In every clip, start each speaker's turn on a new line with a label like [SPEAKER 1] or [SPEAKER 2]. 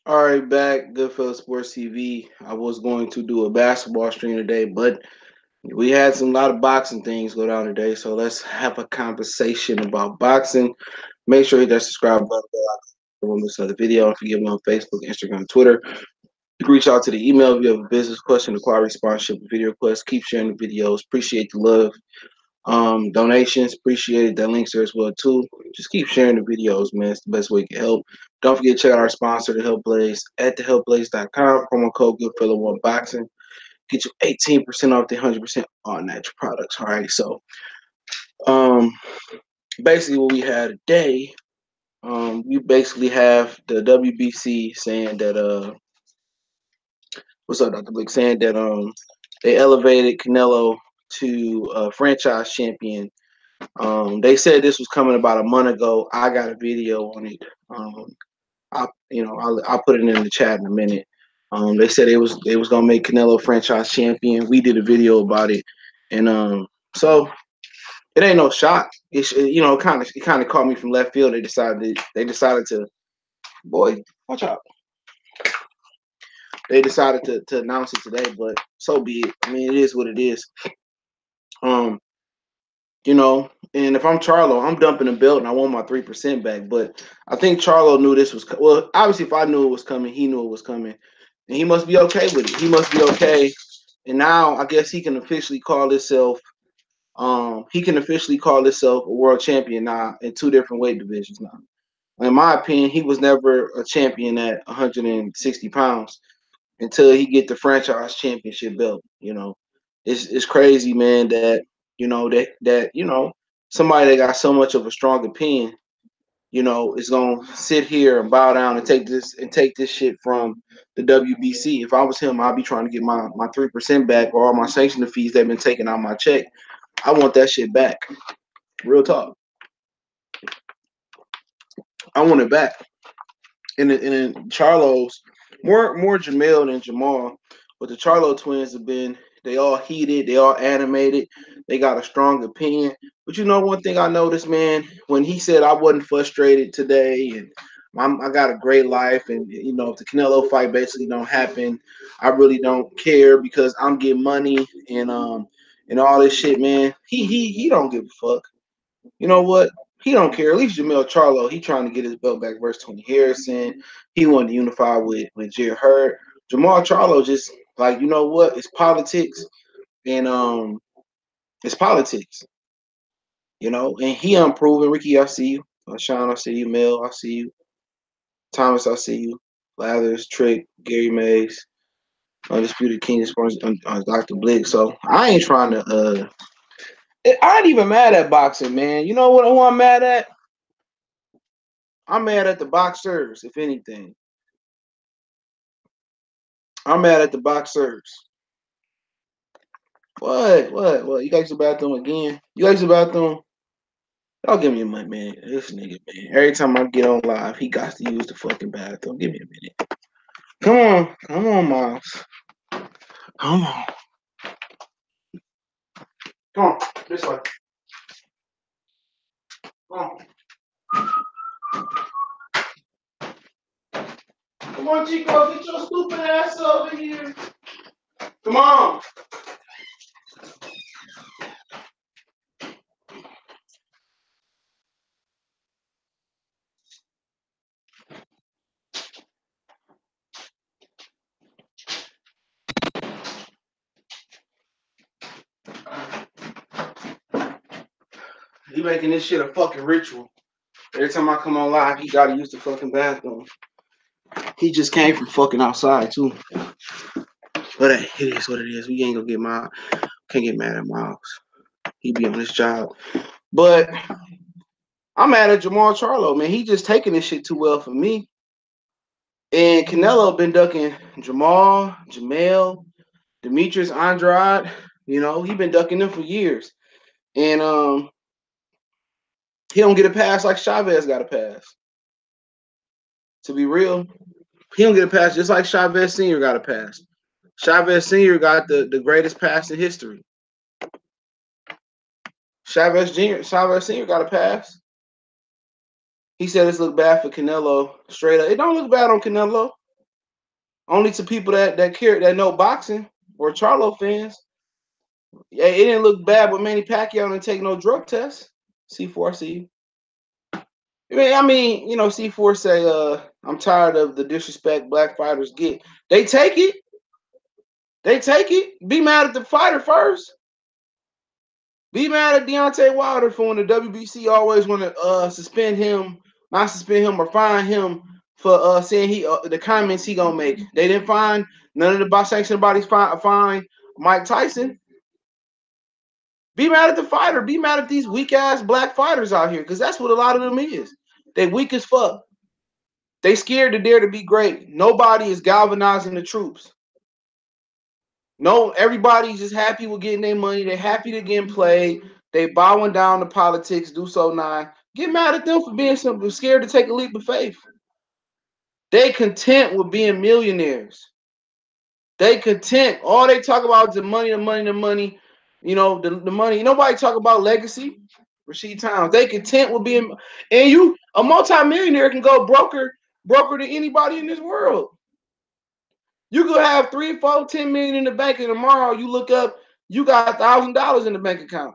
[SPEAKER 1] All right, back Goodfellas Sports TV. I was going to do a basketball stream today, but we had some lot of boxing things go down today. So let's have a conversation about boxing. Make sure you hit that subscribe button. Don't miss another video. Don't forget me on Facebook, Instagram, Twitter. You can reach out to the email if you have a business question, acquire sponsorship, video request. Keep sharing the videos. Appreciate the love. Donations, appreciate it. That link's there as well too. Just keep sharing the videos, man. It's the best way you can help. Don't forget to check out our sponsor, the Help Blaze, at thehelpblaze.com. Promo code Goodfellow1Boxing. Get you 18% off the 100% all natural products. All right. So um basically what we had today, we basically have the WBC saying that what's up, Dr. Blick, saying that they elevated Canelo to franchise champion. They said this was coming about a month ago. I got a video on it. Um, I'll put it in the chat in a minute. They said they was gonna make Canelo franchise champion. We did a video about it, and so it ain't no shock. It's kind of caught me from left field. They decided to boy watch out. They decided to announce it today, but so be it. I mean, it is what it is. Um, and if I'm Charlo, I'm dumping the belt and I want my 3% back. But I think Charlo knew this was well. Obviously, if I knew it was coming, he knew it was coming, and he must be okay with it. He must be okay. And now I guess he can officially call himself. He can officially call himself a world champion now in two different weight divisions now. In my opinion, he was never a champion at 160 pounds until he get the franchise championship belt. It's crazy, man. That somebody that got so much of a strong opinion, is gonna sit here and bow down and take this shit from the WBC. If I was him, I'd be trying to get my 3% back or all my sanction fees that have been taken out my check. I want that shit back. Real talk. I want it back. And Charlo's more Jamel than Jermall, but the Charlo twins have been they all heated, they all animated, they got a strong opinion. But one thing I noticed, man, when he said I wasn't frustrated today and I got a great life, and if the Canelo fight basically don't happen, I really don't care because I'm getting money and all this shit, man. He don't give a fuck. You know what? He don't care. At least Jamel Charlo, he trying to get his belt back versus Tony Harrison. He wanted to unify with Jerry Hurt. Jamal Charlo just like, you know what? It's politics and it's politics. And he unproven. Ricky, I see you. Sean, I see you. Mel, I see you. Thomas, I see you. Lathers, Trick, Gary Mays, Undisputed King, Dr. Blick. So I ain't trying to I ain't even mad at boxing, man. You know what who I'm mad at? I'm mad at the boxers, if anything. I'm mad at the boxers. What? You guys the bathroom again? You guys the bathroom? Y'all give me a minute, man. This nigga, man. Every time I get on live, he got to use the fucking bathroom. Give me a minute. Come on, Miles. Come on. Come on. This way. Come on. Come on, Chico. Get your stupid ass over here. Come on. He making this shit a fucking ritual. Every time I come on live, he gotta use the fucking bathroom. He just came from fucking outside too. But hey, it is what it is. We ain't gonna can't get mad at Miles. He be on his job. But I'm mad at Jamal Charlo, man. He just taking this shit too well for me. And Canelo been ducking Jamal, Jamel, Demetrius Andrade. He been ducking them for years. And he don't get a pass like Chavez got a pass. To be real, he don't get a pass just like Chavez Sr. got a pass. Chavez Sr. got the greatest pass in history. Chavez Sr. got a pass. He said this look bad for Canelo. Straight up, it don't look bad on Canelo. Only to people that care, that know boxing or Charlo fans. Yeah, it didn't look bad with Manny Pacquiao didn't take no drug test. C4C. You know, C4 say, I'm tired of the disrespect black fighters get. They take it. They take it. Be mad at the fighter first. Be mad at Deontay Wilder for when the WBC always want to suspend him, not suspend him or fine him for saying the comments he gonna make. They didn't find none of the box sanctioned bodies fine Mike Tyson. Be mad at the fighter. Be mad at these weak ass black fighters out here, because that's what a lot of them is. They weak as fuck. They scared to dare to be great. Nobody is galvanizing the troops. No, everybody's just happy with getting their money. They're happy to get played. They bowing down to politics. Do so now. Get mad at them for being scared to take a leap of faith. They content with being millionaires. They content. All they talk about is the money, the money, the money. You know, the money. Nobody talk about legacy. Rasheed Towns. They content with being, and you, a multimillionaire can go broker to anybody in this world. You could have 3, 4, 10 million in the bank, and tomorrow you look up, you got $1,000 in the bank account.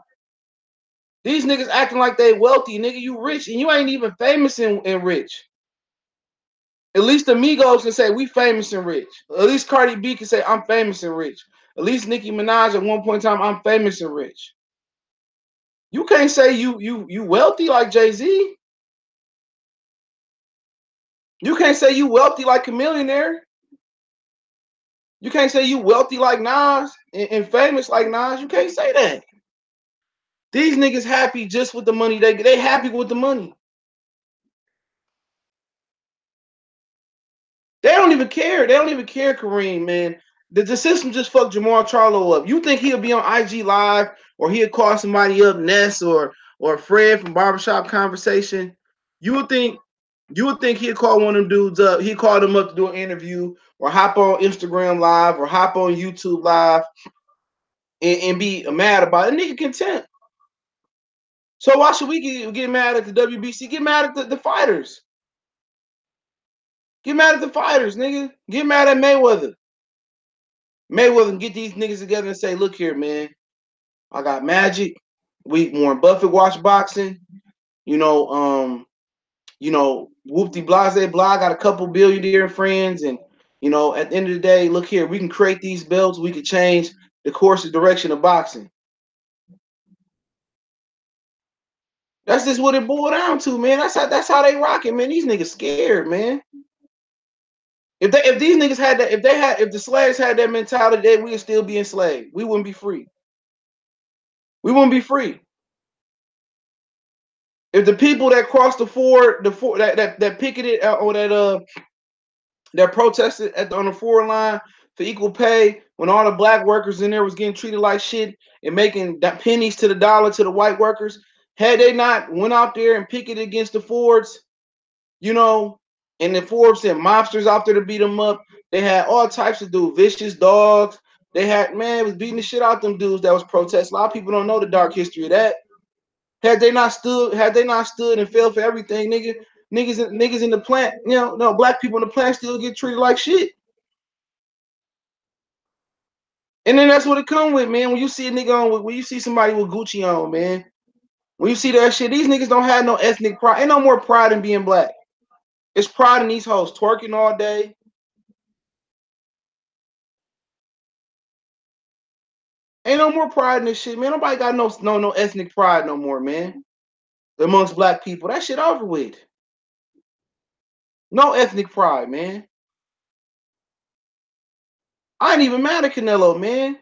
[SPEAKER 1] These niggas acting like they wealthy, nigga. You rich, and you ain't even famous and rich. At least the Migos can say we famous and rich. At least Cardi B can say I'm famous and rich. At least Nicki Minaj at one point in time, I'm famous and rich. You can't say you wealthy like Jay-Z. You can't say you wealthy like a millionaire. You can't say you wealthy like Nas and famous like Nas. You can't say that. These niggas happy just with the money. They happy with the money. They don't even care. They don't even care, Kareem, man. The system just fucked Jermall Charlo up. You think he'll be on IG Live or he'll call somebody up, Ness or Fred from Barbershop Conversation? You would think he'd call one of them dudes up. He'd call them up to do an interview or hop on Instagram Live or hop on YouTube Live and be mad about it. Nigga content. So why should we get mad at the WBC? Get mad at the fighters. Get mad at the fighters, nigga. Get mad at Mayweather. Mayweather can get these niggas together and say, look here, man. I got Magic. Warren Buffett watch boxing. You know, whoopty blase blah. I got a couple billionaire friends. And, you know, at the end of the day, look here, we can create these belts. We can change the course and direction of boxing. That's just what it boiled down to, man. That's how they rocking, man. These niggas scared, man. If these niggas had that, if the slaves had that mentality, we'd still be enslaved. We wouldn't be free. We wouldn't be free. If the people that crossed that picketed or that protested on the forward line for equal pay, when all the black workers in there was getting treated like shit and making pennies to the dollar to the white workers, had they not went out there and picketed against the Fords, you know, and the Forbes sent mobsters out there to beat them up. They had all types of dudes, vicious dogs. They had, man, it was beating the shit out them dudes that was protesting. A lot of people don't know the dark history of that. Had they not stood and fell for everything, niggas in the plant, you know, no black people in the plant still get treated like shit. And then that's what it come with, man. When you see a nigga on, when you see somebody with Gucci on, man, when you see that shit, these niggas don't have no ethnic pride. Ain't no more pride in being black. It's pride in these hoes twerking all day. Ain't no more pride in this shit, man. Nobody got no ethnic pride no more, man. Amongst black people, that shit over with. No ethnic pride, man. I ain't even mad at Canelo, man.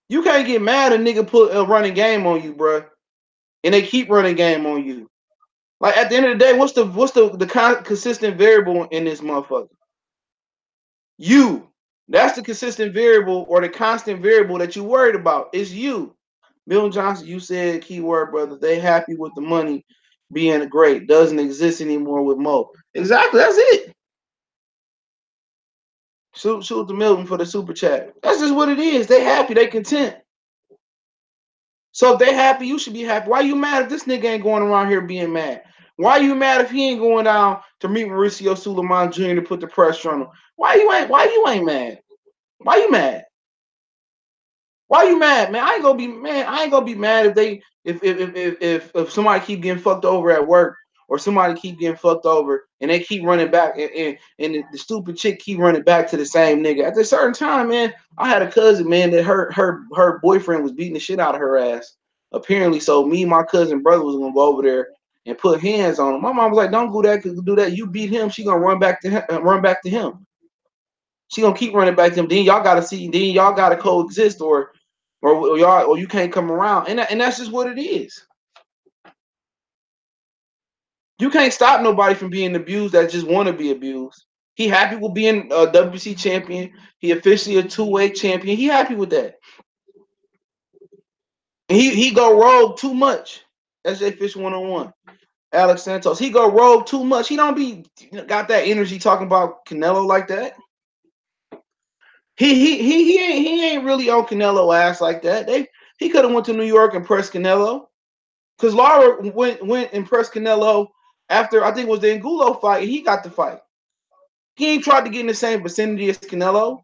[SPEAKER 1] You can't get mad at a nigga put a running game on you, bro, and they keep running game on you. Like at the end of the day, what's the consistent variable in this motherfucker? You. That's the consistent variable or the constant variable that you worried about. It's you. Bill Johnson, you said keyword, brother. They happy with the money being great. Doesn't exist anymore with Mo. Exactly. That's it. Shoot the Milton for the super chat. That's just what it is. They happy. They content. So if they happy, you should be happy. Why you mad if this nigga ain't going around here being mad? Why you mad if he ain't going down to meet Mauricio Suleiman Jr. to put the pressure on him? Why you ain't mad? Why you mad? Why you mad, man? I ain't gonna be mad if they if somebody keep getting fucked over at work or somebody keep getting fucked over and they keep running back and the stupid chick keep running back to the same nigga. At a certain time, man, I had a cousin, man, that her boyfriend was beating the shit out of her ass. Apparently, so me and my cousin brother was gonna go over there and put hands on him. My mom was like, "Don't do that. You beat him, she gonna run back to him, She gonna keep running back to him. Then y'all gotta see. Then y'all gotta coexist, or y'all, or you can't come around, and that's just what it is. You can't stop nobody from being abused that just want to be abused. He happy with being a WBC champion. He officially a two-way champion. He happy with that. And he go rogue too much. SJ Fish 101. Alex Santos. He go rogue too much. He don't be got that energy talking about Canelo like that. He ain't really on Canelo ass like that. He could have went to New York and pressed Canelo. Because Lara went and pressed Canelo after I think it was the Angulo fight, and he got the fight. He ain't tried to get in the same vicinity as Canelo.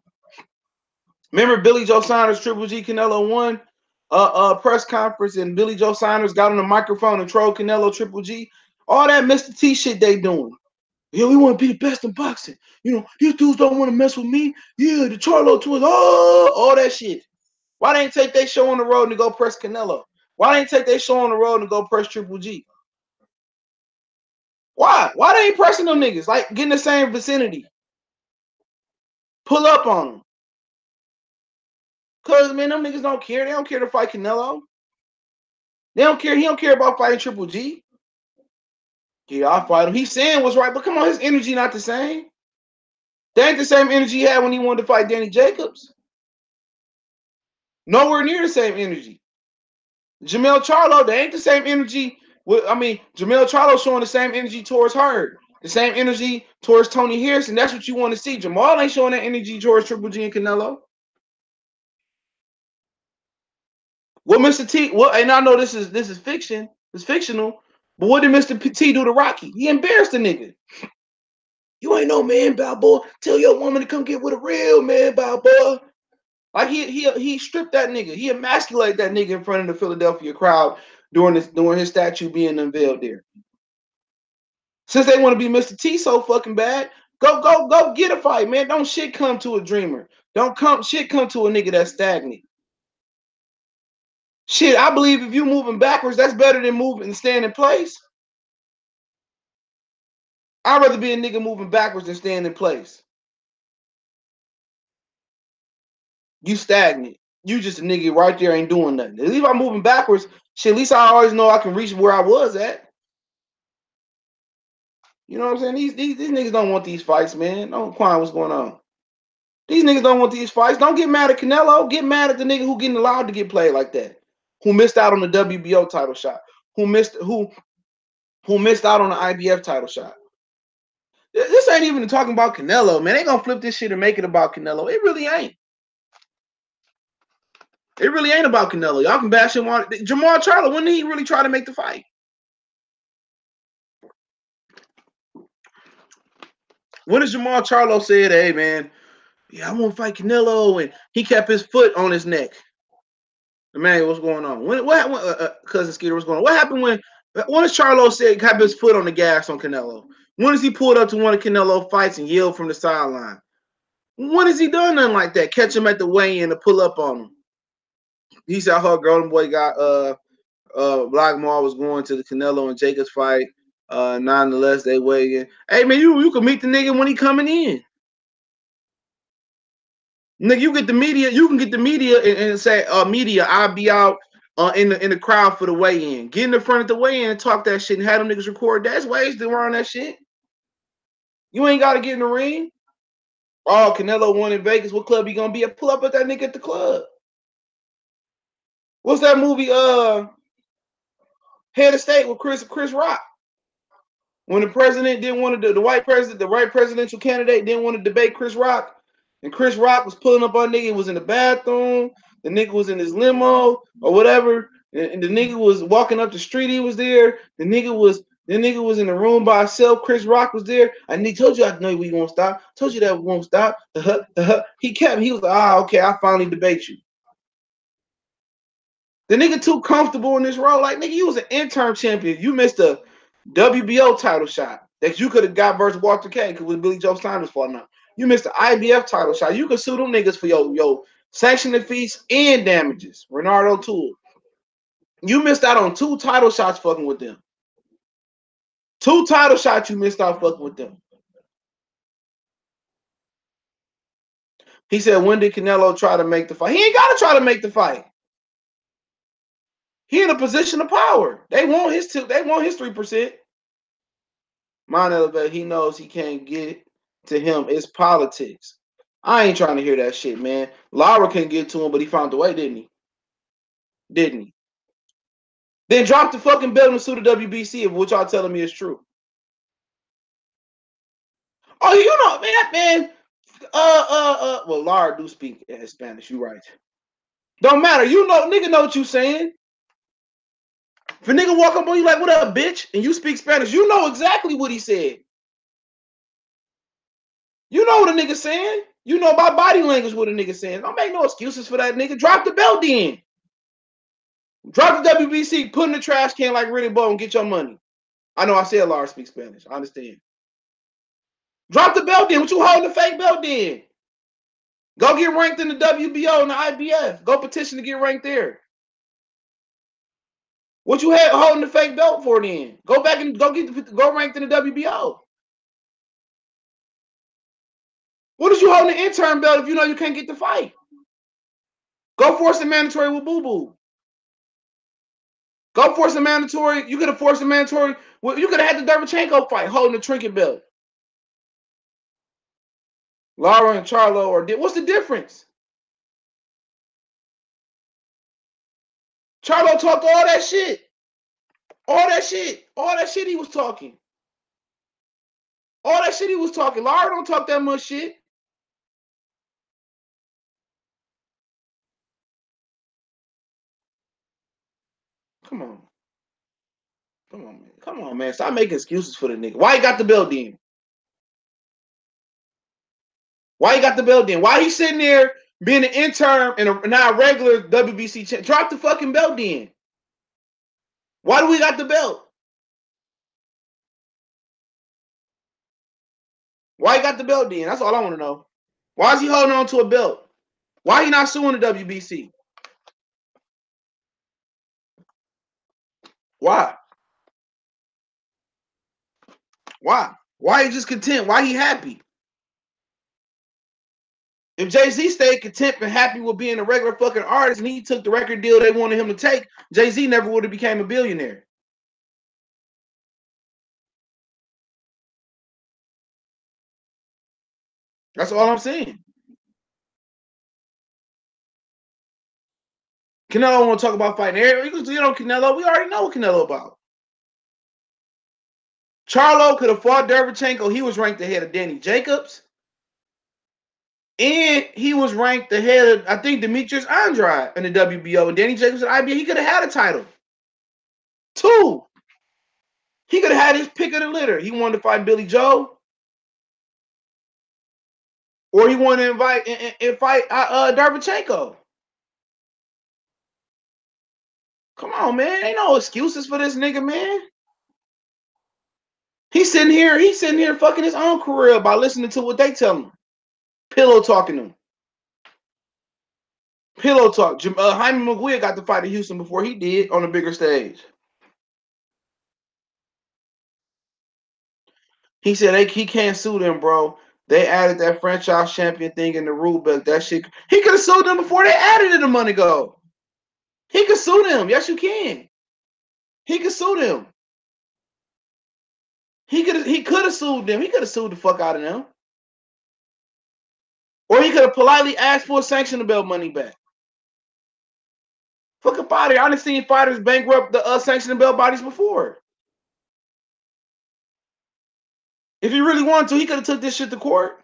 [SPEAKER 1] Remember Billy Joe Saunders Triple G Canelo won press conference, and Billy Joe Saunders got on the microphone and trolled Canelo Triple G. All that Mr. T shit they doing. Yeah, we want to be the best in boxing. You know, you dudes don't want to mess with me. Yeah, the Charlo twins. Oh, all that shit. Why they ain't take their show on the road and go press Canelo? Why they ain't take their show on the road and go press Triple G? Why? Why they ain't pressing them niggas? Like, get in the same vicinity. Pull up on them. Because, man, them niggas don't care. They don't care to fight Canelo. They don't care. He don't care about fighting Triple G. Yeah, I'll fight him. He's saying what's right, but come on, his energy not the same. That ain't the same energy he had when he wanted to fight Danny Jacobs. Nowhere near the same energy. Jermall Charlo, they ain't the same energy. Jermall Charlo showing the same energy towards Hurd. The same energy towards Tony Harrison. That's what you want to see. Jermall ain't showing that energy towards Triple G and Canelo. What Mr. T? Well, and I know this is fiction. It's fictional. But what did Mr. T do to Rocky? He embarrassed the nigga. You ain't no man, Balboa. Tell your woman to come get with a real man, Balboa. Like he stripped that nigga. He emasculated that nigga in front of the Philadelphia crowd during his statue being unveiled there. Since they want to be Mr. T so fucking bad, go get a fight, man. Don't shit come to a dreamer. Don't shit come to a nigga that's stagnant. Shit, I believe if you moving backwards, that's better than moving and staying in place. I'd rather be a nigga moving backwards than staying in place. You stagnant. You just a nigga right there ain't doing nothing. At least I'm moving backwards. Shit, at least I always know I can reach where I was at. You know what I'm saying? These niggas don't want these fights, man. Don't quite what's going on. These niggas don't want these fights. Don't get mad at Canelo. Get mad at the nigga who getting allowed to get played like that. Who missed out on the WBO title shot. Who missed out on the IBF title shot. This ain't even talking about Canelo, man. They gonna flip this shit and make it about Canelo. It really ain't. It really ain't about Canelo. Y'all can bash him on Jermall Charlo. When did he really try to make the fight? When did Jermall Charlo said, "Hey man, yeah, I want to fight Canelo," and he kept his foot on his neck? Man, what's going on? Cousin Skeeter, what's going on? What happened when does Charlo said kept his foot on the gas on Canelo? When has he pulled up to one of Canelo fights and yelled from the sideline? When has he done nothing like that? Catch him at the weigh-in to pull up on him. He said, "Her golden boy got Blackmore was going to the Canelo and Jacobs fight. Nonetheless, they weigh in. Hey man, you can meet the nigga when he coming in. Nigga, you get the media. You can get the media and say, media, I'll be out in the crowd for the weigh-in. Get in the front of the weigh-in and talk that shit and have them niggas record. That's ways to run that shit. You ain't got to get in the ring. Oh, Canelo won in Vegas. What club he gonna be at? Pull up at that nigga at the club. What's that movie? Head of State with Chris Rock. When the president didn't want to do the white presidential candidate didn't want to debate Chris Rock, and Chris Rock was pulling up on nigga, was in the bathroom, the nigga was in his limo or whatever, and the nigga was walking up the street, he was there, the nigga was The nigga was in the room by himself. Chris Rock was there. I told you I know we won't stop. Told you that we won't stop. He was like, okay, I finally debate you. The nigga too comfortable in this role. Like, nigga, you was an interim champion. You missed a WBO title shot that you could have got versus Walter K because with Billy Joe Steiner's fault now. You missed the IBF title shot. You could sue them niggas for your sanctioning fees and damages. Renardo Tool. You missed out on 2 title shots fucking with them. 2 title shots you missed out fucking with them. He said, when did Canelo try to make the fight? He ain't got to try to make the fight. He in a position of power. They want his 3%. Mind elevate, he knows he can't get to him. It's politics. I ain't trying to hear that shit, man. Lara couldn't get to him, but he found a way, didn't he? Didn't he? Then drop the fucking belt and sue the WBC if what y'all telling me is true. Oh, you know, man. Well, Lara do speak Spanish. You right. Don't matter. You know, nigga know what you saying. If a nigga walk up on you like, what up, bitch? And you speak Spanish, you know exactly what he said. You know what a nigga saying. You know by body language what a nigga saying. Don't make no excuses for that nigga. Drop the belt in. Drop the WBC, put in the trash can like Riddick Bowe and get your money. I know I said Lars speaks Spanish. I understand. Drop the belt in. What you holding the fake belt in? Go get ranked in the WBO and the IBF. Go petition to get ranked there. What you had holding the fake belt for then? Go back and go ranked in the WBO. What is you holding the interim belt if you know you can't get the fight? Go force a mandatory with Boo Boo. Go force a mandatory. You could have forced a mandatory. Well, you could have had the Derevchenko fight holding the trinket belt. Lara and Charlo what's the difference? Charlo talked all that shit. All that shit he was talking. All that shit he was talking. Lara don't talk that much shit. Come on. Come on, man. Stop making excuses for the nigga. Why he got the belt then? Why he got the belt then? Why he sitting there being an intern and now a regular WBC champ? Drop the fucking belt then. Why do we got the belt? Why he got the belt then? That's all I want to know. Why is he holding on to a belt? Why he not suing the WBC? Why? Why? Why he just content? Why he happy? If Jay-Z stayed content and happy with being a regular fucking artist and he took the record deal they wanted him to take, Jay-Z never would have became a billionaire. That's all I'm saying. Canelo want to talk about fighting. You know Canelo. We already know what Canelo about. Charlo could have fought Derevchenko. He was ranked ahead of Danny Jacobs. And he was ranked ahead of, I think, Demetrius Andrade in the WBO. And Danny Jacobs in IBF. He could have had a title. 2. He could have had his pick of the litter. He wanted to fight Billy Joe. Or he wanted to invite and fight Derevchenko. Come on, man. Ain't no excuses for this nigga, man. He's sitting here fucking his own career by listening to what they tell him. Pillow talking to him. Pillow talk. Jaime Maguire got to fight in Houston before he did on a bigger stage. He said he can't sue them, bro. They added that franchise champion thing in the rule book. That shit. He could have sued them before they added it a month ago. He could sue them. Yes, you can. He could sue them. He could have sued them. He could have sued the fuck out of them. Or he could have politely asked for a sanction belt money back. Fuck up out of here. I done seen fighters bankrupt the sanctioning belt bodies before. If he really wanted to, he could have took this shit to court.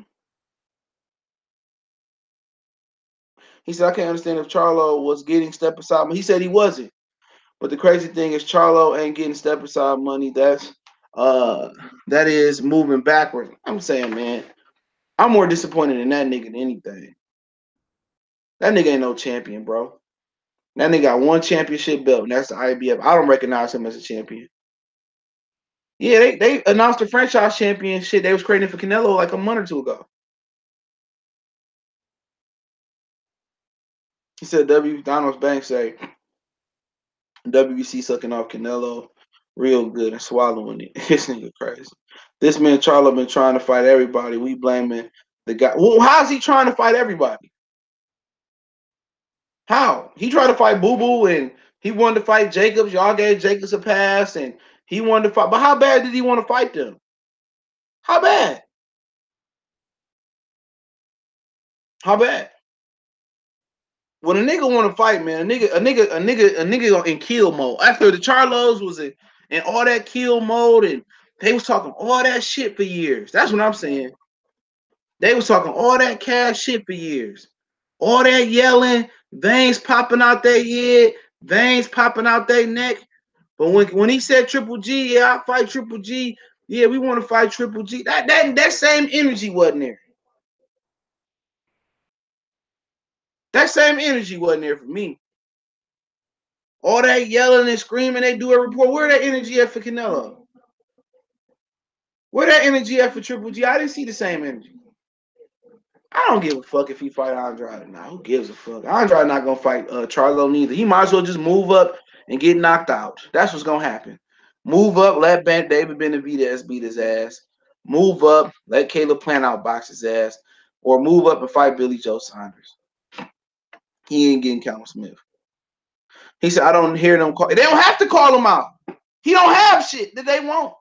[SPEAKER 1] He said, I can't understand if Charlo was getting step aside. He said he wasn't. But the crazy thing is Charlo ain't getting step aside money. That's uh that is moving backwards. I'm saying, man, I'm more disappointed in that nigga than anything. That nigga ain't no champion, bro. That nigga got one championship belt, and that's the IBF. I don't recognize him as a champion. Yeah, they announced the franchise championship they was creating for Canelo like a month or two ago. He said Donald Banks say WBC sucking off Canelo real good and swallowing it. This nigga crazy. This man Charlo been trying to fight everybody. We blaming the guy. Well, how's he trying to fight everybody? How? He tried to fight Boo Boo and he wanted to fight Jacobs. Y'all gave Jacobs a pass and he wanted to fight. But how bad did he want to fight them? How bad? How bad? When a nigga want to fight, man, a nigga in kill mode. After the Charlos was in all that kill mode, and they was talking all that shit for years. That's what I'm saying. They was talking all that cash shit for years. All that yelling, veins popping out their head, veins popping out their neck. But when he said Triple G, yeah, I fight Triple G. Yeah, we want to fight Triple G. That same energy wasn't there. That same energy wasn't there for me. All that yelling and screaming they do a report. Where that energy at for Canelo? Where that energy at for Triple G? I didn't see the same energy. I don't give a fuck if he fight Andrade now. Who gives a fuck? Andrade not gonna fight Charlo neither. He might as well just move up and get knocked out. That's what's gonna happen. Move up, let David Benavidez beat his ass. Move up, let Caleb Plant outbox his ass, or move up and fight Billy Joe Saunders. He ain't getting Callum Smith. He said, I don't hear them call. They don't have to call him out. He don't have shit that they want.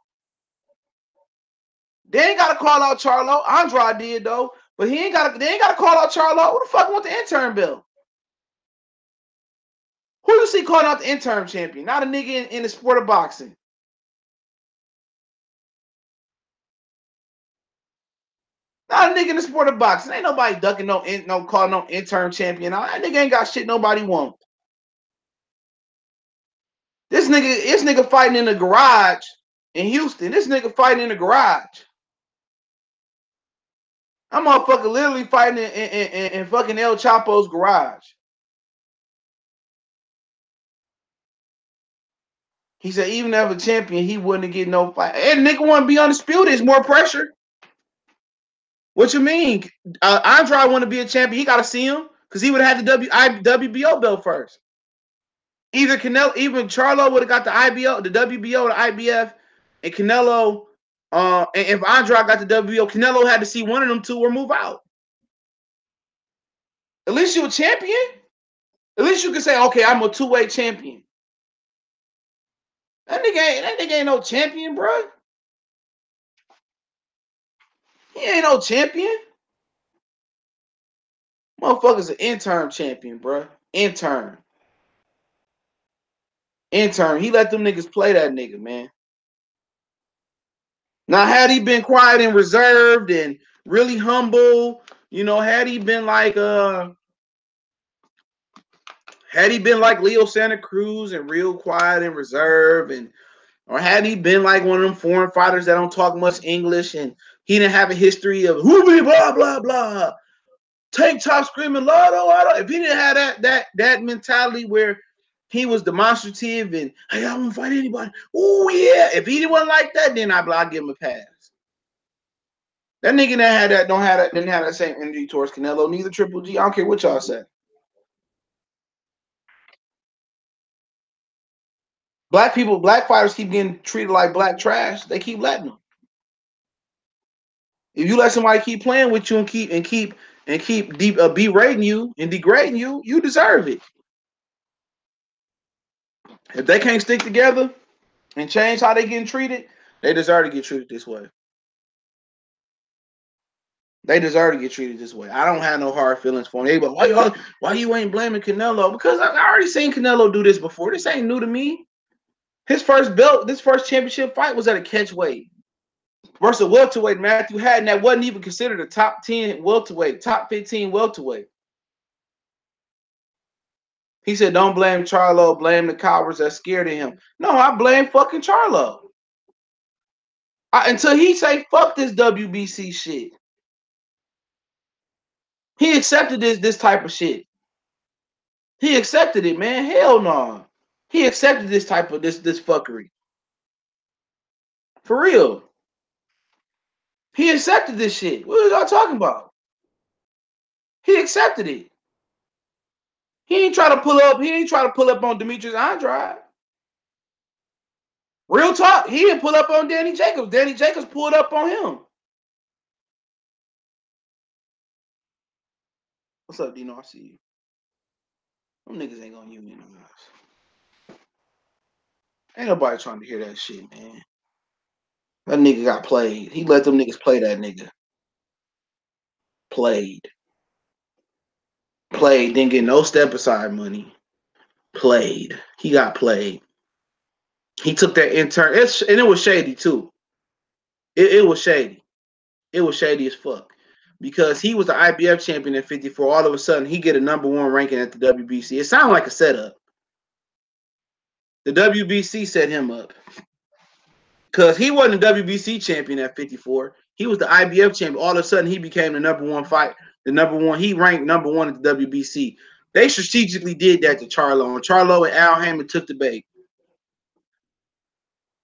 [SPEAKER 1] They ain't gotta call out Charlo. Andrade did though, but they ain't gotta call out Charlo. Who the fuck want the interim belt? Who you see calling out the interim champion? Not a nigga in the sport of boxing. Not a nigga in the sport of boxing. Ain't nobody ducking no calling no interim champion out. That nigga ain't got shit nobody want. This nigga fighting in the garage in Houston. This nigga fighting in the garage. I'm motherfucker literally fighting in fucking El Chapo's garage. He said even as a champion, he wouldn't get no fight. And nigga want to be undisputed. It's more pressure. What you mean? Andrade want to be a champion. He got to see him because he would have had the WBO belt first. Either Canelo, even Charlo would have got the IBO, the WBO, the IBF, and Canelo. And if Andrade got the WBO, Canelo had to see one of them two or move out. At least you a champion. At least you can say, okay, I'm a two-way champion. That nigga ain't no champion, bro. He ain't no champion. Motherfucker's an interim champion, bro. Intern. He let them niggas play that nigga, man. Now, had he been quiet and reserved and really humble, had he been like Leo Santa Cruz and real quiet and reserved, or had he been like one of them foreign fighters that don't talk much English and he didn't have a history of who be blah blah blah, tank top screaming lotto, if he didn't have that mentality where he was demonstrative and hey, I won't fight anybody. Oh yeah, if he wasn't like that, then I'd give him a pass. That nigga that didn't have that same energy towards Canelo. Neither Triple G. I don't care what y'all say. Black fighters keep getting treated like black trash. They keep letting them. If you let somebody keep playing with you and keep berating you and degrading you, you deserve it. If they can't stick together and change how they getting treated, they deserve to get treated this way. They deserve to get treated this way. I don't have no hard feelings for them. But why you ain't blaming Canelo? Because I already seen Canelo do this before. This ain't new to me. This first championship fight was at a catch weight versus a welterweight Matthew Hatton that wasn't even considered a top 10 welterweight, top 15 welterweight. He said, don't blame Charlo, blame the cowards that scared of him. No, I blame fucking Charlo. Until he say fuck this WBC shit. He accepted this type of shit. He accepted it, man. Hell no. He accepted this type of this fuckery. For real. He accepted this shit. What are y'all talking about? He accepted it. He ain't try to pull up. He ain't try to pull up on Demetrius Andrade. Real talk. He didn't pull up on Danny Jacobs. Danny Jacobs pulled up on him. What's up, Dino? I see you. Them niggas ain't gonna unionize. Ain't nobody trying to hear that shit, man. That nigga got played. He let them niggas play that nigga. Played. Played. Didn't get no step aside money. Played. He got played. He took that intern. And it was shady, too. It was shady. It was shady as fuck. Because he was the IBF champion at 54. All of a sudden, he get a #1 ranking at the WBC. It sounded like a setup. The WBC set him up. Because he wasn't a WBC champion at 54. He was the IBF champion. All of a sudden, he became the #1 fight. The #1. He ranked #1 at the WBC. They strategically did that to Charlo. And Charlo and Al Haymon took the bait.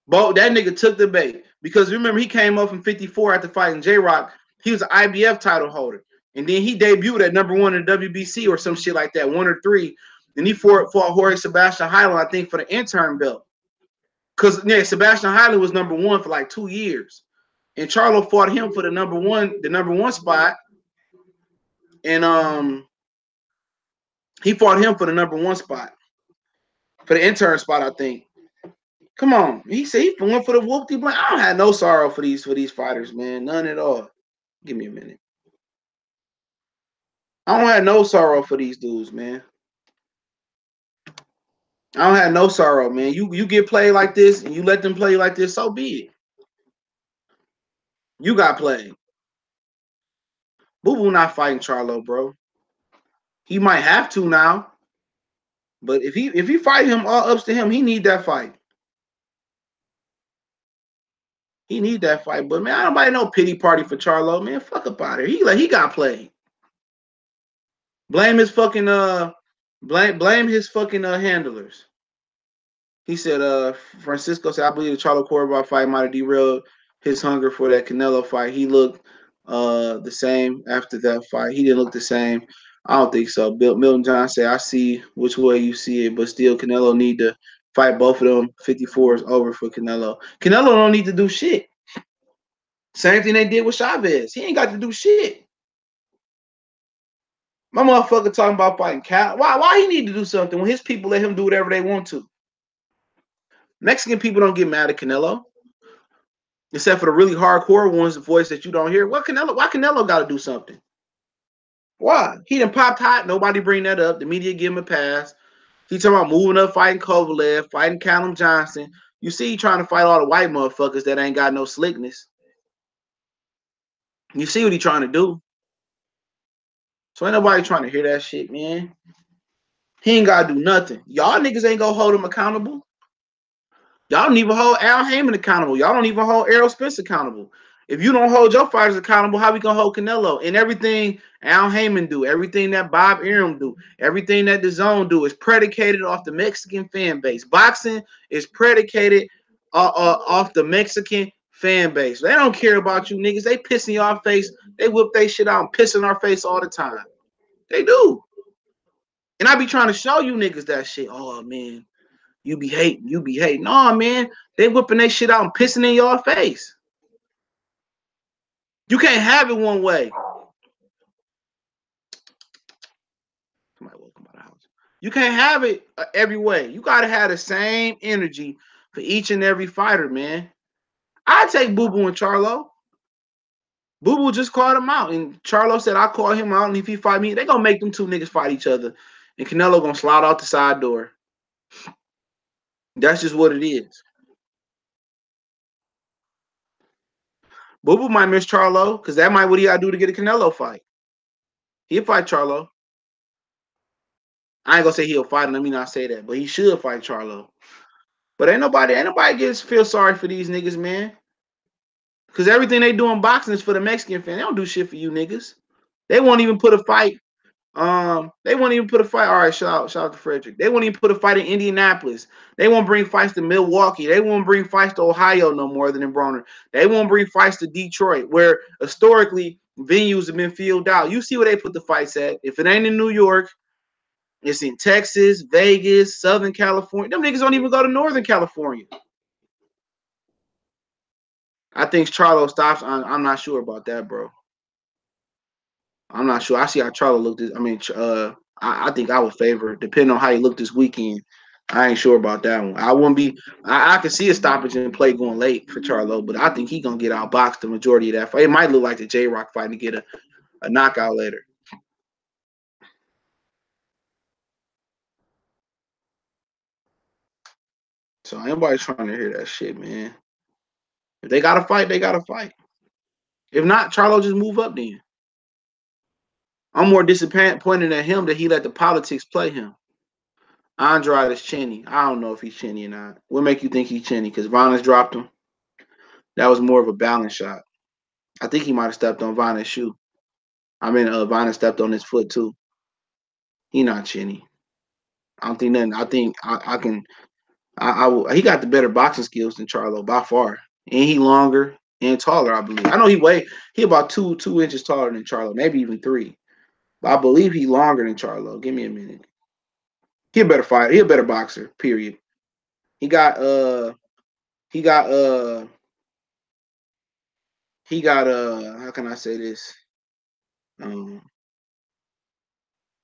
[SPEAKER 1] But that nigga took the bait. Because remember, he came up from 54 after fighting J-Rock. He was an IBF title holder. And then he debuted at #1 in the WBC or some shit like that, 1 or 3. And he fought Jorge Sebastian Highland, I think, for the interim belt. Because Sebastian Highland was #1 for like 2 years. And Charlo fought him for the #1 spot. And he fought him for the #1 spot. For the intern spot, I think. Come on. He said he went for the whoop-de-blank. I don't have no sorrow for these fighters, man. None at all. Give me a minute. I don't have no sorrow for these dudes, man. I don't have no sorrow, man. You get played like this and you let them play like this, so be it. You got played. Boo Boo not fighting Charlo, bro. He might have to now. But if he fight him, all ups to him, he need that fight. He need that fight. But man, I don't buy no pity party for Charlo, man. Fuck about it. He got played. Blame his fucking blame his fucking handlers. He said Francisco said, I believe the Charlo Cordoba fight might have derailed his hunger for that Canelo fight. He looked the same after that fight. He didn't look the same. I don't think so. Milton John said, I see which way you see it, but still Canelo need to fight both of them. 54 is over for Canelo. Canelo don't need to do shit. Same thing they did with Chavez. He ain't got to do shit. My motherfucker talking about fighting Cal. Why he need to do something when his people let him do whatever they want to? Mexican people don't get mad at Canelo. Except for the really hardcore ones, the voice that you don't hear. Why Canelo got to do something? Why? He done popped hot. Nobody bring that up. The media give him a pass. He talking about moving up, fighting Kovalev, fighting Callum Johnson. You see he trying to fight all the white motherfuckers that ain't got no slickness. You see what he trying to do. So ain't nobody trying to hear that shit, man. He ain't got to do nothing. Y'all niggas ain't going to hold him accountable. Y'all don't even hold Al Haymon accountable. Y'all don't even hold Errol Spence accountable. If you don't hold your fighters accountable, how we gonna hold Canelo? And everything Al Haymon do, everything that Bob Arum do, everything that the Zone do is predicated off the Mexican fan base. Boxing is predicated off the Mexican fan base. They don't care about you niggas. They piss in your face. They whip they shit out and piss in our face all the time. They do. And I be trying to show you niggas that shit. Oh man. You be hating. Nah, man. They whipping that shit out and pissing in your face. You can't have it one way. Somebody welcome by the house. You can't have it every way. You got to have the same energy for each and every fighter, man. I take Boo Boo and Charlo. Boo Boo just called him out. And Charlo said, I'll call him out. And if he fight me, they're going to make them two niggas fight each other. And Canelo going to slide out the side door. That's just what it is. Boo Boo might miss Charlo because that might what he got to do to get a Canelo fight. He'll fight Charlo. I ain't gonna say he'll fight him. Let me not say that, but he should fight Charlo. But ain't nobody feel sorry for these niggas, man. Because everything they do in boxing is for the Mexican fan. They don't do shit for you niggas. They won't even put a fight. They won't even put a fight. All right, shout out to Frederick. They won't even put a fight in Indianapolis. They won't bring fights to Milwaukee. They won't bring fights to Ohio no more than in Broner. They won't bring fights to Detroit, where historically venues have been filled out. You see where they put the fights at. If it ain't in New York, it's in Texas, Vegas, Southern California. Them niggas don't even go to Northern California. I think Charlo stops. I'm not sure about that, bro. I'm not sure. I see how Charlo looked. I mean, I think I would favor, depending on how he looked this weekend. I ain't sure about that one. I wouldn't be. I could see a stoppage in play going late for Charlo, but I think he gonna get outboxed the majority of that fight. It might look like the J Rock fight to get a knockout later. So anybody's trying to hear that shit, man. If they gotta fight, they gotta fight. If not, Charlo just move up then. I'm more disappointed at him that he let the politics play him. Andrade is chinny. I don't know if he's chinny or not. What make you think he's chinny? Because Vanas dropped him. That was more of a balance shot. I think he might have stepped on Vanas' shoe. I mean, Vanas stepped on his foot too. He not chinny. I don't think nothing. I think I can. He got the better boxing skills than Charlo by far, and he longer and taller. I believe. I know he about two inches taller than Charlo, maybe even 3. But I believe he longer than Charlo. Give me a minute. He a better fighter. He a better boxer. Period. He got he got he got how can I say this? Um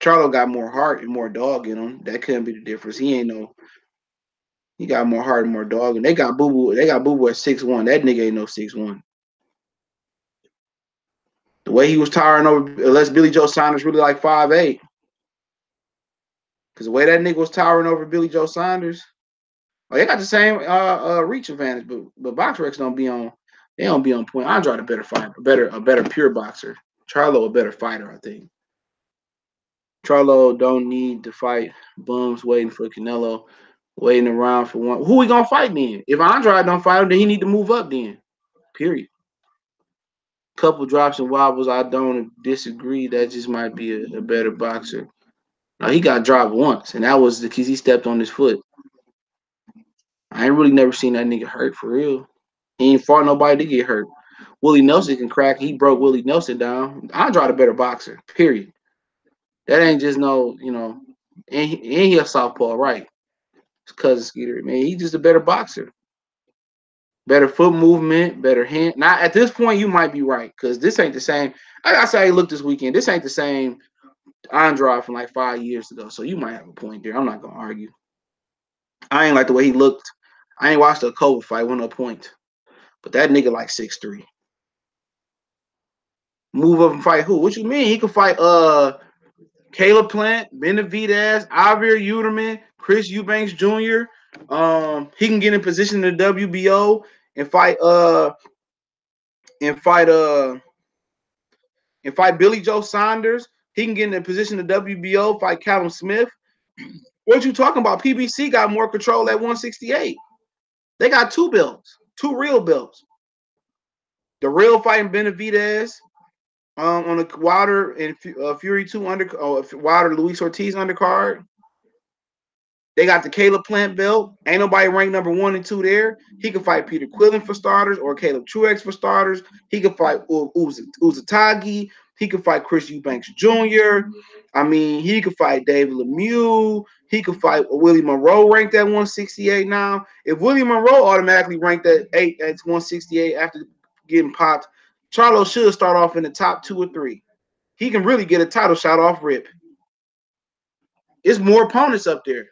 [SPEAKER 1] Charlo got more heart and more dog in him. That couldn't be the difference. He got more heart and more dog. And they got Boo Boo at 6'1". That nigga ain't no 6'1". The way he was towering over, unless Billy Joe Saunders really like 5'8". Because the way that nigga was towering over Billy Joe Saunders, oh, they got the same reach advantage, but BoxRec don't be on point. Andre a better fighter, a better pure boxer. Charlo a better fighter, I think. Charlo don't need to fight bums waiting for Canelo, waiting around for one. Who we gonna fight then? If Andre don't fight him, then he need to move up then. Period. Couple drops and wobbles, I don't disagree. That just might be a better boxer. No, he got dropped once, and that was because he stepped on his foot. I ain't really never seen that nigga hurt for real. He ain't fought nobody to get hurt. Willie Nelson can crack. He broke Willie Nelson down. Andre a better boxer. Period. That ain't just no, and he a southpaw, right? Cousin Skeeter, man, he's just a better boxer. Better foot movement, better hand. Now at this point, you might be right because this ain't the same. I say he looked this weekend. This ain't the same Andrade from like 5 years ago. So you might have a point there. I'm not gonna argue. I ain't like the way he looked. I ain't watched a COVID fight with no point. But that nigga like 6'3". Move up and fight who? What you mean? He could fight Caleb Plant, Benavidez, Javier Uterman, Chris Eubanks Jr. He can get in position in the WBO and fight and fight Billy Joe Saunders. He can get in a position in the WBO, fight Callum Smith. What you talking about? PBC got more control at 168. They got 2 belts, 2 real belts. The real fighting Benavidez on the Wilder and Fury 2 Wilder Luis Ortiz undercard. They got the Caleb Plant belt. Ain't nobody ranked number 1 and 2 there. He could fight Peter Quillen for starters or Caleb Truex for starters. He could fight Uzatagi. He could fight Chris Eubanks Jr. I mean, he could fight David Lemieux. He could fight Willie Monroe ranked at 168 now. If Willie Monroe automatically ranked at 168 after getting popped, Charlo should start off in the top 2 or 3. He can really get a title shot off rip. It's more opponents up there.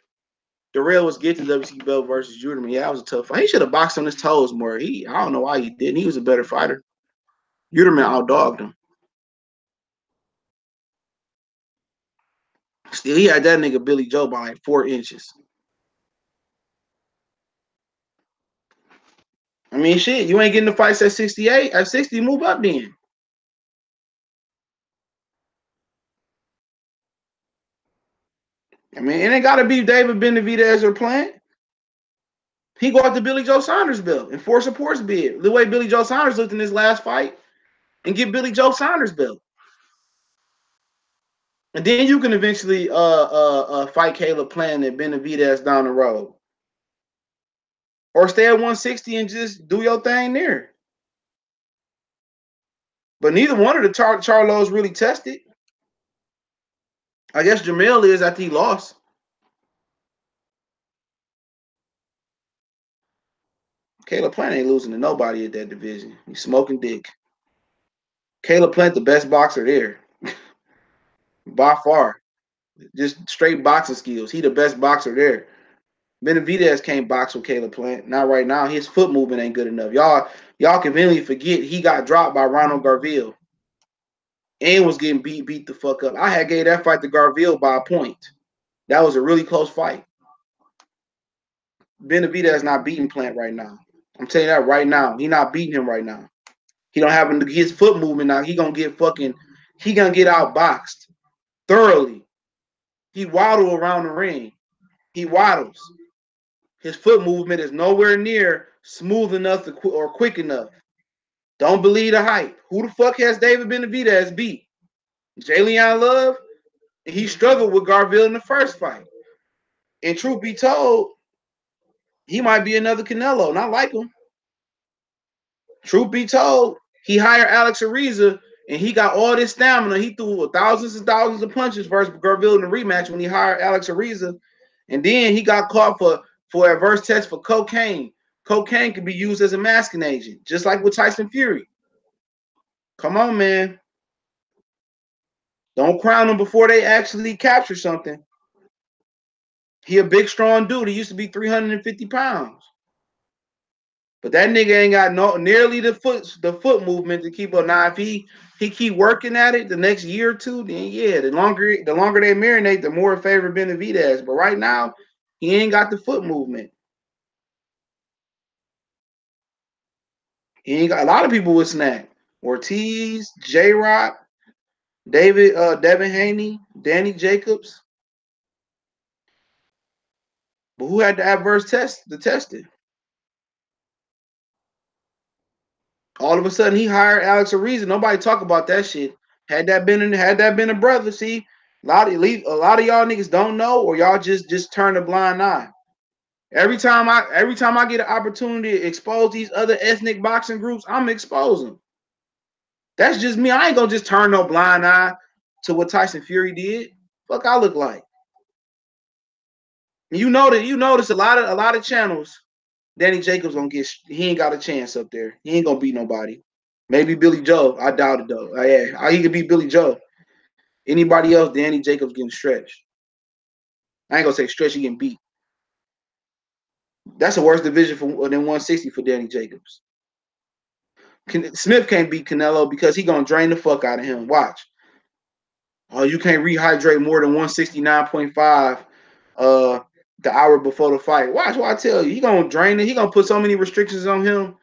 [SPEAKER 1] Darrell was getting the WC belt versus Uterman. Yeah, that was a tough fight. He should have boxed on his toes more. I don't know why he didn't. He was a better fighter. Uterman outdogged him. Still, he had that nigga Billy Joe by like 4 inches. I mean, shit, you ain't getting the fights at 68. At 60, move up then. I mean, it ain't got to be David Benavidez or Plant. He go after Billy Joe Saunders' belt and force a supports bid. The way Billy Joe Saunders looked in his last fight, and get Billy Joe Saunders' belt. And then you can eventually fight Caleb Plant and Benavidez down the road. Or stay at 160 and just do your thing there. But neither one of the Charlos really tested. I guess Jermall is after he lost. Caleb Plant ain't losing to nobody at that division. He's smoking dick. Caleb Plant, the best boxer there. By far. Just straight boxing skills. He the best boxer there. Benavidez can't box with Caleb Plant. Not right now. His foot movement ain't good enough. Y'all conveniently forget he got dropped by Ronald Garville and was getting beat the fuck up. I had gave that fight to Garville by a point. That was a really close fight. Benavidez not beating Plant right now. I'm telling you that right now. He not beating him right now. He don't have his foot movement now. He gonna get outboxed thoroughly. He waddle around the ring. He waddles. His foot movement is nowhere near smooth enough or quick enough. Don't believe the hype. Who the fuck has David Benavidez beat? Jalen Love? He struggled with Garville in the first fight. And truth be told, he might be another Canelo, and I like him. Truth be told, he hired Alex Ariza, and he got all this stamina. He threw thousands and thousands of punches versus Garville in the rematch when he hired Alex Ariza. And then he got caught for adverse tests for cocaine. Cocaine can be used as a masking agent, just like with Tyson Fury. Come on, man. Don't crown them before they actually capture something. He a big, strong dude. He used to be 350 pounds. But that nigga ain't got nearly the foot movement to keep up. Now, if he keep working at it the next year or two, then yeah, the longer they marinate, the more favor Benavidez. But right now, he ain't got the foot movement. He ain't got a lot of people with snack. Ortiz, J-Rock, Devin Haney, Danny Jacobs. But who had the adverse test to test it? All of a sudden, he hired Alex Ariza. Nobody talk about that shit. Had that been a brother, see, a lot of y'all niggas don't know, or y'all just turn a blind eye. Every time I get an opportunity to expose these other ethnic boxing groups, I'm exposing. That's just me. I ain't gonna just turn no blind eye to what Tyson Fury did. Fuck, I look like. You notice a lot of channels. Danny Jacobs he ain't got a chance up there. He ain't gonna beat nobody. Maybe Billy Joe. I doubt it though. Yeah, he could beat Billy Joe. Anybody else, Danny Jacobs getting stretched. I ain't gonna say stretched, he getting beat. That's a worse division than 160 for Danny Jacobs. Smith can't beat Canelo because he gonna drain the fuck out of him. Watch. Oh, you can't rehydrate more than 169.5 the hour before the fight. Watch what I tell you. He gonna drain it. He gonna put so many restrictions on him.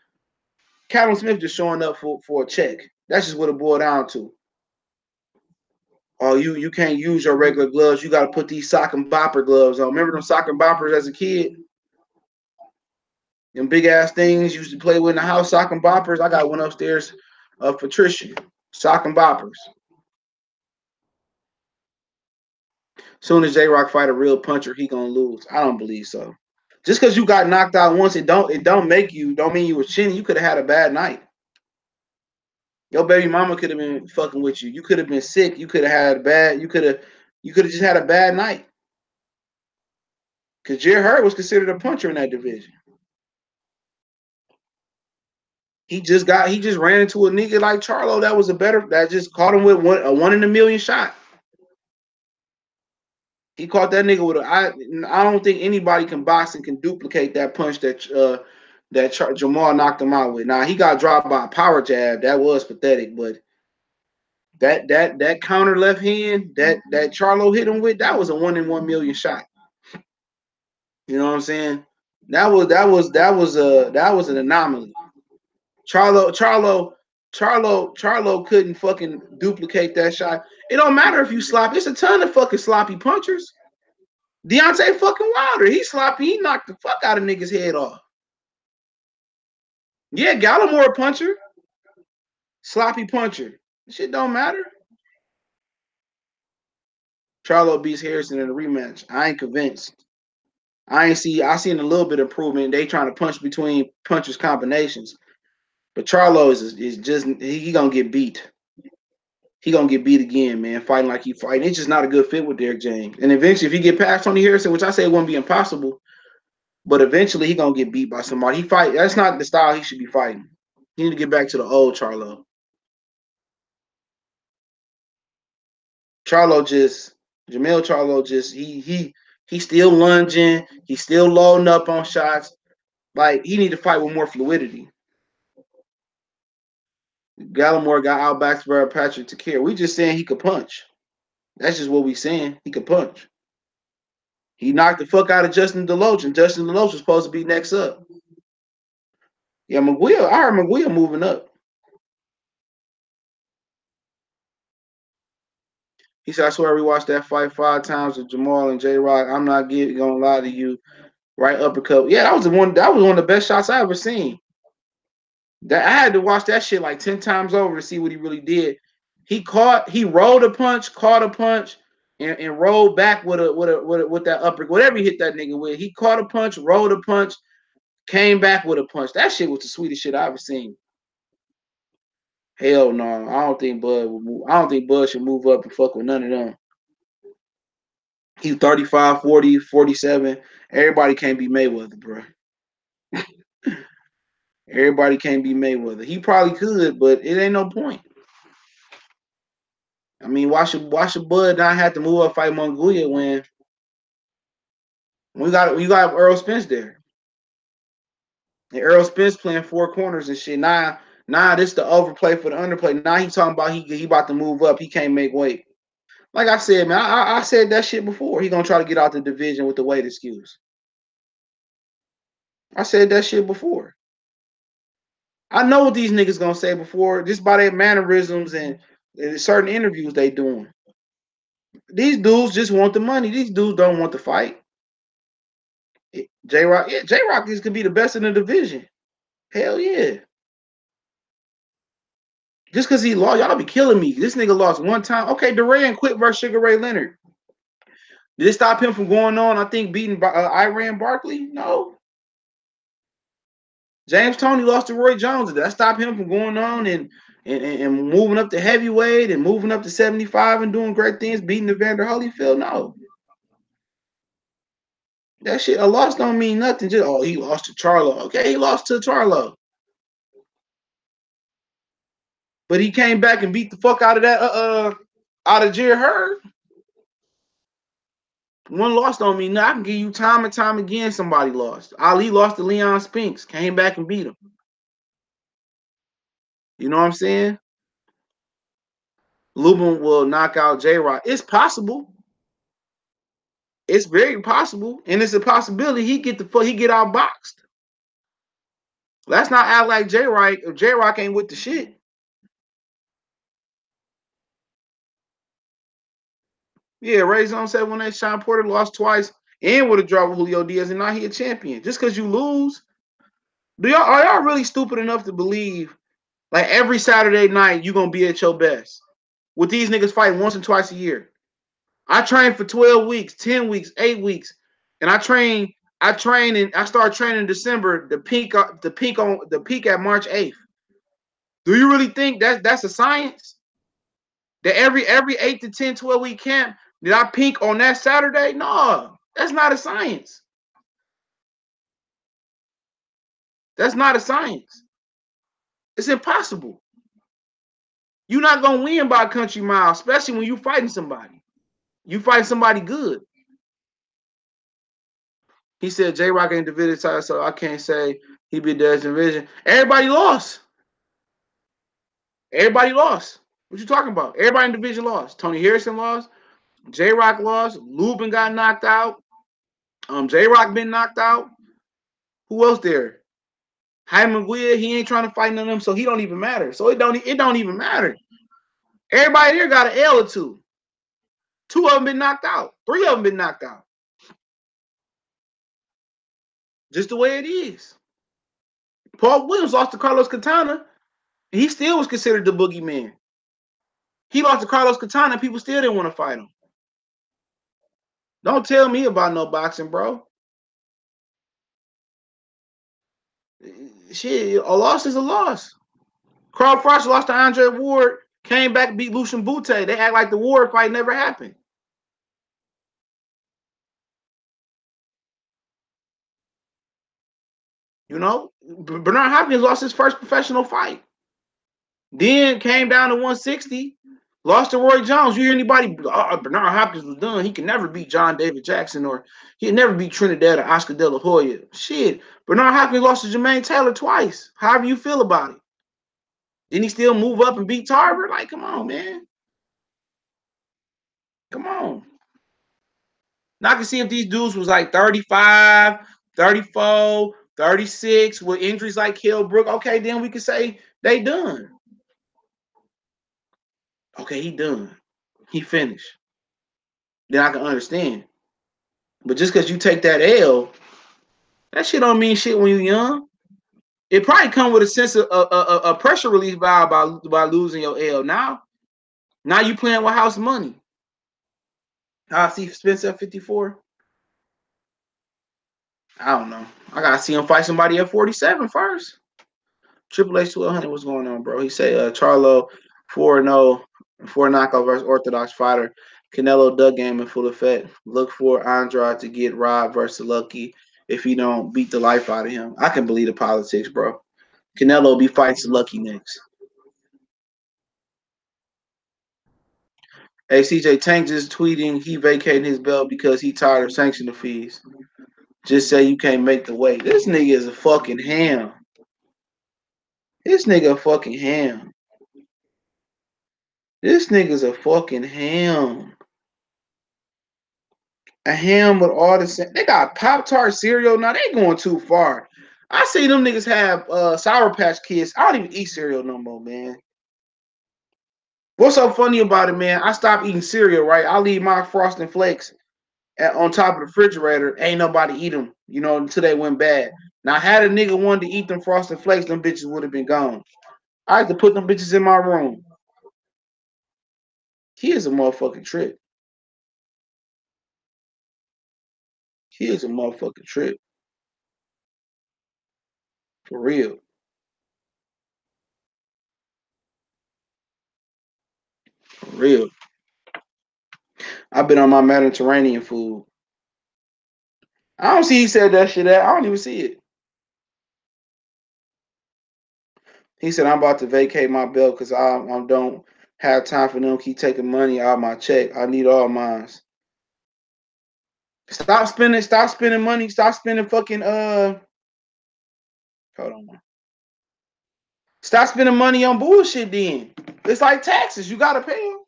[SPEAKER 1] Callum Smith just showing up for a check. That's just what it boiled down to. Oh, you can't use your regular gloves. You got to put these sock and bopper gloves on. Remember them sock and boppers as a kid? Them big ass things you used to play with in the house, sock and boppers. I got one upstairs of Patricia. Sock and boppers. Soon as J-Rock fight a real puncher, he gonna lose. I don't believe so. Just because you got knocked out once, don't mean you were chinny. You could have had a bad night. Your baby mama could have been fucking with you. You could have been sick. You could have had you could have just had a bad night. Because Jerry Hurd was considered a puncher in that division. He just ran into a nigga like Charlo that just caught him with a 1 in a million shot. He caught that nigga with I don't think anybody can box and can duplicate that punch that Jermall knocked him out with. Now he got dropped by a power jab. That was pathetic, but that counter left hand that Charlo hit him with, that was a 1 in 1 million shot. You know what I'm saying? That was an anomaly. Charlo couldn't fucking duplicate that shot. It don't matter if you sloppy. It's a ton of fucking sloppy punchers. Deontay fucking Wilder, he's sloppy. He knocked the fuck out of niggas' head off. Yeah, Gallimore a puncher. Sloppy puncher. Shit don't matter. Charlo beats Harrison in a rematch. I ain't convinced. I seen a little bit of improvement. They trying to punch between punchers combinations. But Charlo is just he gonna get beat. He gonna get beat again, man. Fighting like he fighting. It's just not a good fit with Derrick James. And eventually, if he get past Tony Harrison, which I say it wouldn't be impossible, but eventually he gonna get beat by somebody. He fight. That's not the style he should be fighting. He need to get back to the old Charlo. Charlo just Jamel Charlo just he still lunging. He's still loading up on shots. Like he need to fight with more fluidity. Gallimore got outbacked by Patrick Takir. We just saying he could punch. That's just what we saying. He could punch. He knocked the fuck out of Justin Deloach, and Justin Deloach was supposed to be next up. Yeah, McGuire. I heard McGuire moving up. He said, "I swear we watched that fight 5 times with Jermall and J Rock. I'm not gonna lie to you. Right uppercut. Yeah, that was the one. That was one of the best shots I ever seen. That I had to watch that shit like 10 times over to see what he really did. He rolled a punch, caught a punch, and rolled back with that upper, whatever he hit that nigga with. He caught a punch, rolled a punch, came back with a punch. That shit was the sweetest shit I ever seen. Hell no, I don't think Bud will move. I don't think Bud should move up and fuck with none of them. He's 35, 40, 47. Everybody can't be Mayweather, bro. Everybody can't be Mayweather. He probably could, but it ain't no point. I mean, why should Bud not have to move up fight Mongolia when we got Earl Spence there? And Earl Spence playing 4 corners and shit. Nah, this the overplay for the underplay. Now he talking about he about to move up. He can't make weight. Like I said, man, I said that shit before. He gonna try to get out the division with the weight excuse. I said that shit before. I know what these niggas gonna say before, just by their mannerisms and certain interviews they doing. These dudes just want the money. These dudes don't want to fight. J Rock, yeah, J Rock could be the best in the division. Hell yeah. Just because he lost, y'all be killing me. This nigga lost one time. Okay, Duran quit versus Sugar Ray Leonard. Did it stop him from going on? I think beating Iran Barkley. No. James Toney lost to Roy Jones. Did that stop him from going on and moving up to heavyweight and moving up to 75 and doing great things, beating Evander Holyfield? No. That shit, a loss don't mean nothing. Just, oh, he lost to Charlo. Okay, he lost to Charlo. But he came back and beat the fuck out of that out of Jerry Hurd. One loss don't mean nothing. I can give you time and time again somebody lost. Ali lost to Leon Spinks, came back and beat him. You know what I'm saying? Lubin will knock out J-Rock. It's possible. It's very possible. And it's a possibility he get outboxed. Let's not act like J-Rock. If J-Rock ain't with the shit. Yeah, Ray Zone said when that Sean Porter lost twice and would have dropped Julio Diaz and now he a champion. Just because you lose, are y'all really stupid enough to believe like every Saturday night you gonna be at your best? With these niggas fighting once and twice a year. I trained for 12 weeks, 10 weeks, 8 weeks, and I train and I start training in December, the peak at March 8th. Do you really think that's a science? That every 8 to 10, 12 week camp, did I peak on that Saturday? No, that's not a science. That's not a science. It's impossible. You're not gonna win by a country mile, especially when you fighting somebody. You fight somebody good. He said J Rock ain't division title, so I can't say he beat Dez division. Everybody lost. Everybody lost. What you talking about? Everybody in division lost. Tony Harrison lost. J Rock lost. Lubin got knocked out. J Rock been knocked out. Who else there? Hyman Guia, he ain't trying to fight none of them, so he don't even matter. So it don't even matter. Everybody here got an L or two. 2 of them been knocked out. 3 of them been knocked out. Just the way it is. Paul Williams lost to Carlos Katana, and he still was considered the boogeyman. He lost to Carlos Katana, and people still didn't want to fight him. Don't tell me about no boxing, bro. Shit, a loss is a loss. Carl Frost lost to Andre Ward, came back and beat Lucian Bute. They act like the Ward fight never happened. You know, Bernard Hopkins lost his first professional fight. Then came down to 160, lost to Roy Jones. You hear anybody? Bernard Hopkins was done. He can never beat John David Jackson, or he'd never beat Trinidad or Oscar De La Hoya. Shit, Bernard Hopkins lost to Jermaine Taylor twice. However you feel about it. Didn't he still move up and beat Tarver? Like, come on, man. Come on. Now I can see if these dudes was like 35, 34, 36 with injuries like Kell Brook. Okay, then we could say they done. Okay, he done. He finished. Then I can understand. But just because you take that L, that shit don't mean shit when you're young. It probably come with a sense of a pressure relief valve by losing your L. Now you playing with house money. I see Spence at 54. I don't know. I gotta see him fight somebody at 47 first. Triple H 1200. What's going on, bro? He say Charlo 4-0, 4 knockout versus Orthodox fighter. Canelo Doug game in full effect. Look for Andrade to get robbed versus Lucky if he don't beat the life out of him. I can believe the politics, bro. Canelo be fighting Lucky next. Hey, CJ Tank just tweeting he vacating his belt because he tired of sanction fees. Just say you can't make the weight. This nigga is a fucking ham. This nigga a fucking ham. This nigga's a fucking ham. A ham with all the they got Pop-Tart cereal. Now they going too far. I see them niggas have Sour Patch Kids. I don't even eat cereal no more, man. What's so funny about it, man? I stopped eating cereal, right? I leave my Frosting Flakes on top of the refrigerator. Ain't nobody eat them, until they went bad. Now, had a nigga wanted to eat them Frosting Flakes, them bitches would have been gone. I had to put them bitches in my room. He is a motherfucking trip. He is a motherfucking trip. For real. For real. I've been on my Mediterranean food. I don't see he said that shit at. I don't even see it. He said, I'm about to vacate my belt because I don't have time for them to keep taking money out of my check. I need all mine. Stop spending money. Stop spending fucking hold on. Stop spending money on bullshit then. It's like taxes. You gotta pay them.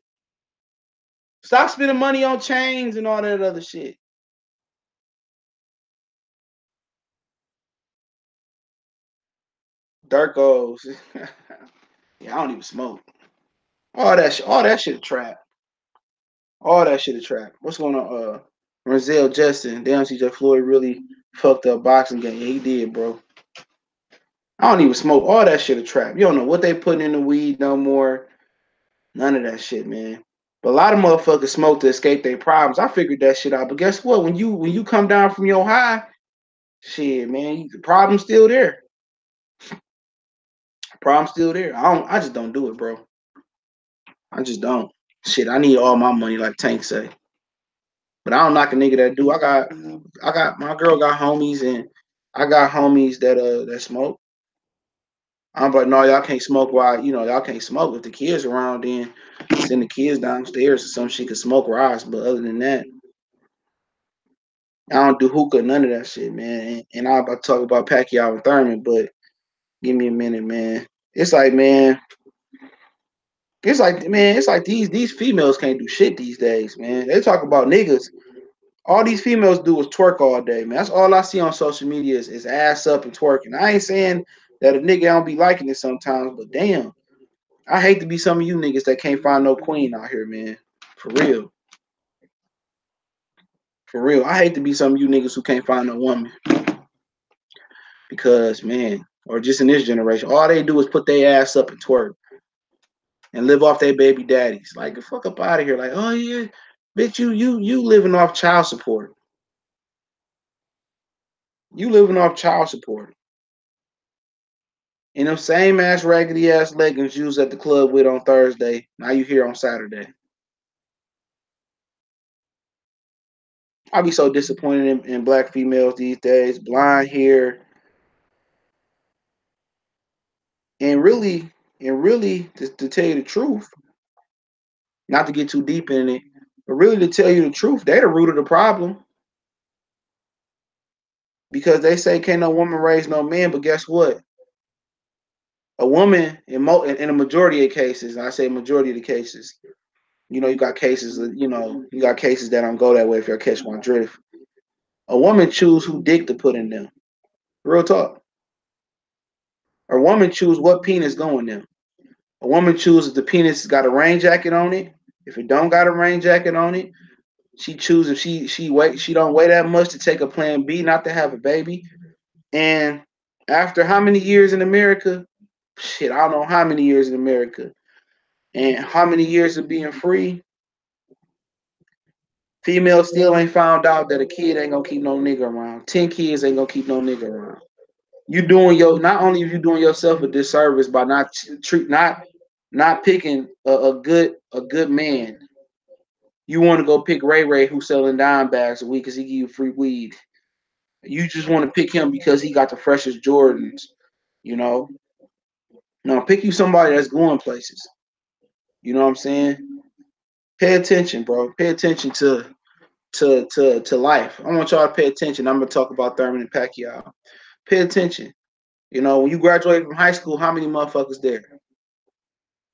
[SPEAKER 1] Stop spending money on chains and all that other shit. Durkos. Yeah, I don't even smoke. All that shit a trap. All that shit a trap. What's going on? Renzel Justin. Damn, CJ Floyd really fucked up boxing game. Yeah, he did, bro. I don't even smoke. All that shit a trap. You don't know what they putting in the weed no more. None of that shit, man. But a lot of motherfuckers smoke to escape their problems. I figured that shit out. But guess what? When you come down from your high, shit, man, the problem's still there. Problem's still there. I just don't do it, bro. I just don't. Shit, I need all my money, like Tank say. But I don't knock a nigga that do. I got my girl got homies and I got homies that smoke. I'm like, no, y'all can't smoke while y'all can't smoke. If the kids around, then send the kids downstairs or some shit can smoke rocks. But other than that, I don't do hookah, none of that shit, man. And I'm about to talk about Pacquiao and Thurman, but give me a minute, man. It's like, man, it's like these females can't do shit these days, man. They talk about niggas. All these females do is twerk all day, man. That's all I see on social media is ass up and twerking. I ain't saying that a nigga don't be liking it sometimes, but damn, I hate to be some of you niggas that can't find no queen out here, man. For real. For real. I hate to be some of you niggas who can't find no woman. Because, man, or just in this generation. All they do is put their ass up and twerk and live off their baby daddies. Like, the fuck up out of here. Like, oh yeah, bitch, you living off child support. You living off child support. And them same ass raggedy ass leggings you was at the club with on Thursday. Now you here on Saturday. I be so disappointed in black females these days. Blonde hair, and really, to tell you the truth, not to get too deep in it, but really to tell you the truth, they the root of the problem. Because they say can't no woman raise no man, but guess what? A woman in a majority of cases, and I say majority of the cases, you got cases, you got cases that don't go that way if you catch my drift. A woman choose who dick to put in them. Real talk. A woman choose what penis go in them. A woman chooses the penis got a rain jacket on it. If it don't got a rain jacket on it, she chooses if she don't weigh that much to take a plan B, not to have a baby. And after how many years in America? Shit, I don't know how many years in America. And how many years of being free? Females still ain't found out that a kid ain't gonna keep no nigga around. 10 kids ain't gonna keep no nigga around. You doing not only are you doing yourself a disservice by not picking a good man. You want to go pick Ray Ray who's selling dime bags a week because he give you free weed. You just want to pick him because he got the freshest Jordans. You know, no, pick you somebody that's going places. You know what I'm saying? Pay attention, bro. Pay attention to life. I want y'all to pay attention. I'm gonna talk about Thurman and Pacquiao. Pay attention. When you graduate from high school, how many motherfuckers there?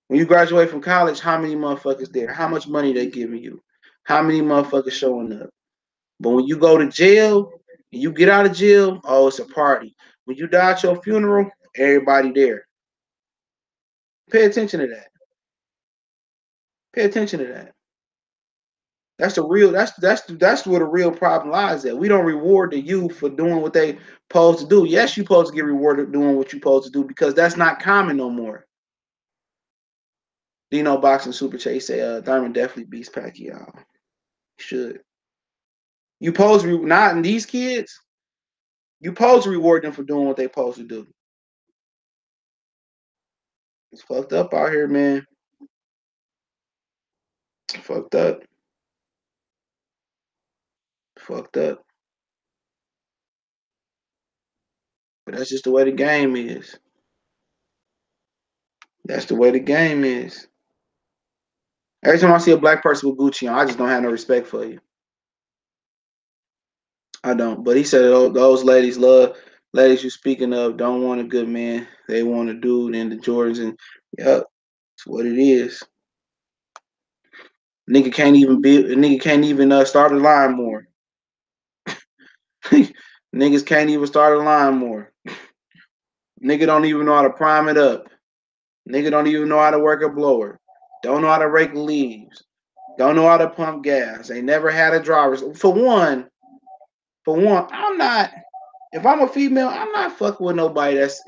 [SPEAKER 1] When you graduate from college, how many motherfuckers there? How much money they giving you? How many motherfuckers showing up? But when you go to jail and you get out of jail, oh, it's a party. When you die at your funeral, everybody there. Pay attention to that. Pay attention to that. That's the real. That's where the real problem lies. At we don't reward the youth for doing what they supposed to do. Yes, you supposed to get rewarded doing what you supposed to do because that's not common no more. Dino Boxing Super Chase say Thurman definitely beats Pacquiao. Should you supposed to not in these kids? You supposed to reward them for doing what they supposed to do. It's fucked up out here, man. Fucked up. Fucked up. But that's just the way the game is. That's the way the game is. Every time I see a black person with Gucci on, I just don't have no respect for you. I don't. But he said those ladies you speaking of don't want a good man. They want a dude in the Jordans, and yep, that's what it is. Nigga can't even start a line more. Niggas can't even start a line more. Nigga don't even know how to prime it up. Nigga don't even know how to work a blower. Don't know how to rake leaves. Don't know how to pump gas. Ain't never had a driver's. For one, I'm not. If I'm a female, I'm not fucking with nobody that's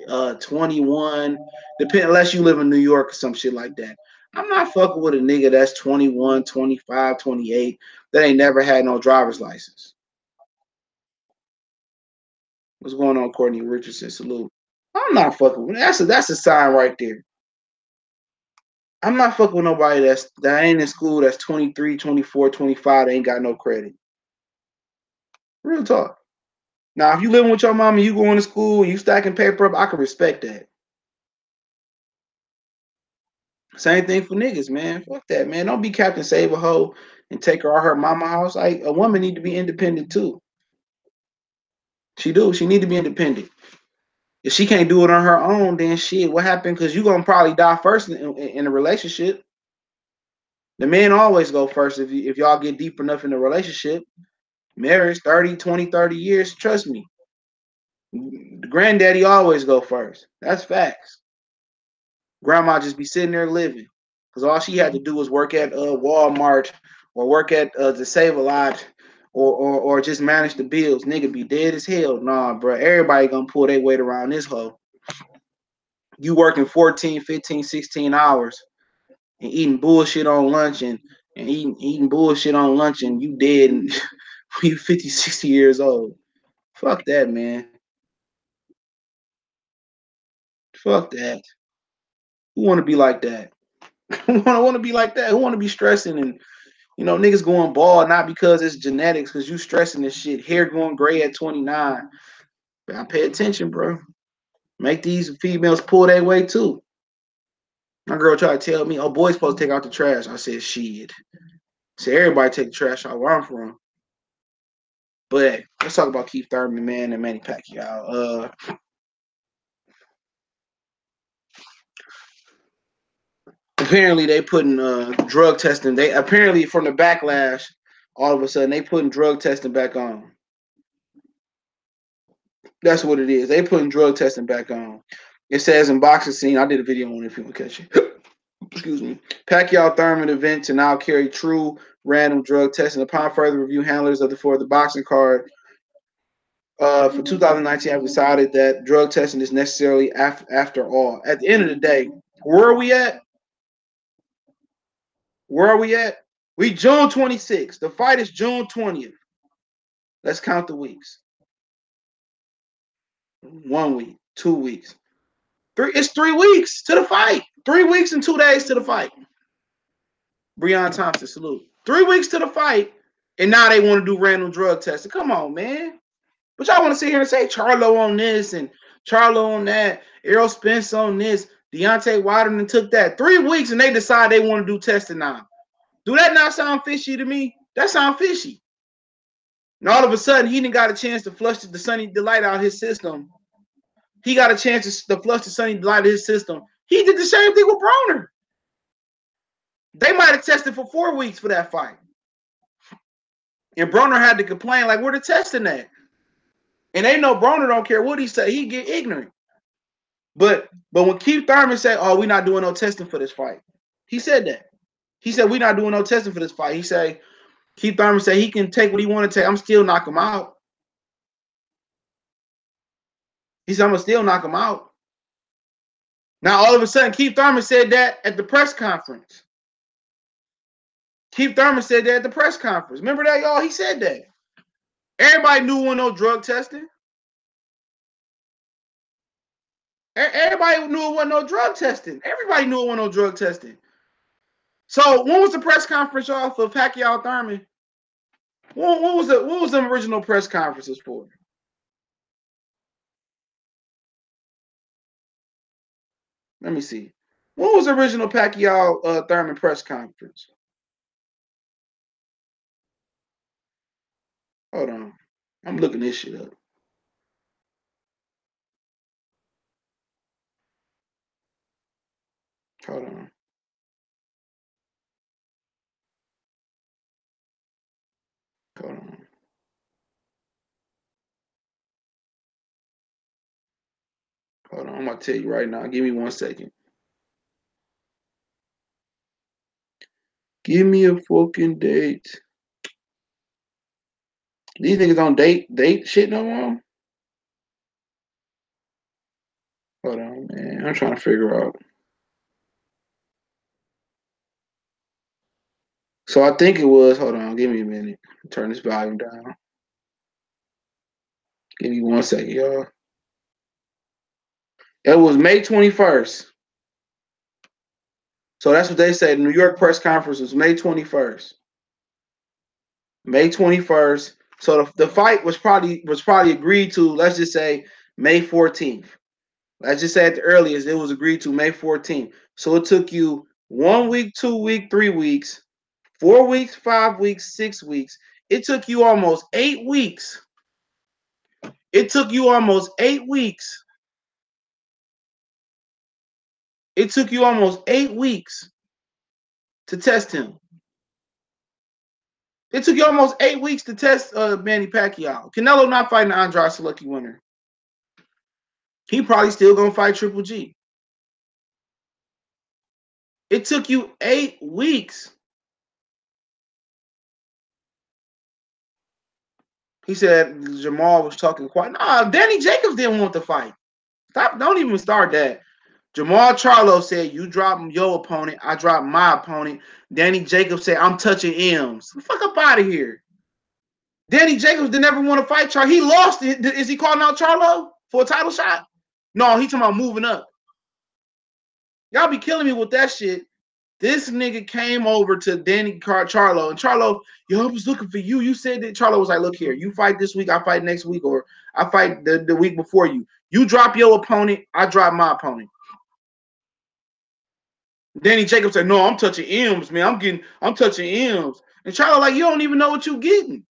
[SPEAKER 1] 21. Unless you live in New York or some shit like that. I'm not fucking with a nigga that's 21, 25, 28 that ain't never had no driver's license. What's going on, Courtney Richardson? Salute. I'm not fucking with that's a sign right there. I'm not fucking with nobody that ain't in school that's 23, 24, 25, they ain't got no credit. Real talk. Now, if you living with your mom and you going to school and you stacking paper up, I can respect that. Same thing for niggas, man. Fuck that, man. Don't be Captain Save a hoe and take her out her mama house. Like a woman need to be independent too. She do. She need to be independent. If she can't do it on her own, then shit, what happened? Because you gonna probably die first in a relationship. The men always go first if y'all get deep enough in the relationship. Marriage, 30, 20, 30 years, trust me. The granddaddy always go first. That's facts. Grandma just be sitting there living. Because all she had to do was work at Walmart or work at the Save a Lot or just manage the bills. Nigga be dead as hell. Nah, bro. Everybody gonna pull their weight around this hoe. You working 14, 15, 16 hours and eating bullshit on lunch and eating bullshit on lunch and you dead and you 50, 60 years old. Fuck that, man. Fuck that. Who want to be like that? Who want to be like that? Who want to be stressing and niggas going bald not because it's genetics, because you stressing this shit. Hair going gray at 29. But I pay attention, bro. Make these females pull their weight too. My girl tried to tell me, "Oh, boys supposed to take out the trash." I said, "Shit." So everybody take the trash out where I'm from. But hey, let's talk about Keith Thurman, man, and Manny Pacquiao. Apparently they putting drug testing. They apparently from the backlash, all of a sudden they putting drug testing back on. That's what it is. They putting drug testing back on. It says in boxing scene. I did a video on it if you want to catch it. Excuse me. Pacquiao Thurman event to now carry true random drug testing. Upon further review, handlers of the boxing card for 2019 have decided that drug testing is necessarily after all. At the end of the day, where are we at? Where are we at? We June 26th. The fight is June 20th. Let's count the weeks. 1 week, 2 weeks. It's 3 weeks to the fight. 3 weeks and 2 days to the fight. Breon Thompson, salute. 3 weeks to the fight, and now they want to do random drug testing. Come on, man. But y'all want to sit here and say Charlo on this and Charlo on that, Errol Spence on this, Deontay Wilder took that. 3 weeks and they decide they want to do testing now. Do that not sound fishy to me? That sound fishy. And all of a sudden, he didn't got a chance to flush the sunny delight out of his system. He got a chance to flush the sunny delight out of his system. He did the same thing with Broner. They might have tested for 4 weeks for that fight. And Broner had to complain, like, where the testing at? And they know Broner don't care what he say. He get ignorant. But when Keith Thurman said, "Oh, we're not doing no testing for this fight," he said that. He said, "We're not doing no testing for this fight." He said, Keith Thurman said he can take what he want to take. I'm still knock him out. He said, "I'm gonna still knock him out." Now all of a sudden, Keith Thurman said that at the press conference. Keith Thurman said that at the press conference. Remember that, y'all? He said that. Everybody knew when no drug testing. Everybody knew it wasn't no drug testing. Everybody knew it wasn't no drug testing. So when was the press conference, y'all, for Pacquiao Thurman? What was the original press conferences for? Let me see. What was the original Pacquiao Thurman press conference? Hold on. I'm looking this shit up. Hold on. Hold on. Hold on. I'm gonna tell you right now. Give me 1 second. Give me a fucking date. These niggas don't date shit no more. Hold on, man. I'm trying to figure out. So I think it was. Hold on. Give me a minute. Turn this volume down. Give me 1 second, y'all. It was May 21st. So that's what they said. The New York press conference was May 21st. May 21st. So the fight was probably agreed to, let's just say, May 14th. Let's just say at the earliest, it was agreed to May 14th. So it took you 1 week, 2 weeks, 3 weeks, 4 weeks, 5 weeks, 6 weeks. It took you almost 8 weeks. It took you almost 8 weeks. It took you almost 8 weeks to test him. It took you almost 8 weeks to test Manny Pacquiao. Canelo not fighting the Andrade Selecki winner. He probably still gonna fight Triple G. It took you 8 weeks. He said Jermall was talking quiet. Nah, Danny Jacobs didn't want the fight. Stop. Don't even start that. Jermall Charlo said, you drop your opponent, I drop my opponent. Danny Jacobs said, I'm touching M's. Fuck up out of here. Danny Jacobs didn't ever want to fight Charlo. He lost. Is he calling out Charlo for a title shot? No, he talking about moving up. Y'all be killing me with that shit. This nigga came over to Danny Charlo, and Charlo, yo, I was looking for you. You said that. Charlo was like, look here, you fight this week, I fight next week, or I fight the week before you. You drop your opponent, I drop my opponent. Danny Jacobs said, no, I'm touching M's, man. I'm touching M's. And Charlo like, you don't even know what you getting.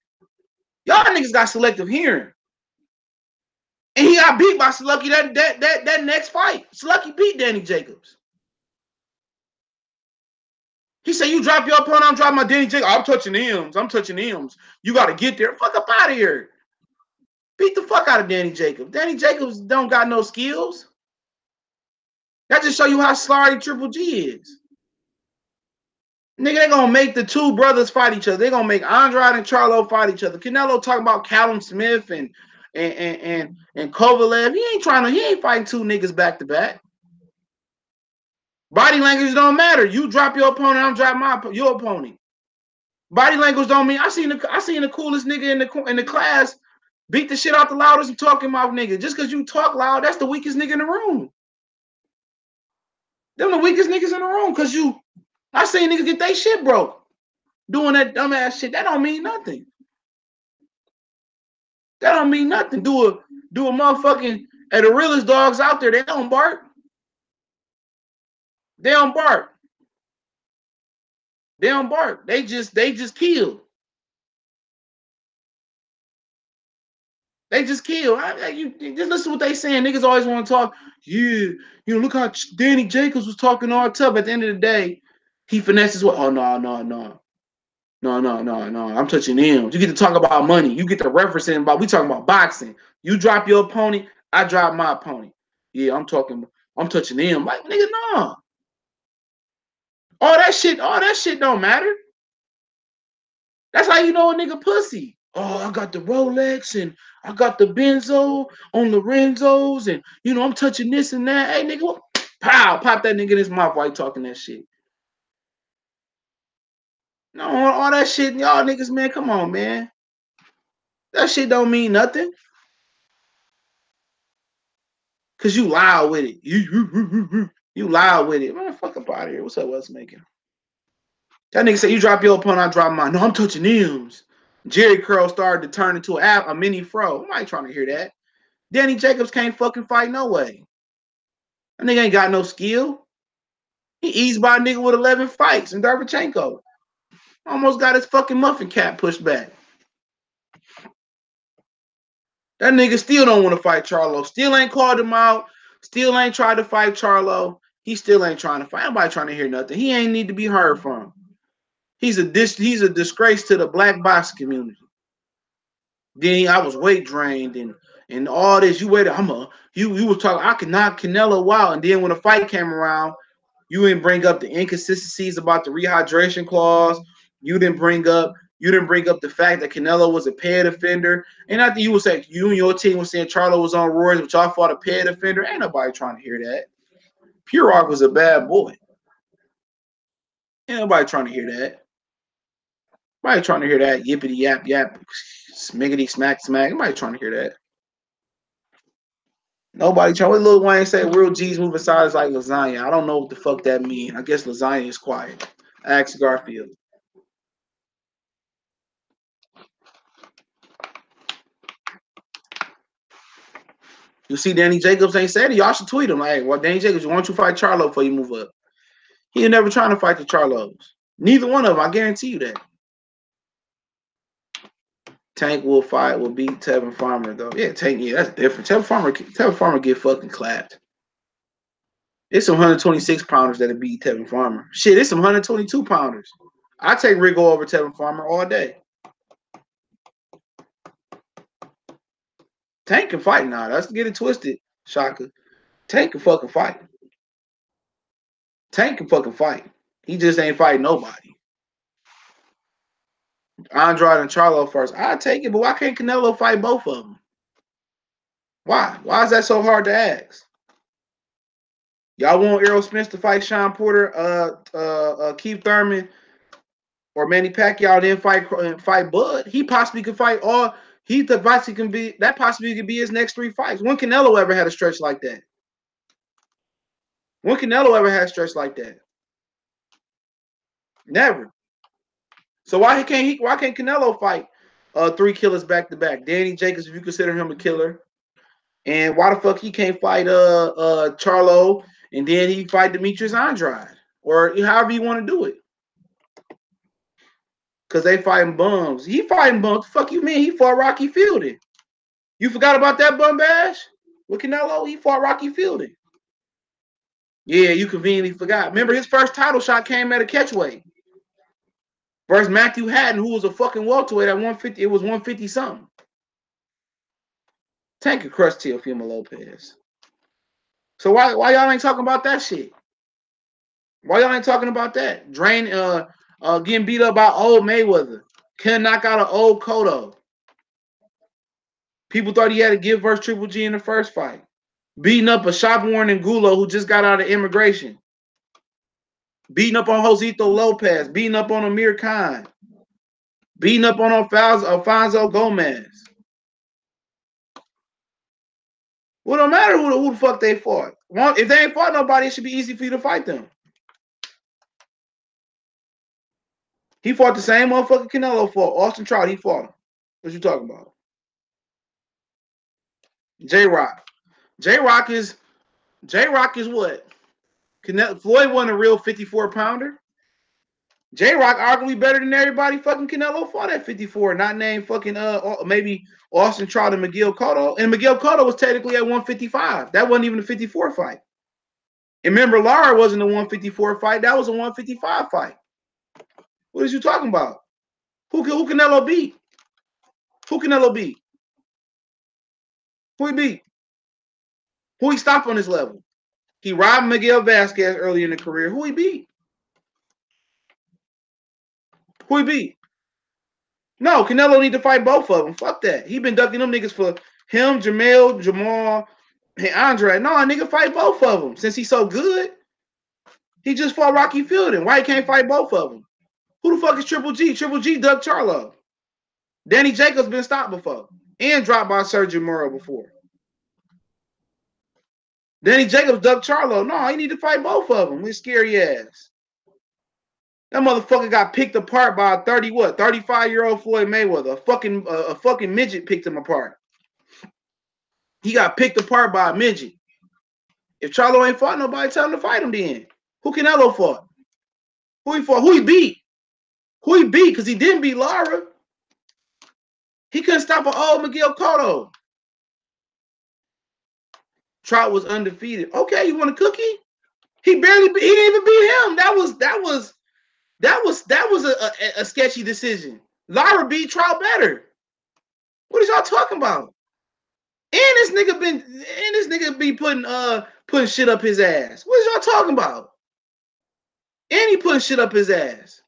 [SPEAKER 1] Y'all niggas got selective hearing. And he got beat by Slucky that next fight. Slucky beat Danny Jacobs. He said, you drop your opponent, I'm dropping my Danny Jacobs. I'm touching M's. I'm touching M's. You got to get there. Fuck up out of here. Beat the fuck out of Danny Jacobs. Danny Jacobs don't got no skills. That just show you how sorry Triple G is. Nigga, they gonna make the two brothers fight each other. They're gonna make Andrade and Charlo fight each other. Canelo talking about Callum Smith and Kovalev. He ain't fighting two niggas back to back. Body language don't matter. You drop your opponent, I'm dropping your opponent. Body language don't mean I seen the coolest nigga in the class beat the shit out the loudest and talking mouth nigga. Just because you talk loud, that's the weakest nigga in the room. Them the weakest niggas in the room because I seen niggas get their shit broke doing that dumbass shit. That don't mean nothing. That don't mean nothing. Do a motherfucking and the realest dogs out there, they don't bark. They don't bark. They don't bark. They just kill. They just kill. You just listen to what they saying. Niggas always want to talk. Yeah, look how Danny Jacobs was talking all tough. At the end of the day, he finesses what? Oh, no. I'm touching him. You get to talk about money. You get to referencing about. We talking about boxing. You drop your opponent, I drop my opponent. Yeah, I'm touching him. Like, nigga, no. All that shit don't matter. That's how you know a nigga pussy. Oh, I got the Rolex and I got the Benzo on Lorenzos and I'm touching this and that. Hey, nigga, pow, pop that nigga in his mouth while you talking that shit. No, all that shit, y'all niggas, man, come on, man. That shit don't mean nothing. Cause you loud with it. You loud with it. Man, fuck up out of here. What's up, what's making? That nigga said, you drop your opponent, I drop mine. No, I'm touching M's. Jerry Curl started to turn into a mini fro. I ain't trying to hear that. Danny Jacobs can't fucking fight no way. That nigga ain't got no skill. He eased by a nigga with 11 fights in Derevchenko. Almost got his fucking muffin cap pushed back. That nigga still don't want to fight Charlo. Still ain't called him out. Still ain't tried to fight Charlo. He still ain't trying to fight. Nobody trying to hear nothing. He ain't need to be heard from. He's a disgrace to the black boxing community. Then I was weight drained and all this. You waited. You was talking. I could knock Canelo out, and then when the fight came around, you didn't bring up the inconsistencies about the rehydration clause. You didn't bring up the fact that Canelo was a paid offender. And I think you would say you and your team was saying Charlo was on roids, but y'all fought a paid offender. Ain't nobody trying to hear that. Pure Rock was a bad boy. Ain't nobody trying to hear that. Nobody trying to hear that yippity yap yap, smiggity smack smack. Nobody trying to hear that. Nobody trying. What Lil Wayne say? Real G's moving sides like lasagna. I don't know what the fuck that mean. I guess lasagna is quiet. Ask Garfield. You see, Danny Jacobs ain't said it. Y'all should tweet him. Like, well, Danny Jacobs, why don't you fight Charlo before you move up? He ain't never trying to fight the Charlos. Neither one of them. I guarantee you that. Tank will beat Tevin Farmer though. Yeah, Tank. Yeah, that's different. Tevin Farmer get fucking clapped. It's some 126 pounders that'll beat Tevin Farmer. Shit, it's some 122 pounders. I take Rigo over Tevin Farmer all day. Tank can fight now. Let's get it twisted, Shaka. Tank can fucking fight. Tank can fucking fight. He just ain't fighting nobody. Andrade and Charlo first. I take it, but why can't Canelo fight both of them? Why? Why is that so hard to ask? Y'all want Errol Spence to fight Sean Porter, Keith Thurman, or Manny Pacquiao, then fight Bud? He possibly could fight all. He possibly can be that. Possibly could be his next 3 fights. When Canelo ever had a stretch like that? When Canelo ever had a stretch like that? Never. So why can't Canelo fight 3 killers back to back? Danny Jacobs, if you consider him a killer, and why the fuck he can't fight Charlo and then he fight Demetrius Andrade or however you want to do it? Because they fighting bums. He fighting bums. The fuck you mean? He fought Rocky Fielding. You forgot about that bum bash with Canelo? He fought Rocky Fielding. Yeah, you conveniently forgot. Remember, his first title shot came at a catchweight versus Matthew Hatton, who was a fucking welterweight at 150. It was 150 something. Tank could crush Teofimo Lopez. So why y'all ain't talking about that shit? Why y'all ain't talking about that? Getting beat up by old Mayweather. Can't knock out an old Cotto. People thought he had to give versus Triple G in the first fight. Beating up a shop-worn Angulo who just got out of immigration. Beating up on Josito Lopez. Beating up on Amir Khan. Beating up on Alfonso Gomez. Well, no matter who the fuck they fought. If they ain't fought nobody, it should be easy for you to fight them. He fought the same motherfucker Canelo fought. Austin Trout, he fought him. What you talking about? J-Rock. J-Rock is what? Floyd wasn't a real 54-pounder. J-Rock arguably better than everybody fucking Canelo fought at 54, not named fucking maybe Austin Trout and Miguel Cotto. And Miguel Cotto was technically at 155. That wasn't even a 54 fight. And remember, Lara wasn't a 154 fight. That was a 155 fight. What is you talking about? Who Canelo beat? Who Canelo beat? Who he beat? Who he stopped on this level? He robbed Miguel Vasquez early in the career. Who he beat? Who he beat? No, Canelo need to fight both of them. Fuck that. He been ducking them niggas for him, Jermall, and Andre. No, nigga, fight both of them. Since he's so good, he just fought Rocky Fielding. Why he can't fight both of them? Who the fuck is Triple G? Triple G ducked Charlo. Danny Jacobs been stopped before and dropped by Sergio Moro before. Danny Jacobs ducked Charlo. No, he need to fight both of them. His scary ass. That motherfucker got picked apart by a 35-year-old Floyd Mayweather. A fucking midget picked him apart. He got picked apart by a midget. If Charlo ain't fought nobody, tell him to fight him then. Who Canelo fought? Who he fought? Who he beat? Who he beat? Because he didn't beat Lara. He couldn't stop an old Miguel Cotto. Trout was undefeated. Okay, you want a cookie? He didn't even beat him. That was a sketchy decision. Lara beat Trout better. What is y'all talking about? And this nigga be putting shit up his ass. What is y'all talking about? And he putting shit up his ass.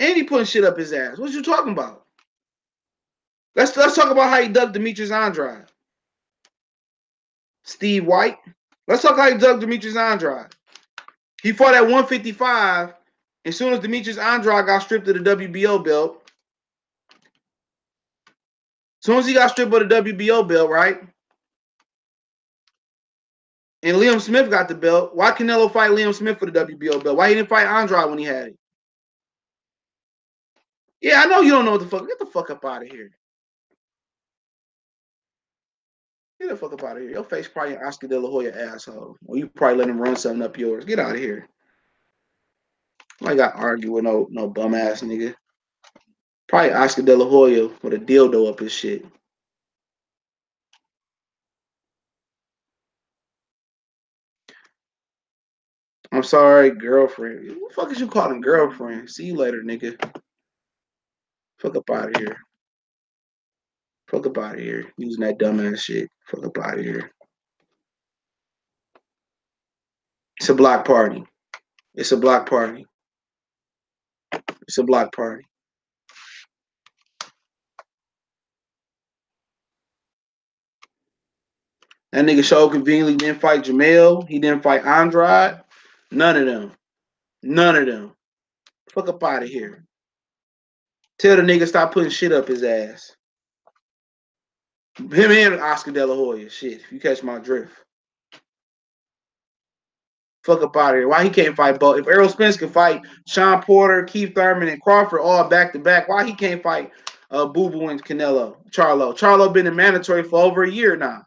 [SPEAKER 1] And he putting shit up his ass. What you talking about? Let's talk about how he ducked Demetrius Andrade. Steve White. Let's talk how he ducked Demetrius Andrade. He fought at 155. As soon as Demetrius Andrade got stripped of the WBO belt, as soon as he got stripped of the WBO belt, right? And Liam Smith got the belt. Why Canelo fight Liam Smith for the WBO belt? Why he didn't fight Andrade when he had it? Yeah, I know you don't know what the fuck. Get the fuck up out of here. Get the fuck up out of here. Your face probably an Oscar De La Hoya asshole. Or you probably let him run something up yours. Get out of here. I got to argue with no bum ass nigga. Probably Oscar De La Hoya with a dildo up his shit. I'm sorry, girlfriend. What the fuck is you calling girlfriend? See you later, nigga. Fuck up out of here. Fuck up out of here. Using that dumbass shit. Fuck up out of here. It's a block party. It's a block party. It's a block party. That nigga show conveniently didn't fight Jermall. He didn't fight Andrade. None of them. None of them. Fuck up out of here. Tell the nigga stop putting shit up his ass. Him and Oscar De La Hoya. Shit, if you catch my drift. Fuck up out of here. Why he can't fight both? If Errol Spence can fight Sean Porter, Keith Thurman, and Crawford all back to back, why he can't fight Boo Boo and Canelo? Charlo. Charlo been in mandatory for over a year now.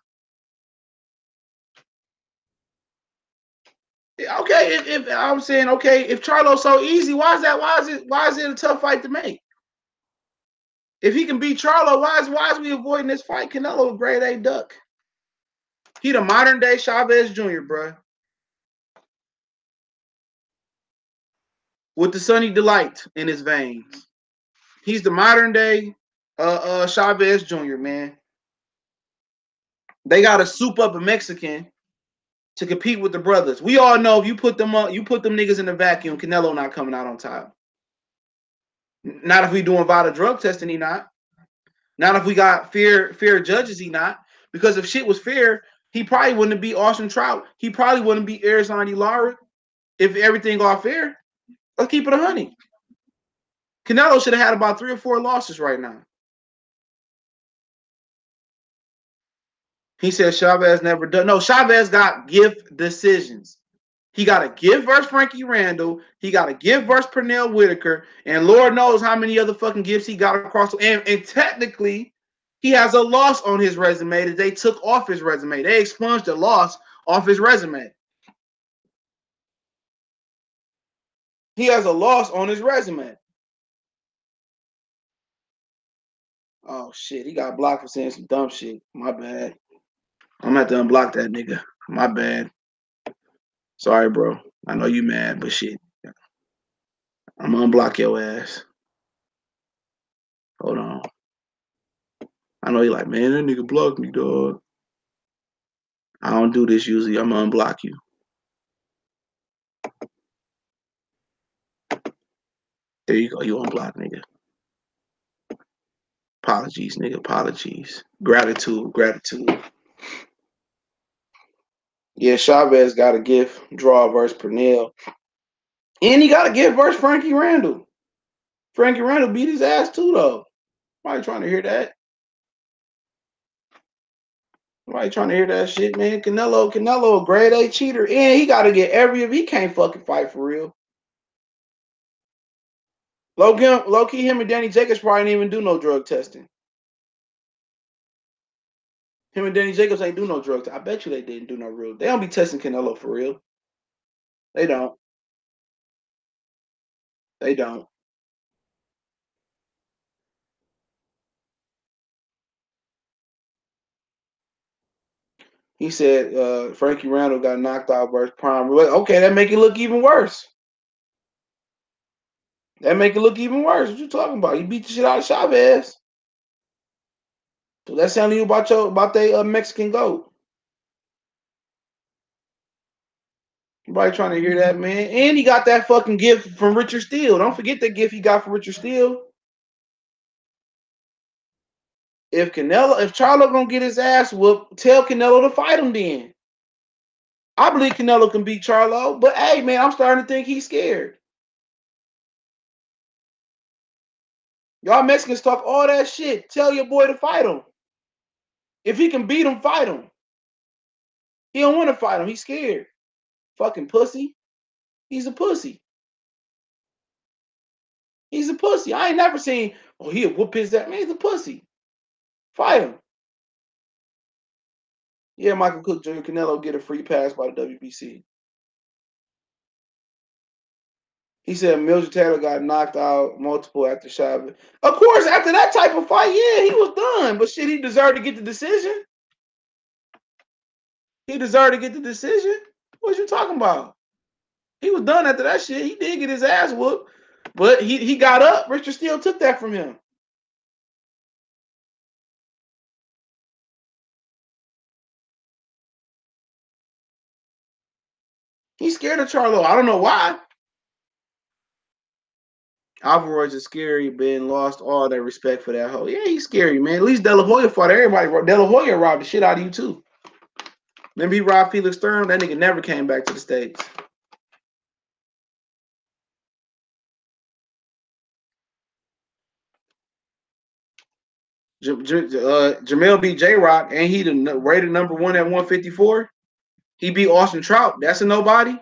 [SPEAKER 1] Okay, if I'm saying okay, if Charlo's so easy, why is it a tough fight to make? If he can beat Charlo, why is we avoiding this fight? Canelo a grade A duck. He the modern day Chavez Jr., bro. With the sunny delight in his veins. He's the modern day Chavez Jr., man. They gotta soup up a Mexican to compete with the brothers. We all know if you put them up, you put them niggas in the vacuum, Canelo not coming out on top. Not if we doing VADA drug testing, he not. Not if we got fair judges, he not. Because if shit was fair, he probably wouldn't be Austin Trout. He probably wouldn't be Arizona Lara if everything got fair. Let's keep it 100. Canelo should have had about 3 or 4 losses right now. He said Chavez never done. No, Chavez got gift decisions. He got a gift versus Frankie Randall. He got a gift versus Pernell Whitaker. And Lord knows how many other fucking gifts he got across. And technically, he has a loss on his resume that they took off his resume. They expunged the loss off his resume. He has a loss on his resume. Oh, shit. He got blocked for saying some dumb shit. My bad. I'm going to have to unblock that nigga. My bad. Sorry, bro. I know you mad, but shit. I'm going to unblock your ass. Hold on. I know you're like, man, that nigga blocked me, dog. I don't do this usually. I'm going to unblock you. There you go. You unblocked, nigga. Apologies, nigga. Apologies. Gratitude. Yeah, Chavez got a gift draw versus Pernell. And he got a gift versus Frankie Randall. Frankie Randall beat his ass too, though. Nobody trying to hear that. Nobody trying to hear that shit, man. Canelo, a grade A cheater. And he got to get he can't fucking fight for real. Low key, him and Danny Jacobs probably didn't even do no drug testing. Him and Danny Jacobs ain't do no drug testing. I bet you they didn't do no real. They don't be testing Canelo for real. They don't. They don't. He said Frankie Randall got knocked out versus Prime. Okay, that make it look even worse. That make it look even worse. What you talking about? You beat the shit out of Chavez. So that's telling you about they Mexican goat. Nobody trying to hear that, man. And he got that fucking gift from Richard Steele. Don't forget that gift he got from Richard Steele. If Charlo gonna get his ass whooped, tell Canelo to fight him then. I believe Canelo can beat Charlo, but hey, man, I'm starting to think he's scared. Y'all Mexicans talk all that shit. Tell your boy to fight him. If he can beat him, fight him. He don't want to fight him. He's scared. Fucking pussy. He's a pussy. He's a pussy. I ain't never seen, oh, he'll whoop his ass. Man, he's a pussy. Fight him. Yeah, Michael Cook Jr. Canelo get a free pass by the WBC. He said Mildred Taylor got knocked out multiple after Chavez. Of course, after that type of fight, yeah, he was done. But shit, he deserved to get the decision. He deserved to get the decision. What you talking about? He was done after that shit. He did get his ass whooped, but he got up. Richard Steele took that from him. He's scared of Charlo. I don't know why. Alvarez is scary, Ben lost all that respect for that hoe. Yeah, he's scary, man. At least De La Hoya fought everybody. De La Hoya robbed the shit out of you, too. Remember he robbed Felix Thurman? That nigga never came back to the States. Jermall beat J-Rock, and he rated number 1 at 154. He beat Austin Trout. That's a nobody.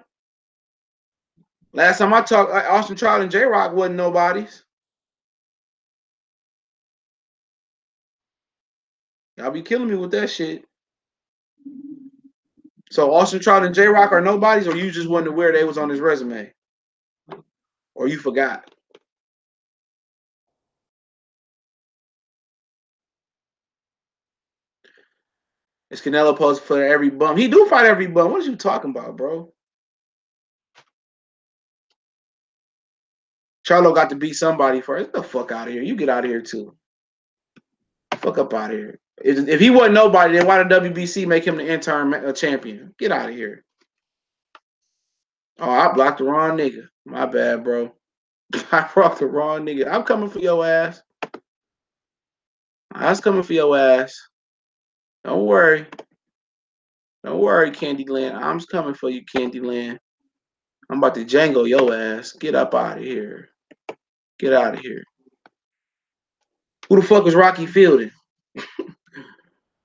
[SPEAKER 1] Last time I talked, Austin Trout and J-Rock wasn't nobodies. Y'all be killing me with that shit. So Austin Trout and J-Rock are nobodies, or you just wasn't aware they was on his resume? Or you forgot? Is Canelo supposed to fight every bum? He do fight every bum. What are you talking about, bro? Charlo got to beat somebody first. Get the fuck out of here. You get out of here too. Fuck up out of here. If he wasn't nobody, then why did WBC make him the interim champion? Get out of here. Oh, I blocked the wrong nigga. My bad, bro. I blocked the wrong nigga. I'm coming for your ass. I was coming for your ass. Don't worry. Don't worry, Candyland. I'm coming for you, Candyland. I'm about to Django your ass. Get up out of here. Get out of here. Who the fuck was Rocky Fielding?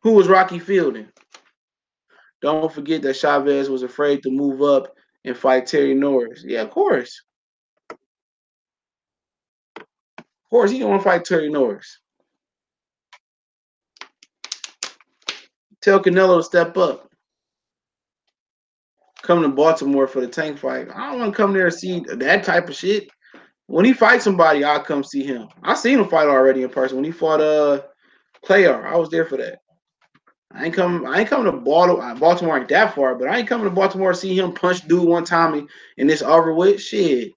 [SPEAKER 1] Who was Rocky Fielding? Don't forget that Chavez was afraid to move up and fight Terry Norris. Yeah, of course. Of course, he don't want to fight Terry Norris. Tell Canelo to step up. Come to Baltimore for the tank fight. I don't want to come there and see that type of shit. When he fights somebody, I'll come see him. I seen him fight already in person. When he fought Player, I was there for that. I ain't coming to Baltimore. Baltimore ain't that far, but I ain't coming to Baltimore to see him punch dude one time and this over with. Shit.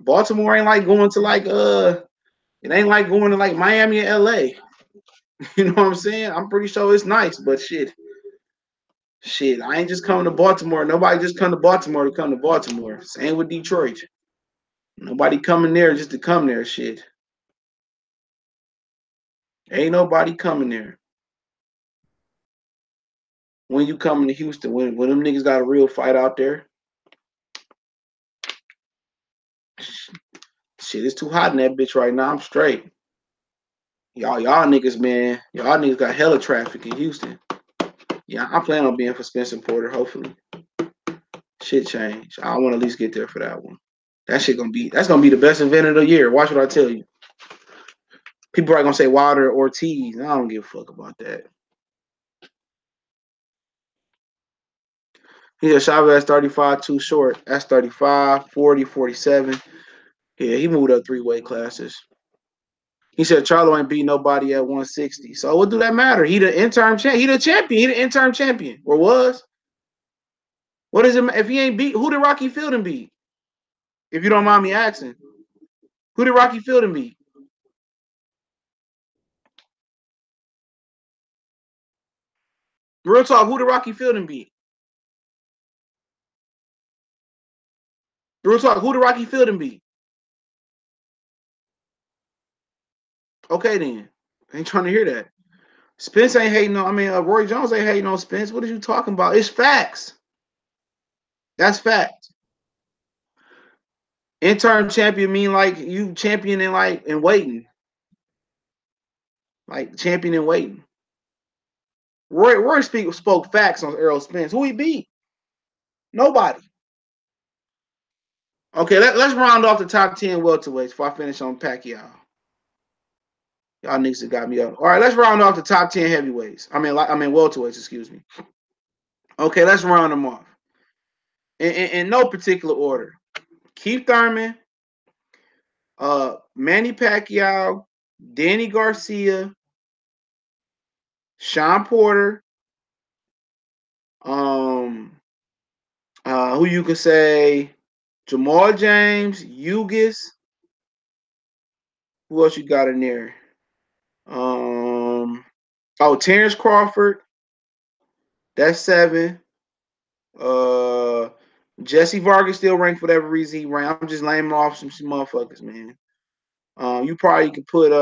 [SPEAKER 1] Baltimore ain't like going to it ain't like going to like Miami and LA. You know what I'm saying? I'm pretty sure it's nice, but shit. I ain't just coming to Baltimore. Nobody just come to Baltimore to come to Baltimore. Same with Detroit. Nobody coming there just to come there. Shit. Ain't nobody coming there. When you coming to Houston, when them niggas got a real fight out there, shit, it's too hot in that bitch right now. I'm straight. Y'all niggas, man. Y'all niggas got hella traffic in Houston. Yeah, I'm planning on being for Spencer Porter, hopefully. Shit change. I want to at least get there for that one. That's gonna be the best event of the year. Watch what I tell you. People are gonna say Wilder or Ortiz. I don't give a fuck about that. He said Chavez 35 too short. That's 35, 40, 47. Yeah, he moved up 3 weight classes. He said Charlo ain't beat nobody at 160. So what do that matter? He the interim champ. He the champion. He the interim champion. Or was. What is it if he ain't beat? Who did Rocky Fielding beat? If you don't mind me asking. Who did Rocky Fielding beat? Real talk, who did Rocky Fielding beat? Real talk, who did Rocky Fielding beat? Okay then. I ain't trying to hear that. Spence ain't hating on, Roy Jones ain't hating on Spence. What are you talking about? It's facts. That's fact. Interim champion mean like you championing like and waiting. Like champion and waiting. Roy spoke facts on Errol Spence. Who he beat? Nobody. Okay, let's round off the top 10 welterweights before I finish on Pacquiao. Y'all niggas have got me up. All right, let's round off the top 10 heavyweights. Welterweights, excuse me. Okay, let's round them off. In no particular order. Keith Thurman, Manny Pacquiao, Danny Garcia, Sean Porter, who you could say, Jamal James, Ugis. Who else you got in there? Terrence Crawford. That's 7. Jesse Vargas still ranked for whatever reason he ranked. I'm just naming off some motherfuckers, man. You probably could put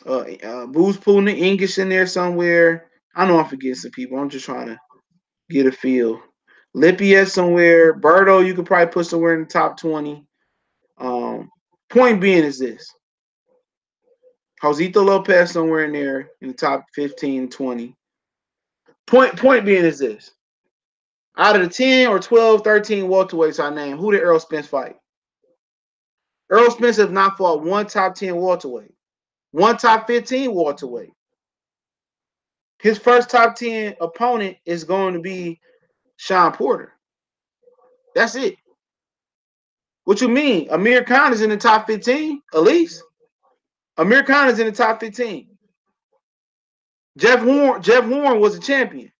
[SPEAKER 1] Boo's pulling the English in there somewhere. I know I'm forgetting some people. I'm just trying to get a feel. Lippiet somewhere. Berto, you could probably put somewhere in the top 20. Point being is this. Josito Lopez somewhere in there in the top 15, 20. Point being is this. Out of the 10 or 12, 13 welterweights I named, who did Errol Spence fight? Errol Spence has not fought one top 10 welterweight. One top 15 welterweight. His first top 10 opponent is going to be Sean Porter. That's it. What you mean? Amir Khan is in the top 15, at least. Amir Khan is in the top 15. Jeff Horn was a champion.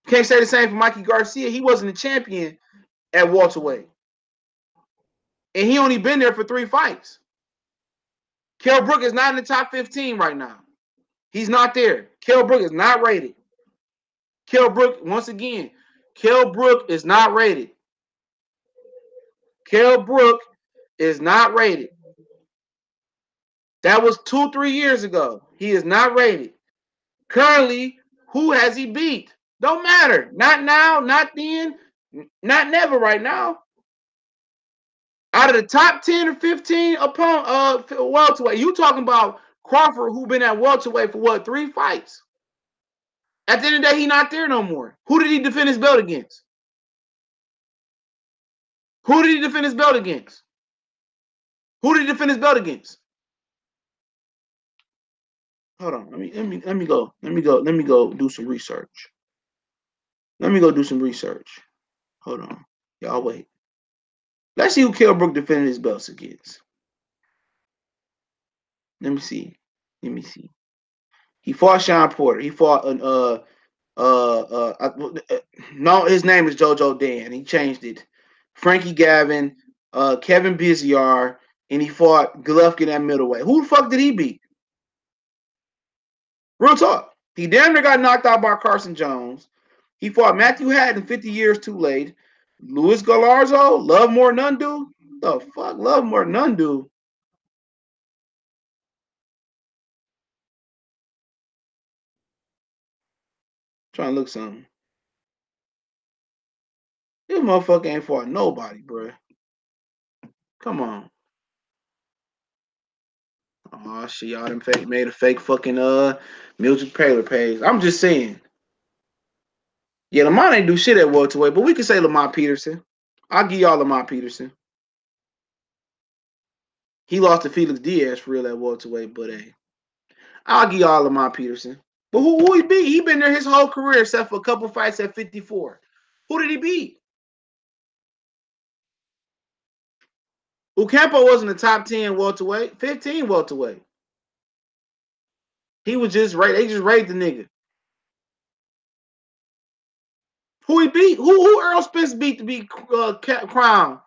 [SPEAKER 1] Can't say the same for Mikey Garcia. He wasn't a champion at welterweight. And he only been there for 3 fights. Kell Brook is not in the top 15 right now. He's not there. Kell Brook is not rated. Kell Brook, once again, Kell Brook is not rated. Kell Brook is not rated. That was 2-3 years ago. He is not rated. Currently, who has he beat? Don't matter. Not now, not then, not never right now. Out of the top 10 or 15 welterweight, you talking about Crawford, who been at welterweight for what, 3 fights? At the end of the day, he not there no more. Who did he defend his belt against? Who did he defend his belt against? Who did he defend his belt against? Hold on. Let me go do some research. Let me go do some research. Hold on. Y'all wait. Let's see who Kell Brook defended his belts against. Let me see. He fought Sean Porter. He fought no, his name is JoJo Dan. He changed it. Frankie Gavin, Kevin Biziar, and he fought Golovkin at middleweight. Who the fuck did he beat? Real talk. He damn near got knocked out by Carson Jones. He fought Matthew Hatton 50 years too late. Luis Galarzo, Love More Nundu. The fuck, Love More Nundu. Trying to look something. This motherfucker ain't fought nobody, bro. Come on. Oh shit, y'all done made a fake fucking Mildred Paler page. I'm just saying. Yeah, Lamont ain't do shit at welterweight, but we can say Lamont Peterson. I'll give y'all Lamont Peterson. He lost to Felix Diaz for real at welterweight, but hey, I'll give y'all Lamont Peterson. But who he beat? He been there his whole career except for a couple fights at 54. Who did he beat? Ocampo wasn't a top 10 welterweight, 15 welterweight. He was just right. They just rated the nigga. Who he beat? Who Earl Spence beat to be crown?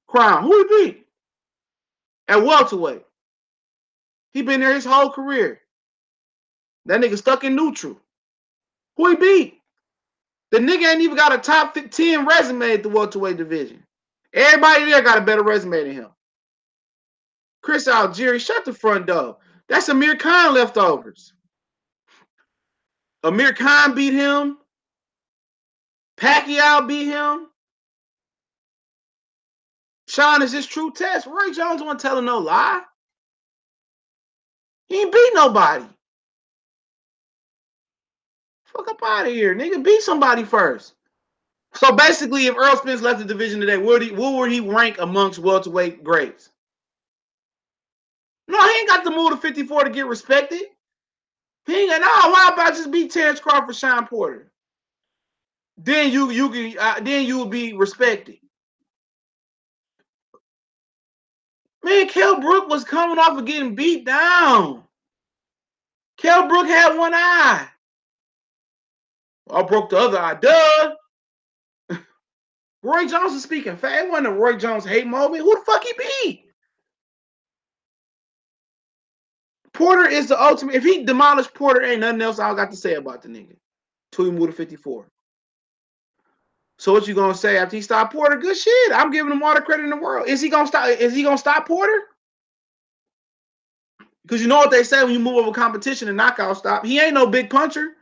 [SPEAKER 1] Who he beat? At welterweight. He been there his whole career. That nigga stuck in neutral. Who he beat? The nigga ain't even got a top 10 resume at the welterweight division. Everybody there got a better resume than him. Chris Algieri, shut the front door. That's Amir Khan leftovers. Amir Khan beat him. Pacquiao beat him. Sean is his true test. Roy Jones wasn't telling no lie. He ain't beat nobody. Fuck up out of here, nigga. Beat somebody first. So basically, if Earl Spence left the division today, where would he rank amongst welterweight greats? No, he ain't got to move to 54 to get respected. He ain't got, no, why about just beat Terrence Crawford, Sean Porter? Then you will be respected. Man, Kell Brook was coming off of getting beat down. Kell Brook had one eye. I broke the other eye. Duh. Roy Jones is speaking fast. It wasn't a Roy Jones hate moment. Who the fuck he beat? Porter is the ultimate. If he demolished Porter, ain't nothing else I got to say about the nigga. Till he moved to 54. So what you gonna say after he stopped Porter? Good shit. I'm giving him all the credit in the world. Is he gonna stop? Is he gonna stop Porter? Because you know what they say when you move over competition and knockout stop. He ain't no big puncher.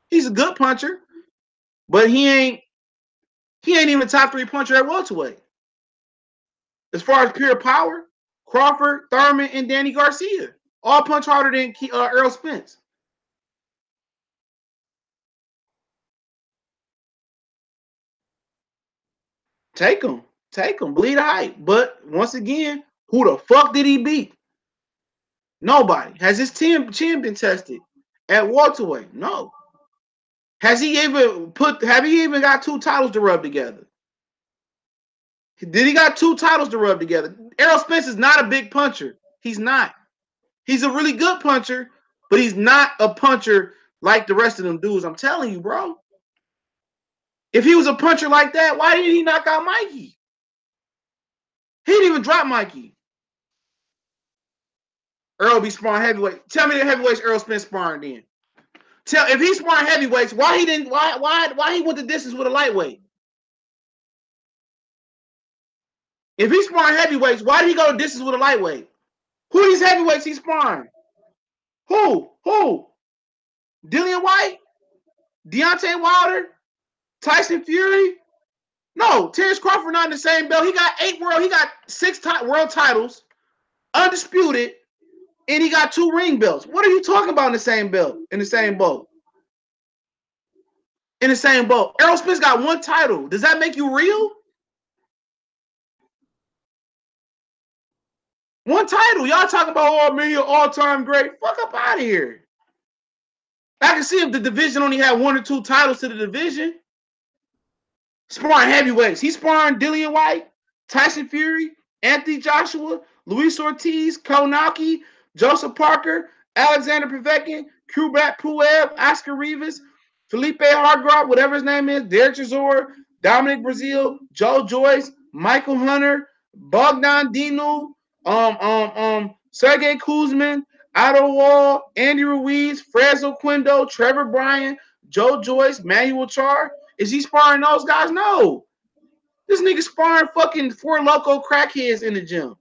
[SPEAKER 1] He's a good puncher, but he ain't even a top 3 puncher at welterweight. As far as pure power, Crawford, Thurman, and Danny Garcia all punch harder than Errol Spence. Take him. Believe the hype. But once again, who the fuck did he beat? Nobody. Has his chin been tested at welterweight? No. Have he even got 2 titles to rub together? Did he got 2 titles to rub together? Errol Spence is not a big puncher. He's not. He's a really good puncher, but he's not a puncher like the rest of them dudes. I'm telling you, bro. If he was a puncher like that, why didn't he knock out Mikey? He didn't even drop Mikey. Earl be sparring heavyweight. Tell me the heavyweights Errol Spence sparring then. If he's sparring heavyweights, why he went the distance with a lightweight? If he's sparring heavyweights, why did he go the distance with a lightweight? Who are these heavyweights he's sparring? Who? Dillian White? Deontay Wilder? Tyson Fury? No, Terrence Crawford not in the same belt. He got 6 world titles, undisputed, and he got 2 ring belts. What are you talking about in the same belt? In the same boat? In the same boat. Errol Spence got 1 title. Does that make you real? 1 title. Y'all talking about, oh, man, all-time great. Fuck up out of here. I can see if the division only had 1 or 2 titles to the division. Sparring heavyweights. He's sparring Dillian White, Tyson Fury, Anthony Joshua, Luis Ortiz, Konaki, Joseph Parker, Alexander Povetkin, Kubrat Pulev, Oscar Rivas, Felipe Hargrove, whatever his name is, Derek Chisora, Dominic Brazil, Joe Joyce, Michael Hunter, Bogdan Dinu, Sergey Kuzmin, Otto Wall, Andy Ruiz, Fresno Quindo, Trevor Bryan, Joe Joyce, Manuel Char. Is he sparring those guys? No. This nigga sparring fucking 4 loco crackheads in the gym.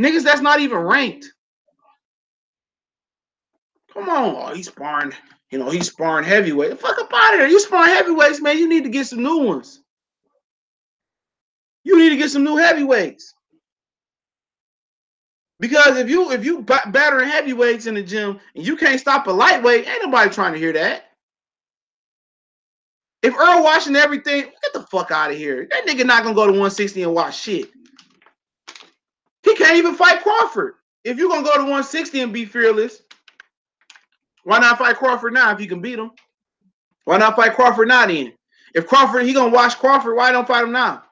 [SPEAKER 1] Niggas that's not even ranked. Come on. Oh, he's sparring, he's sparring heavyweight. Fuck up out of there. You sparring heavyweights, man. You need to get some new ones. You need to get some new heavyweights. Because if you battering heavyweights in the gym and you can't stop a lightweight, ain't nobody trying to hear that. If Earl watching everything, get the fuck out of here. That nigga not gonna go to 160 and watch shit. He can't even fight Crawford. If you're gonna go to 160 and be fearless, why not fight Crawford now if you can beat him? Why not fight Crawford now then? If Crawford, he gonna watch Crawford, why don't fight him now?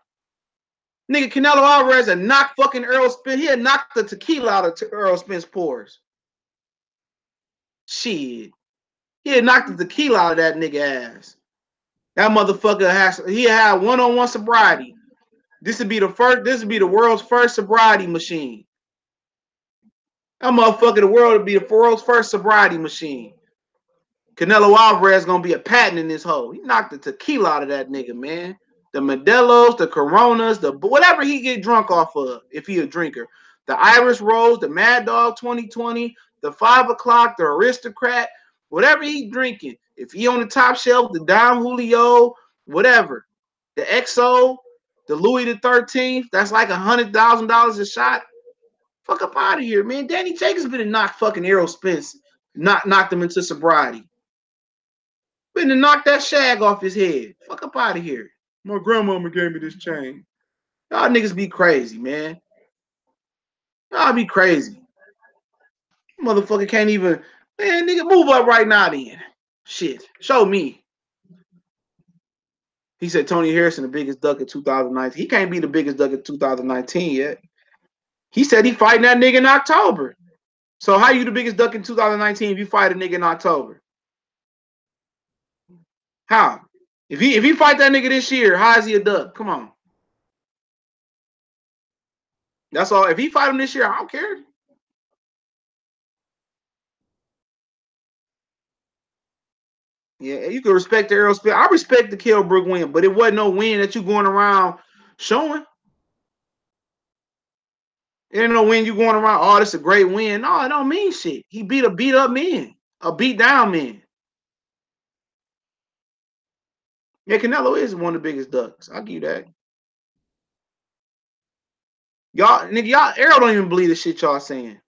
[SPEAKER 1] Nigga, Canelo Alvarez had knocked fucking Errol Spence. He had knocked the tequila out of Errol Spence pores. Shit. He had knocked the tequila out of that nigga ass. That motherfucker he had one-on-one sobriety. This would be the world's first sobriety machine. That motherfucker, the world would be the world's first sobriety machine. Canelo Alvarez gonna be a patent in this hole. He knocked the tequila out of that nigga, man. The Modelo's, the Coronas, the whatever he get drunk off of, if he a drinker. The Irish Rose, the Mad Dog 2020, the 5 o'clock, the Aristocrat, whatever he drinking. If he on the top shelf, the Don Julio, whatever. The XO, the Louis the 13th, that's like $100,000 a shot. Fuck up out of here, man. Danny Jacobs been to knock fucking Errol Spence, knocked him into sobriety. Been to knock that shag off his head. Fuck up out of here. My grandmama gave me this chain. Y'all niggas be crazy, man. Y'all be crazy. Motherfucker can't even, man, nigga, move up right now then. Shit, show me. He said Tony Harrison the biggest duck in 2019. He can't be the biggest duck in 2019 yet. He said he fighting that nigga in October. So how you the biggest duck in 2019 if you fight a nigga in October? How? If he fight that nigga this year, how is he a duck? Come on. That's all. If he fight him this year, I don't care. Yeah, you can respect the Errol Spence. I respect the Kell Brook win, but it wasn't no win that you going around showing. It ain't no win you going around, oh, this is a great win. No, it don't mean shit. He beat a beat up man, a beat down man. Yeah, Canelo is one of the biggest ducks. I'll give you that. Y'all, nigga, y'all, Errol don't even believe the shit y'all saying.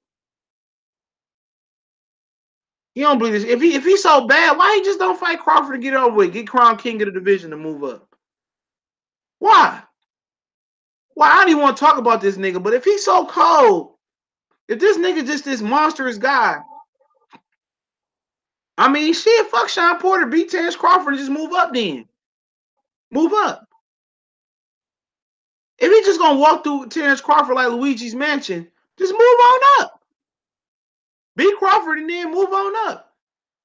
[SPEAKER 1] He don't believe this. If he's so bad, why he just don't fight Crawford to get it over with? Get crowned king of the division to move up. Why? Why? I don't even want to talk about this nigga, but if he's so cold, if this nigga just this monstrous guy, I mean, shit, fuck Sean Porter, beat Terrence Crawford, and just move up then. Move up. If he just gonna walk through Terrence Crawford like Luigi's Mansion, just move on up. Beat Crawford and then move on up.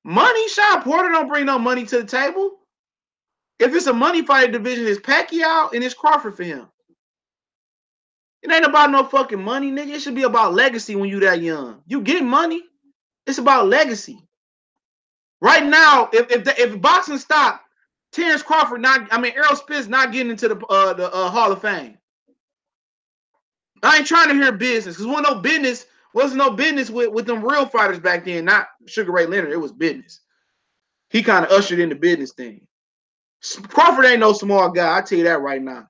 [SPEAKER 1] Money, Sean Porter don't bring no money to the table. If it's a money fighting division, it's Pacquiao and it's Crawford for him. It ain't about no fucking money, nigga. It should be about legacy when you that young. You get money. It's about legacy. Right now, if boxing stopped, Terrence Crawford Errol Spence not getting into the Hall of Fame. I ain't trying to hear business because wasn't no business with them real fighters back then. Not Sugar Ray Leonard. It was business. He kind of ushered in the business thing. Crawford ain't no small guy. I tell you that right now.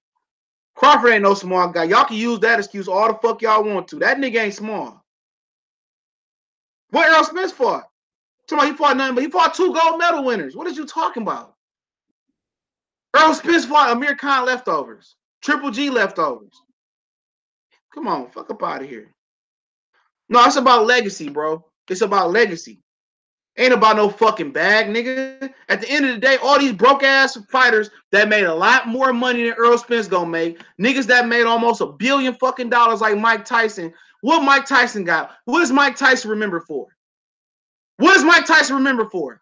[SPEAKER 1] Crawford ain't no small guy. Y'all can use that excuse all the fuck y'all want to. That nigga ain't small. What Errol Spence fought? He fought nothing, but he fought 2 gold medal winners. What is you talking about? Errol Spence fought Amir Khan leftovers. Triple G leftovers. Come on, fuck up out of here. No, it's about legacy, bro. It's about legacy. Ain't about no fucking bag, nigga. At the end of the day, all these broke ass fighters that made a lot more money than Errol Spence gonna make, niggas that made almost $1 billion fucking dollars like Mike Tyson. What Mike Tyson got? What does Mike Tyson remember for? What does Mike Tyson remember for?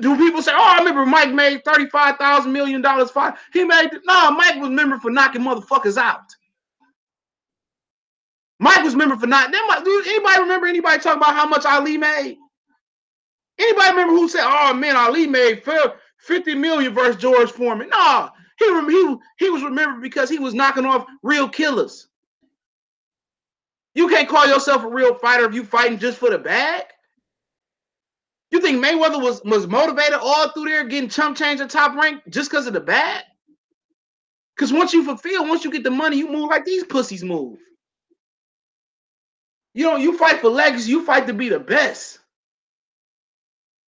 [SPEAKER 1] Do people say, oh, I remember Mike made $35,000 million fight? He made Mike was remembered for knocking motherfuckers out. Mike was remembered for not. Do anybody remember anybody talking about how much Ali made? Anybody remember who said, oh man, Ali made $50 million versus George Foreman? No, he was remembered because he was knocking off real killers. You can't call yourself a real fighter if you fighting just for the bag. You think Mayweather was motivated all through there getting chump change at top rank just because of the bag? Because once you get the money, you move like these pussies move. You fight for legacy. You fight to be the best.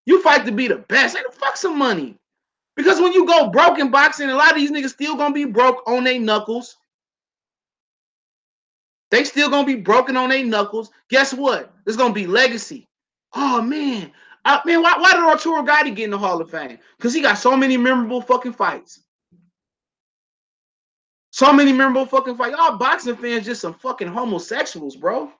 [SPEAKER 1] You fight to be the best. Ain't the fuck some money. Because when you go broke in boxing, a lot of these niggas still gonna be broke on their knuckles. They still gonna be broken on their knuckles. Guess what? It's gonna be legacy. Oh man. Why did Arturo Gatti get in the Hall of Fame? Because he got so many memorable fucking fights. So many memorable fucking fights. Y'all boxing fans just some fucking homosexuals, bro.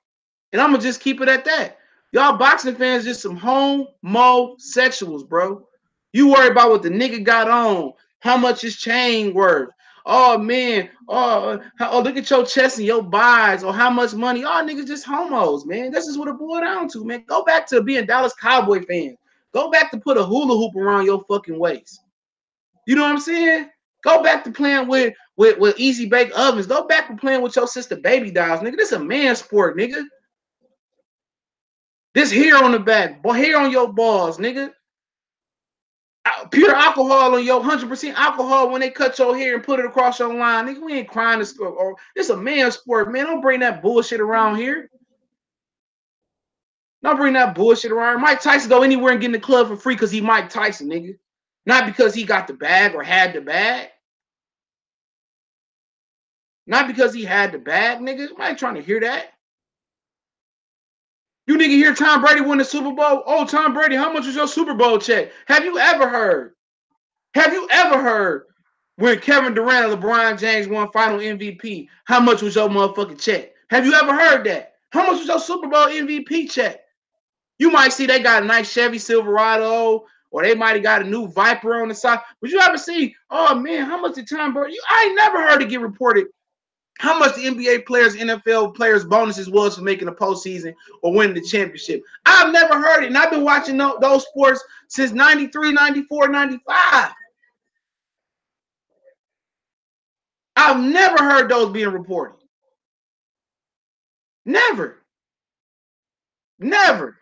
[SPEAKER 1] And I'm gonna just keep it at that. Y'all boxing fans just some homosexuals, bro. You worry about what the nigga got on, how much his chain worth. Oh man, look at your chest and your buys, or how much money. Oh, niggas just homos, man. This is what it boiled down to, man. Go back to being Dallas Cowboy fans. Go back to put a hula hoop around your fucking waist. You know what I'm saying? Go back to playing with easy bake ovens. Go back to playing with your sister baby dolls, nigga. This is a man sport, nigga. This hair on the back, hair on your balls, nigga. Pure alcohol on your 100% alcohol when they cut your hair and put it across your line. Nigga, we ain't crying to score. Or it's a man sport, man. Don't bring that bullshit around here. Don't bring that bullshit around. Mike Tyson go anywhere and get in the club for free because he Mike Tyson, nigga. Not because he got the bag or had the bag. Not because he had the bag, nigga. I ain't trying to hear that. You nigga hear Tom Brady win the Super Bowl? Oh, Tom Brady, how much was your Super Bowl check? Have you ever heard? Have you ever heard when Kevin Durant or LeBron James won final MVP? How much was your motherfucking check? Have you ever heard that? How much was your Super Bowl MVP check? You might see they got a nice Chevy Silverado, or they might have got a new Viper on the side. But you ever see, oh man, how much did Tom Brady? I ain't never heard it get reported how much the NBA players, NFL players' bonuses was for making the postseason or winning the championship. I've never heard it, and I've been watching those sports since 93, 94, 95. I've never heard those being reported. Never. Never.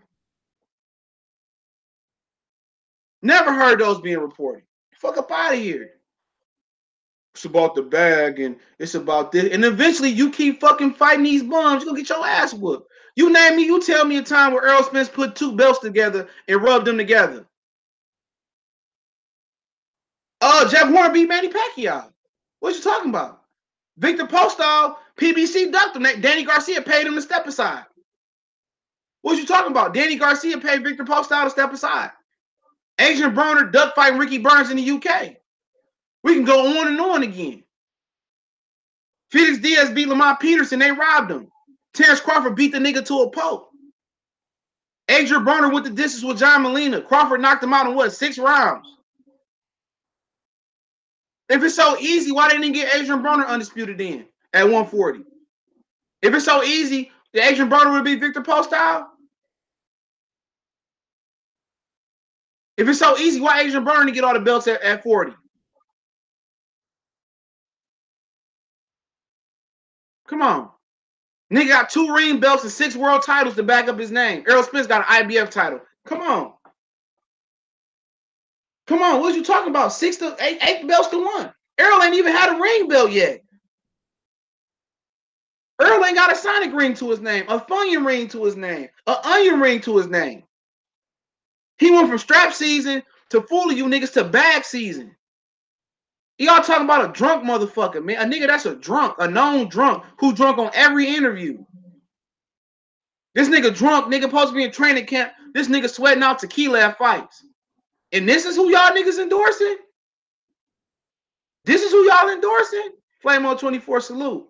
[SPEAKER 1] Never heard those being reported. Fuck up out of here. It's about the bag and it's about this. And eventually you keep fucking fighting these bums, you're gonna get your ass whooped. You name me, you tell me a time where Errol Spence put two belts together and rubbed them together. Oh, Jeff Warren beat Manny Pacquiao. What you talking about? Victor Postol, PBC ducked him. Danny Garcia paid him to step aside. What you talking about? Danny Garcia paid Victor Postol to step aside. Adrian Broner duck fighting Ricky Burns in the UK. We can go on and on again. Felix Diaz beat Lamont Peterson. They robbed him. Terrence Crawford beat the nigga to a pulp. Adrian Broner went the distance with John Molina. Crawford knocked him out in what, 6 rounds? If it's so easy, why didn't they get Adrian Broner undisputed then at 140? If it's so easy, the Adrian Broner would beat Victor Postol. If it's so easy, why Adrian Broner to get all the belts at 40? Come on. Nigga got 2 ring belts and 6 world titles to back up his name. Errol Spence got an IBF title. Come on. Come on. What you talking about? 6 to 8 belts to 1. Errol ain't even had a ring belt yet. Errol ain't got a Sonic ring to his name, a Funyun ring to his name, an Onion ring to his name. He went from strap season to fool you niggas to bag season. Y'all talking about a drunk motherfucker, man. A nigga that's a drunk, a known drunk, who drunk on every interview. This nigga drunk, nigga supposed to be in training camp. This nigga sweating out tequila at fights. And this is who y'all niggas endorsing? This is who y'all endorsing? Flame on 24 salute.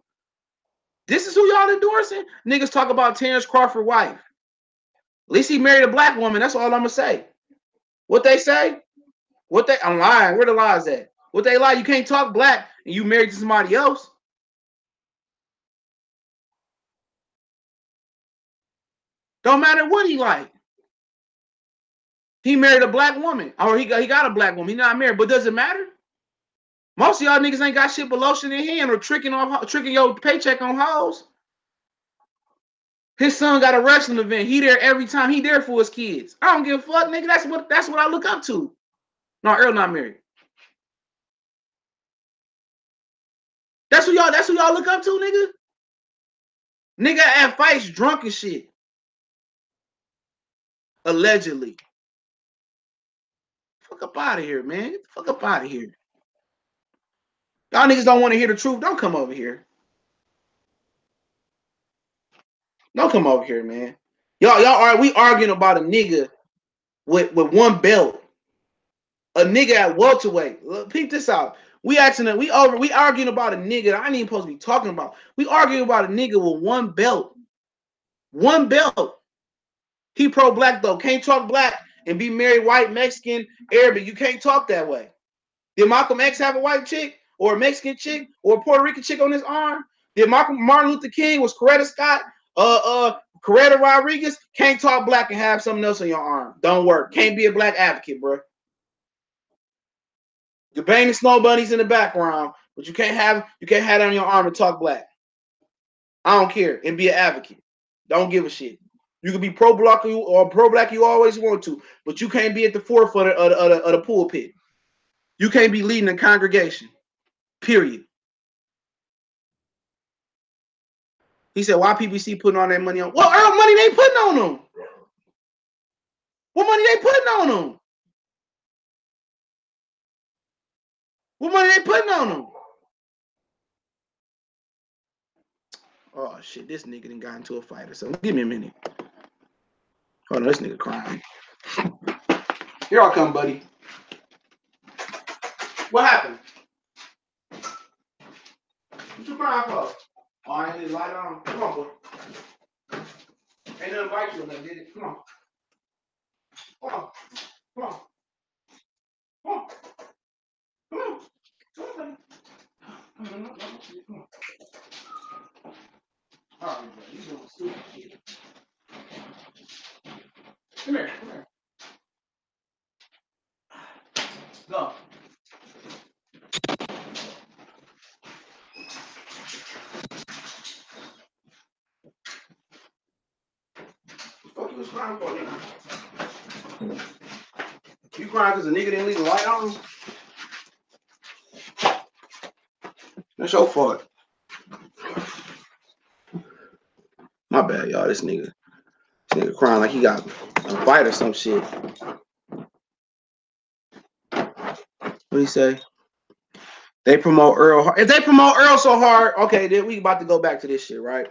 [SPEAKER 1] This is who y'all endorsing? Niggas talk about Terrence Crawford wife. At least he married a black woman. That's all I'm gonna say. What they say? I'm lying. Where the lies at? What they lie? You can't talk black and you married to somebody else. Don't matter what he like. He married a black woman, or he got a black woman. He not married, but does it matter? Most of y'all niggas ain't got shit but lotion in hand or tricking your paycheck on hoes. His son got a wrestling event. He there every time. He there for his kids. I don't give a fuck, nigga. That's what I look up to. No, Earl not married. That's who y'all look up to, nigga. Nigga at fights drunk and shit. Allegedly. Fuck up out of here, man. Get the fuck up out of here. Y'all niggas don't want to hear the truth. Don't come over here. Don't come over here, man. We arguing about a nigga with 1 belt. A nigga at welterweight. Look, peep this out. We arguing about a nigga that I ain't even supposed to be talking about. We arguing about a nigga with 1 belt. 1 belt. He pro-black though. Can't talk black and be married white, Mexican, Arabic. You can't talk that way. Did Malcolm X have a white chick or a Mexican chick or a Puerto Rican chick on his arm? Did Martin Luther King, was Coretta Scott, Coretta Rodriguez? Can't talk black and have something else on your arm. Don't work. Can't be a black advocate, bro. You're banging snow bunnies in the background, but you can't have it on your arm and talk black. I don't care. And be an advocate. Don't give a shit. You can be pro-black or pro-black you always want to, but you can't be at the forefront of the pulpit. You can't be leading a congregation. Period. He said, why PBC putting all that money on? Well, Earl money they putting on them. What money they putting on them? What money they putting on them? Oh, shit. This nigga done got into a fight or something. Give me a minute. Hold on. This nigga crying. Here I come, buddy. What happened? What you crying for? Oh, I ain't his light on. Come on, boy. Ain't nothing bite you, did it? Come on. Come on. Come on. Come on. Come on. Come on, buddy. Come on. All right, bro. You doing stupid shit. Come here. Come here. Go. crying for, nigga? You crying because a nigga didn't leave the light on? That's your fault. My bad, y'all. This nigga crying like he got a fight or some shit. What do you say? They promote Earl. If they promote Earl so hard, okay, then we about to go back to this shit, right?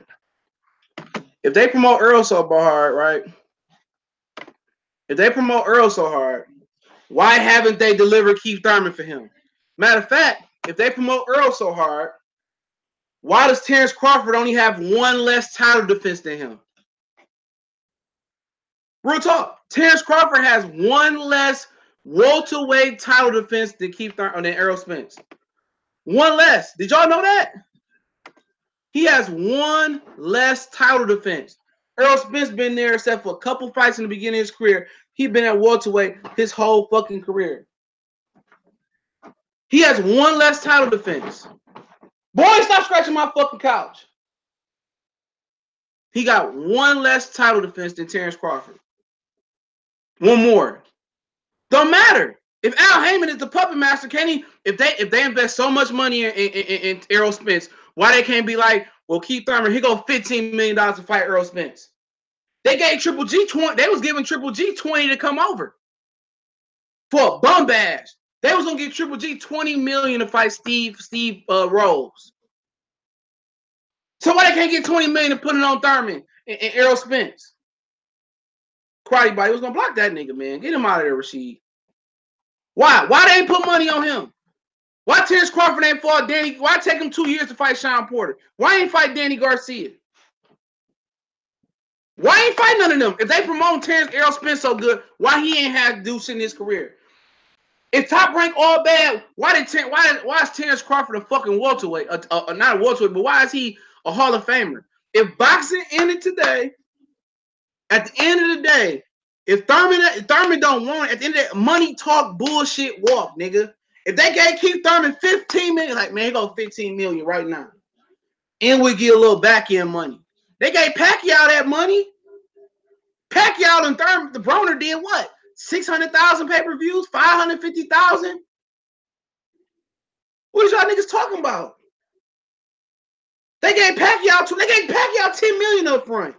[SPEAKER 1] If they promote Earl so hard, right? If they promote Earl so hard, why haven't they delivered Keith Thurman for him? Matter of fact, if they promote Earl so hard, why does Terrence Crawford only have one less title defense than him? Real talk. Terrence Crawford has one less welterweight title defense than Keith Thurman than Errol Spence. One less. Did y'all know that? He has one less title defense. Errol Spence been there except for a couple fights in the beginning of his career. He's been at welterweight his whole fucking career. He has one less title defense. Boy, stop scratching my fucking couch. He got one less title defense than Terrence Crawford. One more. Don't matter. If Al Heyman is the puppet master, can he? If they invest so much money in Errol Spence, why they can't be like, well, Keith Thurman, he go $15 million to fight Errol Spence? They gave Triple G 20. They was giving Triple G 20 to come over for a bum bash. They was gonna give Triple G 20 million to fight Steve Rose. So why they can't get 20 million to put it on Thurman and Errol Spence? Karate Body was gonna block that nigga, man. Get him out of there, Rashid. Why? Why they ain't put money on him? Why Terrence Crawford ain't fought Danny? Why take him 2 years to fight Sean Porter? Why ain't fight Danny Garcia? Why ain't fight none of them? If they promote Terrence Errol Spence so good, why he ain't had to do shit in his career? If Top Rank all bad, why is Terrence Crawford a fucking welterweight? Not a welterweight, but why is he a Hall of Famer? If boxing ended today, at the end of the day, if Thurman don't want it, at the end of the day, money talk, bullshit walk, nigga. If they gave Keith Thurman 15 million, like, man, he go 15 million right now. And we get a little back end money. They gave Pacquiao that money. Pacquiao and Thurman, the Broner did what? 600,000 pay-per-views, 550,000. What is y'all niggas talking about? They gave Pacquiao 10 million up front.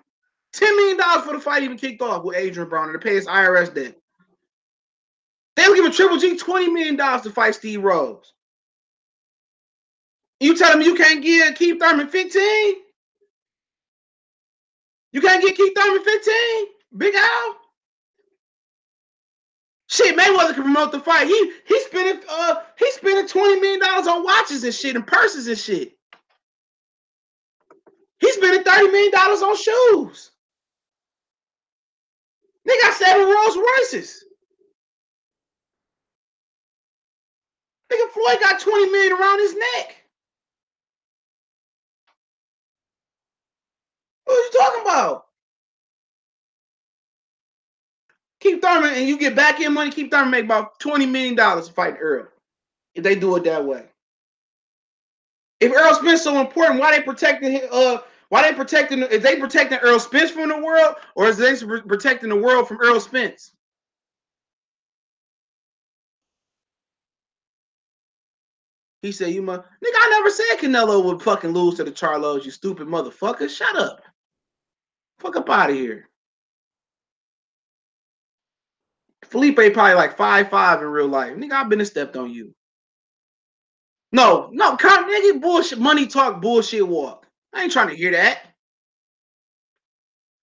[SPEAKER 1] $10 million for the fight even kicked off with Adrian Broner to pay his IRS debt. They were giving Triple G $20 million to fight Steve Rose. You tell me you can't give Keith Thurman 15? You can't get Keith Thurman 15? Big Al? Shit, Mayweather can promote the fight. He's spending $20 million on watches and shit and purses and shit. He's spending $30 million on shoes. They got 7 Rolls Royces. Nigga, Floyd got 20 million around his neck. What are you talking about? Keith Thurman, and you get back in money, Keith Thurman make about $20 million to fight Earl. If they do it that way. If Errol Spence so important, why they protecting is they protecting Errol Spence from the world, or is they protecting the world from Errol Spence? He said, you must. Nigga, I never said Canelo would fucking lose to the Charlos, you stupid motherfucker. Shut up. Fuck up out of here. Felipe probably like 5'5" in real life. Nigga, I've been stepped on you. No, nigga, bullshit, money talk, bullshit walk. I ain't trying to hear that.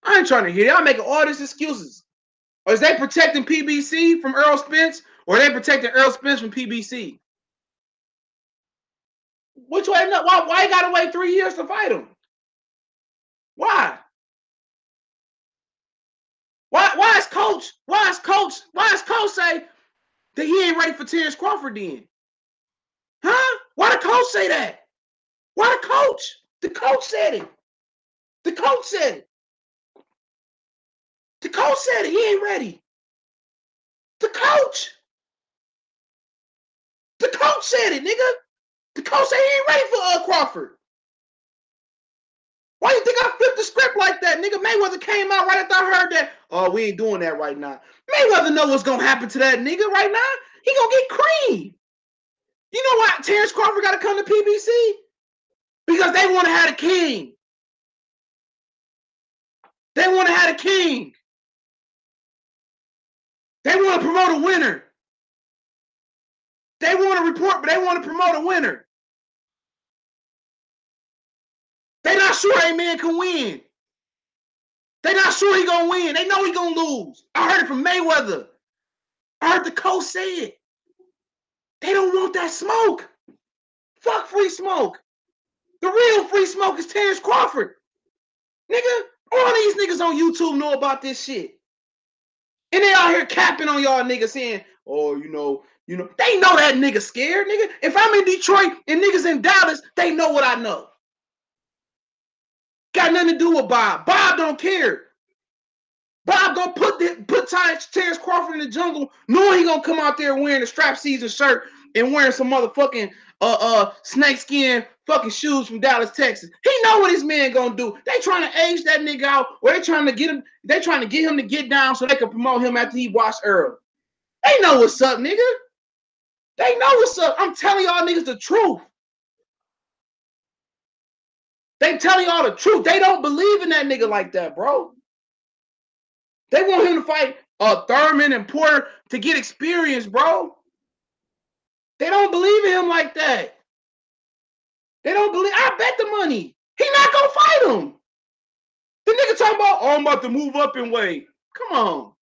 [SPEAKER 1] I ain't trying to hear that. I'm making all these excuses. Or is they protecting PBC from Errol Spence, or are they protecting Errol Spence from PBC? Which way? No, why you gotta wait 3 years to fight him? Why? Why is coach say that he ain't ready for Terrence Crawford then? Huh? Why the coach say that? Why the coach? The coach said it. The coach said it. The coach said it. He ain't ready. The coach. The coach said it, nigga. The coach said he ain't ready for Crawford. Why you think I flipped the script like that, nigga? Mayweather came out right after I heard that. Oh, we ain't doing that right now. Mayweather know what's gonna happen to that nigga right now. He gonna get creamed. You know why Terrence Crawford got to come to PBC? Because they want to have a king. They want to have a king. They want to promote a winner. They want to report, but they want to promote a winner. They not sure a man can win. They not sure he gonna win. They know he gonna lose. I heard it from Mayweather. I heard the coach say it. They don't want that smoke. Fuck free smoke. The real free smoke is Terrence Crawford. Nigga, all these niggas on YouTube know about this shit. And they out here capping on y'all niggas saying, oh, you know, they know that nigga scared, nigga. If I'm in Detroit and niggas in Dallas, they know what I know. Got nothing to do with Bob. Bob don't care. Bob gonna put Terrence Crawford in the jungle, knowing he gonna come out there wearing a strap season shirt and wearing some motherfucking snakeskin fucking shoes from Dallas, Texas. He know what his man gonna do. They trying to age that nigga out, or they trying to get him to get down so they can promote him after he washed Earl. They know what's up, nigga. They know what's up. I'm telling y'all niggas the truth. They telling y'all the truth. They don't believe in that nigga like that, bro. They want him to fight Thurman and Porter to get experience, bro. They don't believe in him like that. They don't believe. I bet the money. He not gonna fight him. The nigga talking about, oh, I'm about to move up in weight. Come on.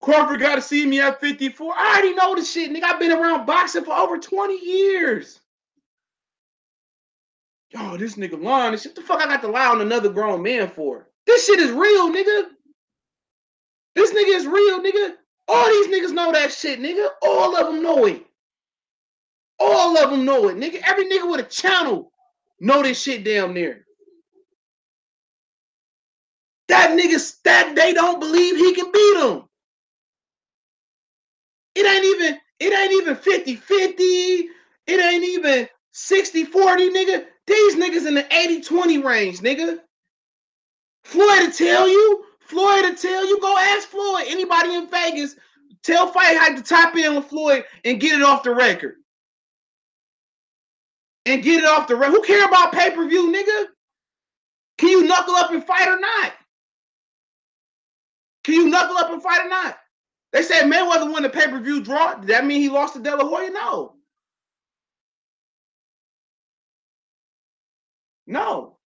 [SPEAKER 1] Crawford got to see me at 54. I already know the shit, nigga. I've been around boxing for over 20 years. Yo, this nigga lying. This shit, the fuck I got to lie on another grown man for? This shit is real, nigga. This nigga is real, nigga. All these niggas know that shit, nigga. All of them know it. All of them know it, nigga. Every nigga with a channel know this shit damn near. That niggas, that they don't believe he can beat them. It ain't even 50-50. It ain't even 60-40, nigga. These niggas in the 80-20 range, nigga. Floyd will tell you. Go ask Floyd. Anybody in Vegas, tell Fight Hype to tap in with Floyd and get it off the record. Who care about pay-per-view, nigga? Can you knuckle up and fight or not? They said Mayweather won the pay-per-view draw. Did that mean he lost to De La Hoya? No.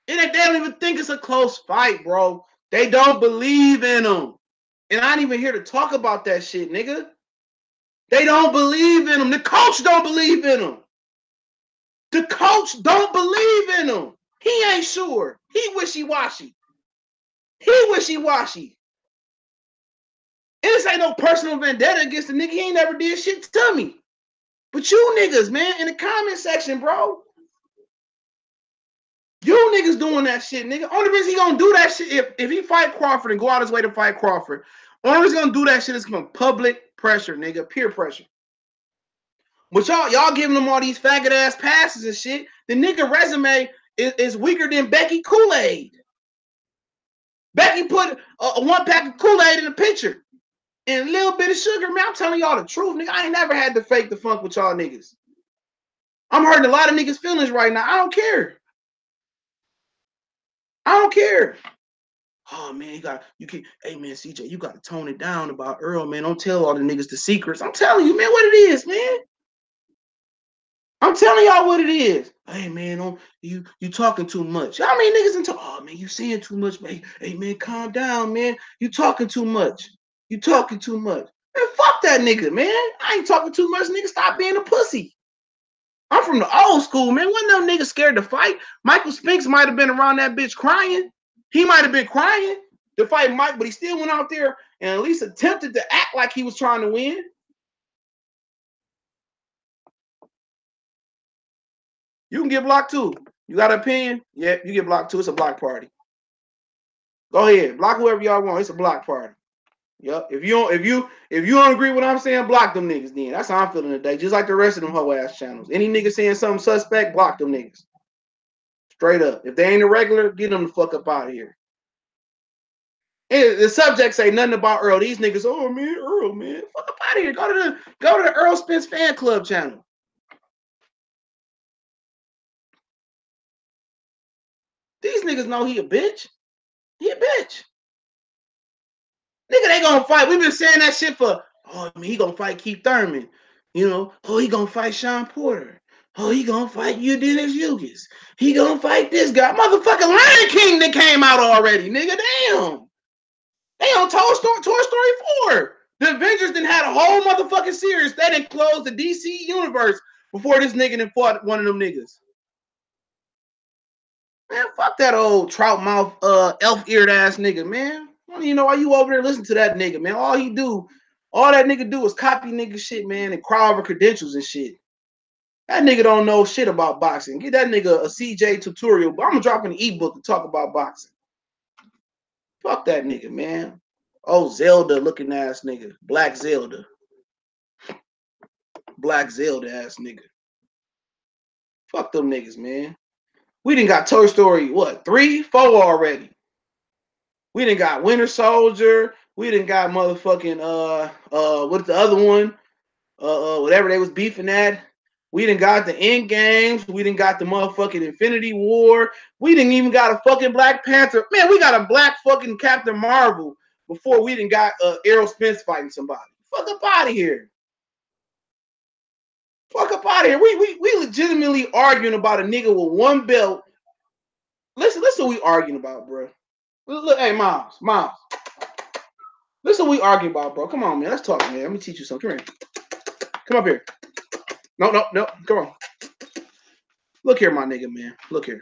[SPEAKER 1] They don't even think it's a close fight, bro. They don't believe in him. And I ain't even here to talk about that shit, nigga. They don't believe in him. The coach don't believe in him. The coach don't believe in him. He ain't sure. He wishy-washy. And this ain't no personal vendetta against the nigga. He ain't never did shit to me. But you niggas, man, in the comment section, bro. You niggas doing that shit, nigga. Only reason he gonna do that shit, if he fight Crawford and go out his way to fight Crawford, only reason he gonna do that shit is from public pressure, nigga. Peer pressure. But y'all giving him all these faggot ass passes and shit. The nigga resume is weaker than Becky Kool-Aid. Becky put a 1 pack of Kool-Aid in the picture and a little bit of sugar. Man, I'm telling y'all the truth, nigga. I ain't never had to fake the funk with y'all niggas. I'm hurting a lot of niggas' feelings right now. I don't care. Oh man, hey man, CJ, you gotta tone it down about Earl, man. Don't tell all the niggas the secrets. I'm telling you, man, what it is, man. I'm telling y'all what it is. Hey man, you talking too much. How many niggas in talk? Oh man, you saying too much, man. Hey man, calm down, man. You talking too much. Man, fuck that nigga, man. I ain't talking too much, nigga. Stop being a pussy. I'm from the old school, man. Wasn't no nigga scared to fight. Michael Spinks might have been around that bitch crying. He might have been crying to fight Mike, but he still went out there and at least attempted to act like he was trying to win. You can get blocked too. You got an opinion? Yeah, you get blocked too. It's a block party. Go ahead. Block whoever y'all want. It's a block party. Yep. If you don't agree with what I'm saying, block them niggas. Then that's how I'm feeling today. Just like the rest of them hoe ass channels. Any nigga saying something suspect, block them niggas. Straight up. If they ain't a regular, get them the fuck up out of here. And the subject say nothing about Earl. These niggas, oh man, Earl, man, fuck up out of here. Go to the Earl Spence fan club channel. These niggas know he a bitch. He a bitch. Nigga, they gonna fight. We've been saying that shit for, oh, I mean, he gonna fight Keith Thurman. You know, oh, he gonna fight Sean Porter. Oh, he gonna fight Dennis Yugis. He gonna fight this guy. Motherfucking Lion King that came out already, nigga. Damn. They on Toy Story 4. The Avengers done had a whole motherfucking series. They done closed the DC universe before this nigga done fought one of them niggas. Man, fuck that old trout mouth, elf-eared ass nigga, man. I don't even know why you over there listening to that nigga, man. All that nigga do is copy nigga shit, man, and cry over credentials and shit. That nigga don't know shit about boxing. Get that nigga a CJ tutorial. But I'm gonna drop an ebook to talk about boxing. Fuck that nigga, man. Oh, Zelda looking ass nigga. Black Zelda. Black Zelda ass nigga. Fuck them niggas, man. We done got Toy Story, what, 3, 4 already. We done got Winter Soldier. We done got motherfucking what's the other one? Whatever they was beefing at. We done got the End Games. We done got the motherfucking Infinity War. We didn't even got a fucking Black Panther. Man, we got a black fucking Captain Marvel before we done got Errol Spence fighting somebody. Fuck up out of here. Fuck up out of here. We legitimately arguing about a nigga with one belt. Listen what we arguing about, bro. Look, hey, Miles. Listen what we arguing about, bro. Come on, man. Let's talk, man. Let me teach you something. Come here. Come up here. No. Come on. Look here, my nigga, man. Look here.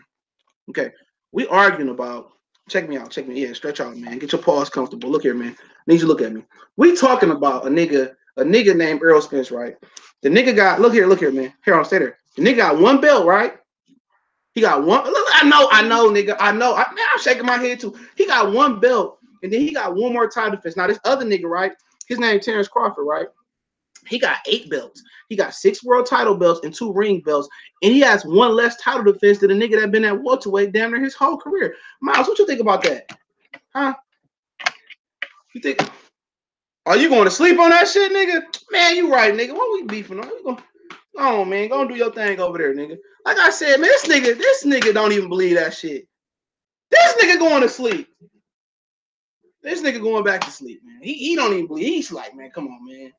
[SPEAKER 1] Okay. We arguing about, check me out. Yeah, stretch out, man. Get your paws comfortable. Look here, man. I need you to look at me. We talking about a nigga named Errol Spence, right? The nigga got, look here, man. Here, I'll stay there. The nigga got one belt, right? He got one. Look, I know, nigga. I know. I'm shaking my head too. He got one belt, and then he got one more title defense. Now, this other nigga, right? His name is Terrence Crawford, right? He got 8 belts. He got 6 world title belts and 2 ring belts, and he has one less title defense than a nigga that been at welterweight damn near his whole career. Miles, what you think about that? Huh? You think? Are you going to sleep on that shit, nigga? Man, you right, nigga. What we beefing on? Go on, man. Go and do your thing over there, nigga. Like I said, man, this nigga don't even believe that shit. This nigga going to sleep. This nigga going back to sleep, man. He don't even believe. He's like, man, come on, man.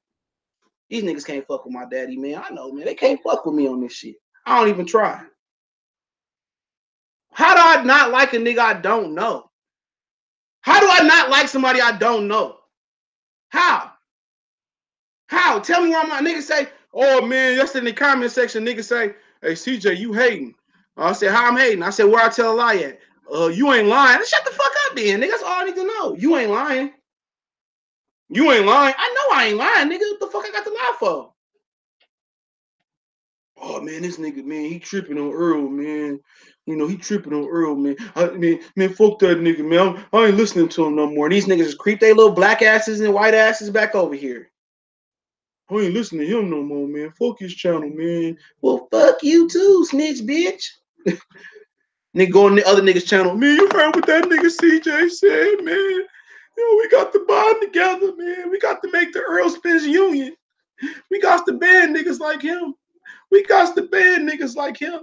[SPEAKER 1] These niggas can't fuck with my daddy, man. I know, man. They can't fuck with me on this shit. I don't even try. How do I not like a nigga I don't know? How do I not like somebody I don't know? How? Tell me why my nigga say, oh, man, yesterday in the comment section, nigga say, hey, CJ, you hating. I said, how I'm hating? I said, where I tell a lie at? You ain't lying. Shut the fuck up then, nigga. That's all I need to know. You ain't lying. You ain't lying. I know I ain't lying, nigga. What the fuck I got to lie for? Oh, man, this nigga, man, he tripping on Earl, man. You know, he tripping on Earl, man. Man, fuck that nigga, man. I ain't listening to him no more. These niggas just creep their little black asses and white asses back over here. I ain't listening to him no more, man. Fuck his channel, man. Well, fuck you too, snitch bitch. Nigga go on the other nigga's channel. Man, you heard what that nigga CJ said, man. We got to bond together, man. We got to make the Earl Spence union. We got to ban niggas like him. We got to ban niggas like him.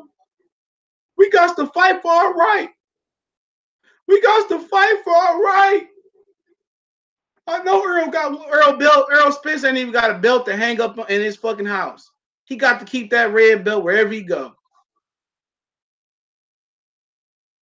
[SPEAKER 1] We got to fight for our right. We got to fight for our right. I know Earl Spence ain't even got a belt to hang up in his fucking house. He got to keep that red belt wherever he go.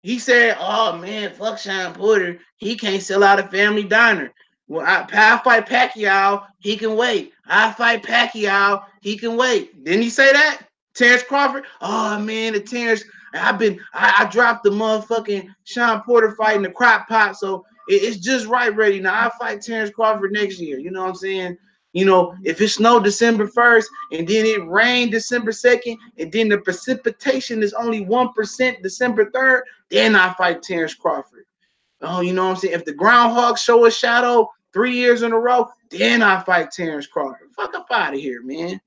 [SPEAKER 1] He said, oh, man, fuck Sean Porter. He can't sell out a family diner. Well, I fight Pacquiao. He can wait. I fight Pacquiao. He can wait. Didn't he say that? Terrence Crawford? Oh, man, the Terrence. I dropped the motherfucking Sean Porter fight in the crock pot, so it's just right ready. Now, I fight Terrence Crawford next year. You know what I'm saying? You know, if it snowed December 1st and then it rained December 2nd and then the precipitation is only 1% December 3rd, then I fight Terrence Crawford. Oh, you know what I'm saying? If the groundhog show a shadow 3 years in a row. Then I fight Terrence Crawford. Fuck up out of here, man.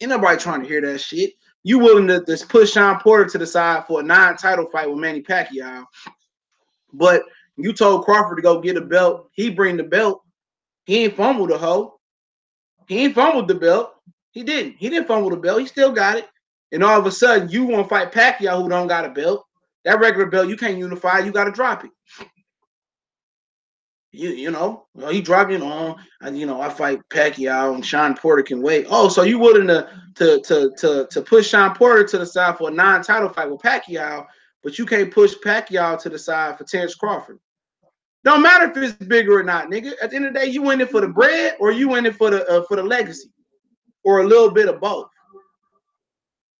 [SPEAKER 1] Ain't nobody trying to hear that shit. You willing to just push Sean Porter to the side for a non-title fight with Manny Pacquiao, but you told Crawford to go get a belt. He bring the belt. He ain't fumbled the hoe. He ain't fumbled the belt. He didn't. He didn't fumble the belt. He still got it. And all of a sudden, you want to fight Pacquiao who don't got a belt. That regular belt, you can't unify. You got to drop it. You know, he dropped it on. I fight Pacquiao and Sean Porter can wait. Oh, so you willing to push Sean Porter to the side for a non-title fight with Pacquiao, but you can't push Pacquiao to the side for Terrence Crawford. Don't matter if it's bigger or not, nigga. At the end of the day, you in it for the bread or you in it for the legacy, or a little bit of both.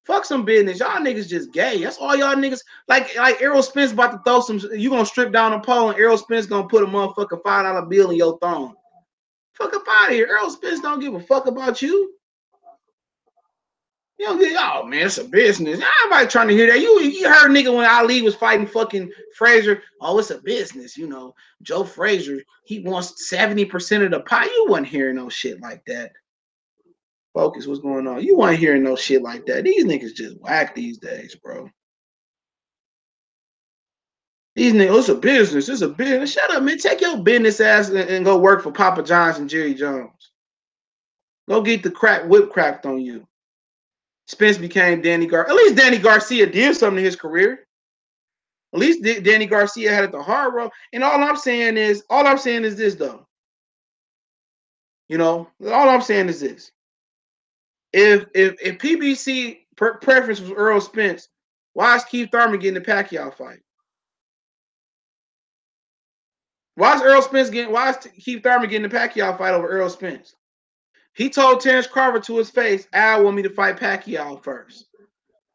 [SPEAKER 1] Fuck some business. Y'all niggas just gay. That's all y'all niggas. Like Errol Spence about to throw some. You gonna strip down a pole and Errol Spence gonna put a motherfucking $5 bill in your thumb. Fuck up out of here. Errol Spence don't give a fuck about you. You don't get. Oh man, it's a business. Nobody trying to hear that. You heard nigga when Ali was fighting fucking Frazier. Oh, it's a business. You know, Joe Frazier. He wants 70% of the pie. You wasn't hearing no shit like that. Focus, what's going on? You weren't hearing no shit like that. These niggas just whack these days, bro. These niggas, it's a business. It's a business. Shut up, man. Take your business ass and go work for Papa John's and Jerry Jones. Go get the whip cracked on you. Spence became Danny Garcia. At least Danny Garcia did something in his career. At least Danny Garcia had it the hard road. And all I'm saying is this, though. You know, all I'm saying is this. If PBC preference was Earl Spence, why is Keith Thurman getting the Pacquiao fight? Why is Keith Thurman getting the Pacquiao fight over Earl Spence? He told Terrence Crawford to his face, Al want me to fight Pacquiao first.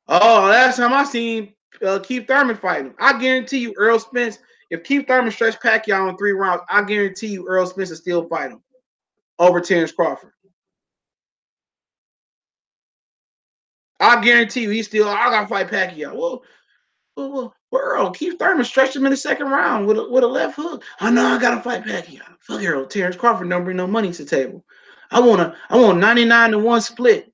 [SPEAKER 1] Oh, last time I seen Keith Thurman fight him. I guarantee you Earl Spence, if Keith Thurman stretched Pacquiao in 3 rounds, I guarantee you Earl Spence will still fight him over Terrence Crawford. I guarantee you I got to fight Pacquiao. Well, Earl, Keith Thurman stretched him in the 2nd round with a left hook. I know I gotta fight Pacquiao. Fuck Earl. Terrence Crawford don't bring no money to the table. I want 99-1 split.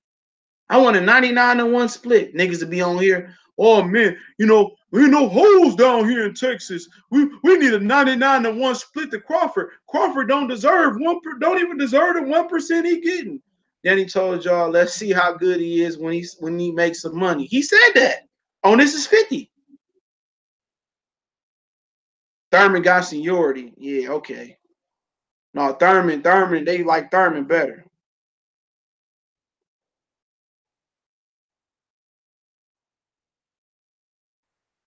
[SPEAKER 1] I want a 99-1 split. Niggas to be on here. Oh man, we no holes down here in Texas. We need a 99-1 split to Crawford. Crawford don't even deserve the 1% he getting. Then he told y'all, let's see how good he is when he makes some money. He said that. On This Is 50. Thurman got seniority. Yeah, okay. No, Thurman, they like Thurman better.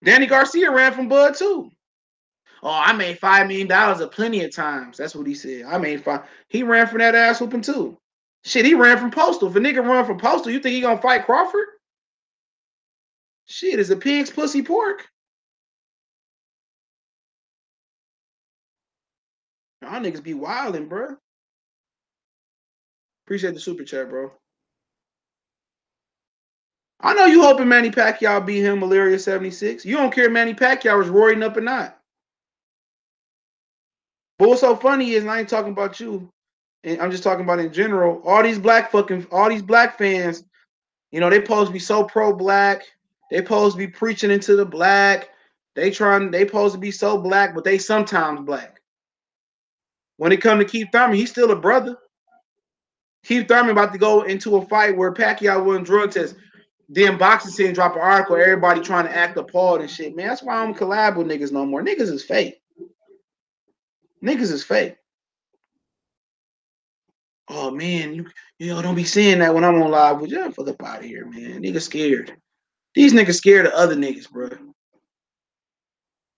[SPEAKER 1] Danny Garcia ran from Bud too. Oh, I made $5 million a plenty of times. That's what he said. I made 5. He ran from that ass whooping too. Shit, he ran from Postal. If a nigga run from Postal, you think he gonna fight Crawford? Shit, is a pig's pussy pork? Y'all niggas be wilding, bro. Appreciate the super chat, bro. I know you hoping Manny Pacquiao beat him Malaria 76. You don't care if Manny Pacquiao is roaring up or not. But what's so funny is, and I ain't talking about you, and I'm just talking about in general, all these black fans, they supposed to be so pro-black. They supposed to be preaching into the black. They supposed to be so black, but they sometimes black. When it comes to Keith Thurman, he's still a brother. Keith Thurman about to go into a fight where Pacquiao won drug test. Then boxing scene drop an article, everybody trying to act appalled and shit. Man, that's why I don't collab with niggas no more. Niggas is fake. Niggas is fake. Oh man, don't be saying that when I'm on live with you. Fuck up out of here, man. Niggas scared. These niggas scared of other niggas, bro.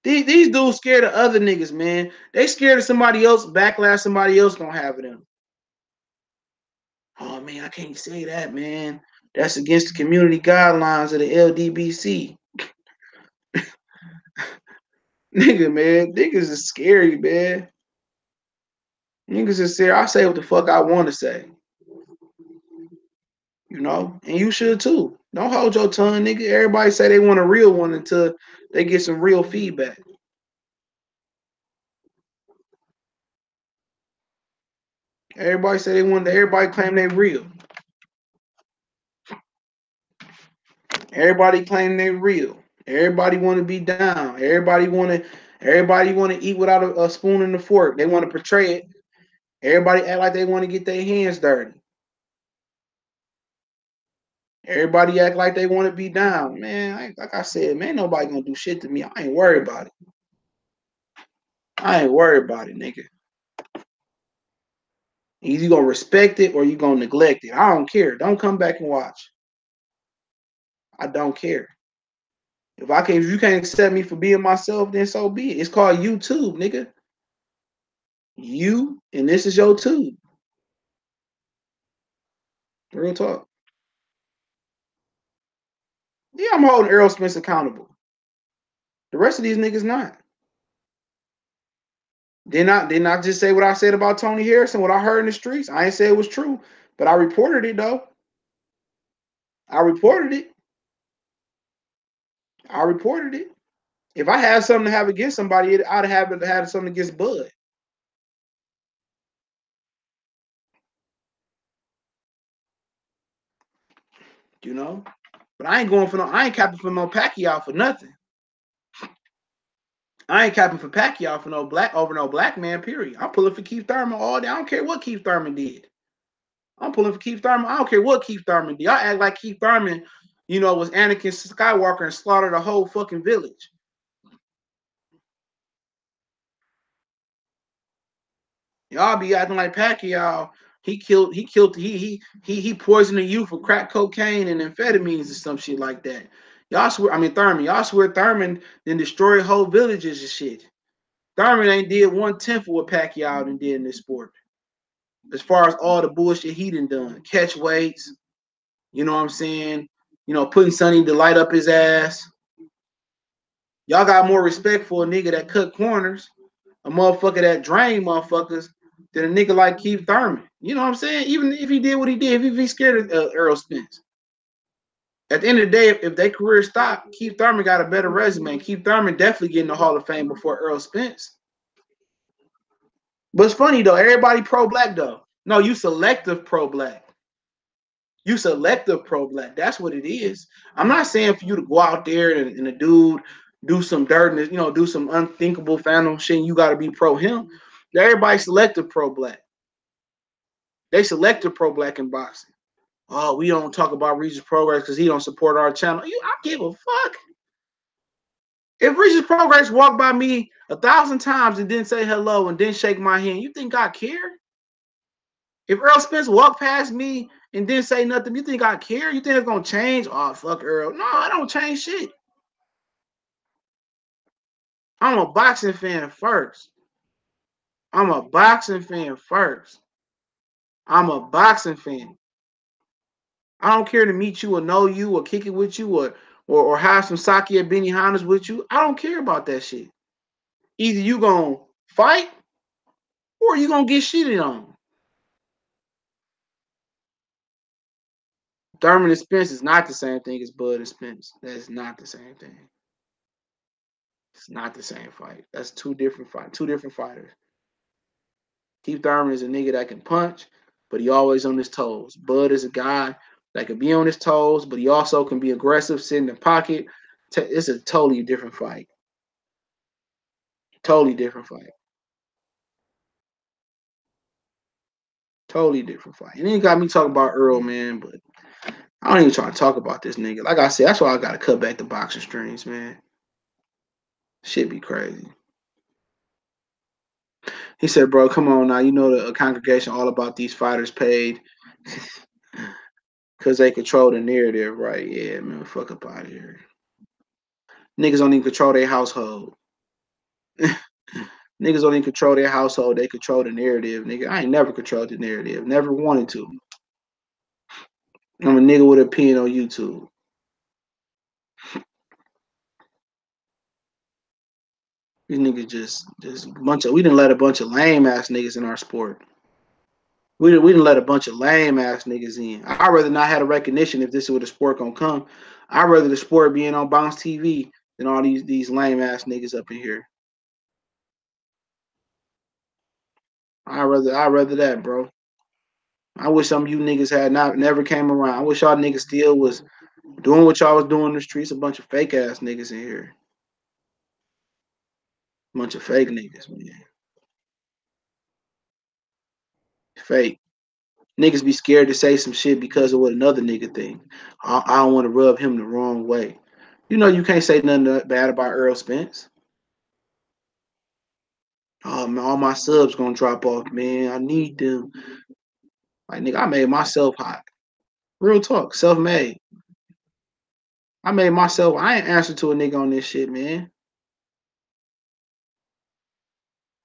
[SPEAKER 1] These dudes scared of other niggas, man. They scared of somebody else backlash somebody else gonna have of them. Oh man, I can't say that, man. That's against the community guidelines of the LDBC. Nigga, man, niggas is scary, man. Niggas is scary. I say what the fuck I want to say. And you should too. Don't hold your tongue, nigga. Everybody say they want a real one until they get some real feedback. Everybody say they want. Everybody claim they real. Everybody claim they real. Everybody want to be down. Everybody want to. Everybody want to eat without a spoon and a fork. They want to portray it. Everybody act like they want to get their hands dirty. Everybody act like they want to be down. Man, like I said, man, nobody gonna do shit to me. I ain't worried about it. I ain't worried about it, nigga. Either you gonna respect it or you gonna neglect it. I don't care. Don't come back and watch. I don't care. If you can't accept me for being myself, then so be it. It's called YouTube, nigga. You and this is your tube. Real talk. Yeah, I'm holding Errol Spence accountable. The rest of these niggas not. Did not just say what I said about Tony Harrison, what I heard in the streets. I ain't say it was true, but I reported it though. I reported it. I reported it. If I had something to have against somebody, I'd have had something against Bud. You know? But I ain't going for no, I ain't capping for no Pacquiao for nothing. I ain't capping for Pacquiao for no black man, period. I'm pulling for Keith Thurman all day. I don't care what Keith Thurman did. I'm pulling for Keith Thurman. I don't care what Keith Thurman did. I act like Keith Thurman, was Anakin Skywalker and slaughtered a whole fucking village. Y'all be acting like Pacquiao. He poisoned the youth with crack cocaine and amphetamines or some shit like that. Y'all swear, I mean Thurman. Y'all swear Thurman then destroyed whole villages and shit. Thurman ain't did 1/10 of what Pacquiao done did in this sport. As far as all the bullshit he done. Catch weights, you know what I'm saying? Putting Sonny to light up his ass. Y'all got more respect for a nigga that cut corners, a motherfucker that drain motherfuckers, than a nigga like Keith Thurman. You know what I'm saying? Even if he did what he did, if he's scared of Errol Spence. At the end of the day, if their career stopped, Keith Thurman got a better resume. Keith Thurman definitely getting the Hall of Fame before Errol Spence. But it's funny though, everybody pro-black though. No, you selective pro-black. You selective pro-black. That's what it is. I'm not saying for you to go out there and a dude do some dirt and do some unthinkable phantom shit. You got to be pro him. Everybody selective pro-black. They selective pro-black in boxing. Oh, we don't talk about Regis Progress because he don't support our channel. I give a fuck. If Regis Progress walked by me 1,000 times and didn't say hello and didn't shake my hand, you think I care? If Errol Spence walked past me and didn't say nothing, you think I care? You think it's gonna change? Oh, fuck Earl. No, I don't change shit. I'm a boxing fan first. I'm a boxing fan first. I'm a boxing fan. I don't care to meet you or know you or kick it with you or have some sake at Benihana's with you. I don't care about that shit. Either you gonna fight or you gonna get shitted on. Thurman and Spence is not the same thing as Bud and Spence. That's not the same thing. It's not the same fight. That's two different fighters. Keith Thurman is a nigga that can punch, but he always on his toes. Bud is a guy that can be on his toes, but he also can be aggressive, sit in the pocket. It's a totally different fight. Totally different fight. Totally different fight. And then you got me talking about Earl, man, but I don't even try to talk about this nigga. Like I said, that's why I gotta cut back the boxing streams, man. Shit be crazy. He said, bro, come on now. You know the congregation all about these fighters paid because they control the narrative, right? Yeah, man, fuck up out of here. Niggas don't even control their household. Niggas don't even control their household. They control the narrative, nigga. I ain't never controlled the narrative. Never wanted to. I'm a nigga with a pen on YouTube. These niggas just a bunch of. We didn't let a bunch of lame ass niggas in our sport. We didn't let a bunch of lame ass niggas in. I'd rather not have a recognition if this is where the sport gonna come. I'd rather the sport being on Bounce TV than all these lame ass niggas up in here. I'd rather that, bro. I wish some of you niggas had never came around. I wish y'all niggas still was doing what y'all was doing in the streets. A bunch of fake ass niggas in here. A bunch of fake niggas, man. Fake. Niggas be scared to say some shit because of what another nigga think. I don't want to rub him the wrong way. You know you can't say nothing bad about Earl Spence. Oh man, all my subs gonna drop off, man. I need them. Like nigga, I made myself hot. Real talk, self-made. I made myself. I ain't answer to a nigga on this shit, man.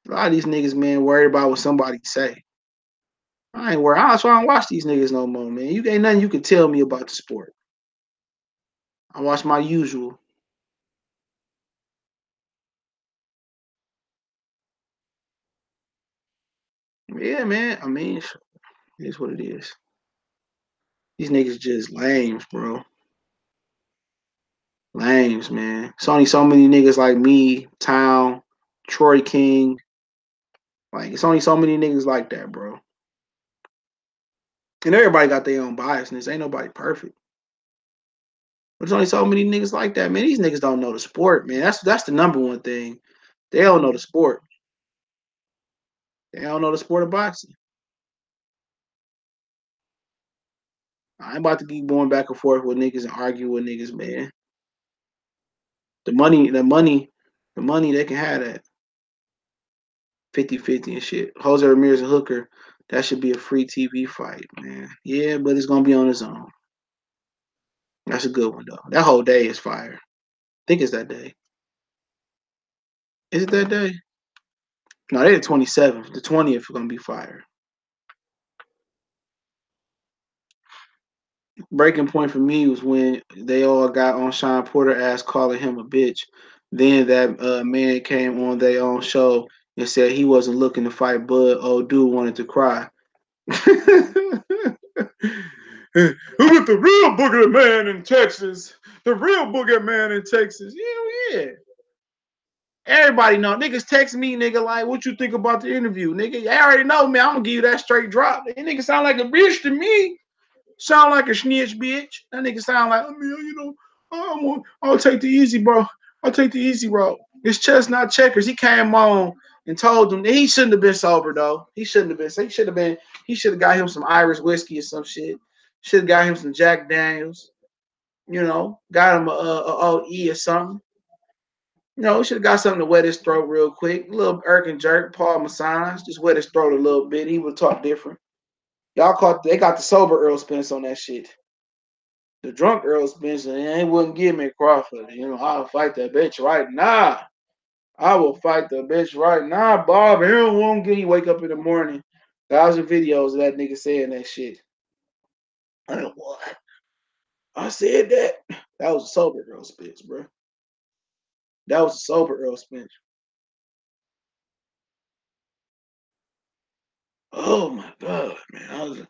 [SPEAKER 1] A lot of these niggas, man, worried about what somebody say. I ain't worried. I don't watch these niggas no more, man. You ain't nothing you can tell me about the sport. I watch my usual. Yeah, man. I mean, it is what it is. These niggas just lames, bro. Lames, man. It's only so many niggas like me, Town, Troy King. Like, it's only so many niggas like that, bro. And everybody got their own biasness. Ain't nobody perfect. But there's only so many niggas like that, man. These niggas don't know the sport, man. That's the number one thing. They don't know the sport. They don't know the sport of boxing. I ain't about to keep going back and forth with niggas and argue with niggas, man. The money, they can have that 50-50 and shit. Jose Ramirez and Hooker, that should be a free TV fight, man. Yeah, but it's gonna be on its own. That's a good one though. That whole day is fire. I think it's that day. Is it that day? No, they the 27th. The 20th is gonna be fire. Breaking point for me was when they all got on Sean Porter ass calling him a bitch. Then that man came on their own show and said he wasn't looking to fight Bud. Old dude wanted to cry. Who was the real booger man in Texas? The real booger man in Texas. Yeah, yeah. Everybody know. Niggas text me, nigga, like, what you think about the interview? Nigga, I already know, man. I'm gonna give you that straight drop. That nigga sound like a bitch to me. Sound like a snitch, bitch. That nigga sound like, I mean, I'll take the easy, bro. I'll take the easy road. It's chestnut checkers. He came on and told them that he shouldn't have been sober, though. He shouldn't have been. He should have got him some Irish whiskey or some shit. Should have got him some Jack Daniels. Got him a OE or something. Should have got something to wet his throat real quick. A little irk and jerk, Paul massage. Just wet his throat a little bit. He would talk different. They got the sober Earl Spence on that shit. The drunk Earl Spence, they wouldn't give me Crawford. I'll fight that bitch right now. I will fight the bitch right now, Bob. He won't get. He wake up in the morning. 1,000 videos of that nigga saying that shit. I don't know what. I said that. That was a sober Earl Spence, bro. That was a sober Earl Spence. Oh my god, man.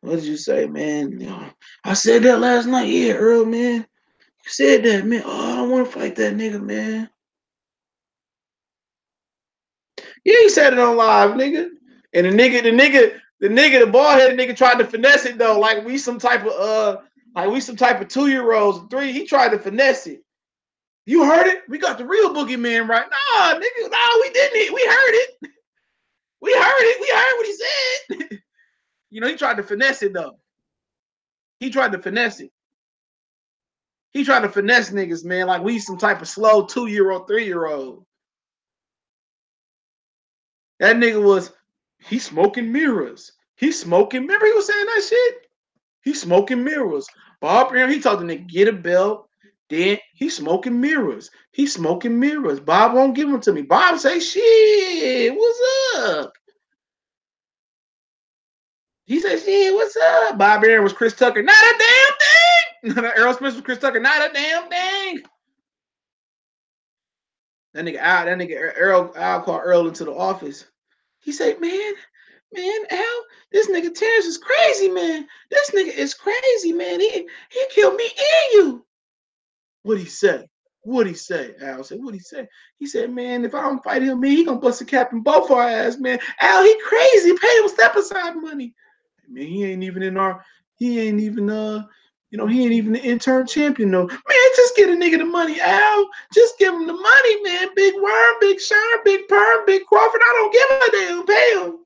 [SPEAKER 1] What did you say, man? I said that last night. Yeah, Earl, man. You said that, man. Oh, I don't want to fight that nigga, man. Yeah, he said it on live, nigga. And the bald headed nigga tried to finesse it though, like we some type of 2-year-olds, three. He tried to finesse it. You heard it? We got the real boogeyman right. Nah, nigga, nah, we didn't. We heard it. We heard it. We heard what he said. He tried to finesse it though. He tried to finesse it. He tried to finesse niggas, man, like we some type of slow 2-year-old, 3-year-old. That nigga he's smoking mirrors. He's smoking. Remember he was saying that shit? He's smoking mirrors. Bob Aaron, he told the nigga, get a belt. Then he's smoking mirrors. He's smoking mirrors. Bob won't give them to me. Bob say, shit, what's up? He said, shit, what's up? Bob Aaron was Chris Tucker. Not a damn thing. Earl Smith was Chris Tucker. Not a damn thing. That nigga Earl, Al called Earl into the office. He said, man, Al, this nigga Terrence is crazy, man. This nigga is crazy, man. He killed me and you. What'd he say? What'd he say? Al said, what'd he say? He said, man, if I don't fight him, man, he gonna bust a cap in both our ass, man. Al, he crazy. Pay him step aside money. Man, he ain't even he ain't even he ain't even the interim champion, though. Man, just get a nigga the money, Al. Just give him the money, man. Big Worm, Big Sean, Big Perm, Big Crawford. I don't give a damn. Pay him.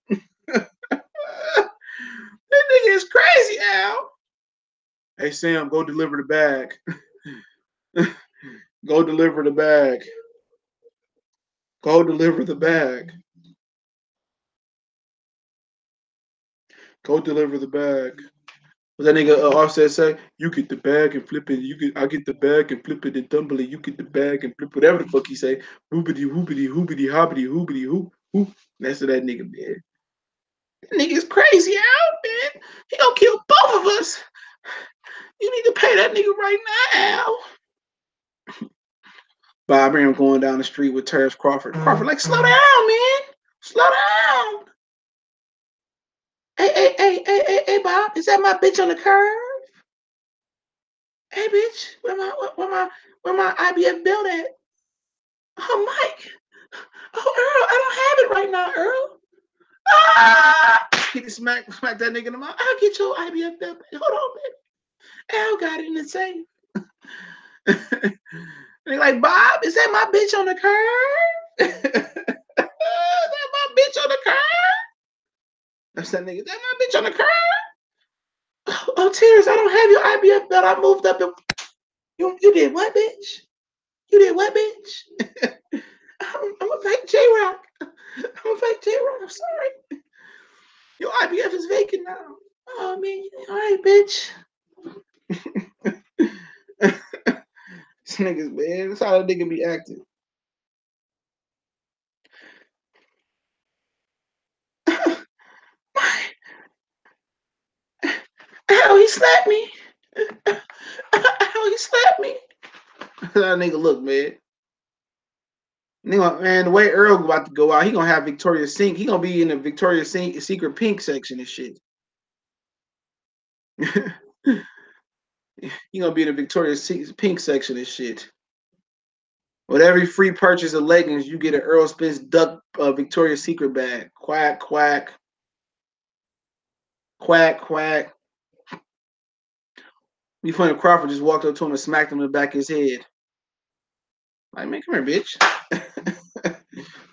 [SPEAKER 1] That nigga is crazy, Al. Hey, Sam, go deliver the bag. Go deliver the bag. Go deliver the bag. Go deliver the bag. What that nigga Offset say? You get the bag and flip it. I get the bag and flip it and tumble it. You get the bag and flip whatever the fuck he say. Hoobity hoobity hoobity hobbity hoobity hoop hoop. That's what that nigga, man. That nigga is crazy out, man. He gonna kill both of us. You need to pay that nigga right now. Bob Arum going down the street with Terrence Crawford. Crawford like, slow down, man. Slow down. Hey, Bob, is that my bitch on the curve? Hey, bitch, where my IBF belt at? Oh, Mike. Oh, Earl, I don't have it right now, Earl. Ah! He can smack that nigga in the mouth. I'll get your IBF belt. Hold on, baby. Al got it in the safe. They're like, Bob, is that my bitch on the curve? Is that my bitch on the curve? That's that nigga. Is that my bitch on the curve? Oh, Terrence, I don't have your IBF belt. I moved up. You did what, bitch? You did what, bitch? I'm gonna fight J-Rock. I'm gonna fight J-Rock. I'm sorry. Your IBF is vacant now. Oh, man. All right, bitch. This niggas, man. That's how that nigga be acting. How he slapped me? How he slapped me? That nigga look, man. Nigga, man, the way Earl about to go out, he gonna have Victoria's Sink. He gonna be in the Victoria's Secret Pink section and shit. He gonna be in the Victoria's Pink section and shit. With every free purchase of leggings, you get an Earl Spence Duck Victoria's Secret bag. Quack, quack. Quack, quack. Be funny if Crawford just walked up to him and smacked him in the back of his head. Like, man, come here, bitch.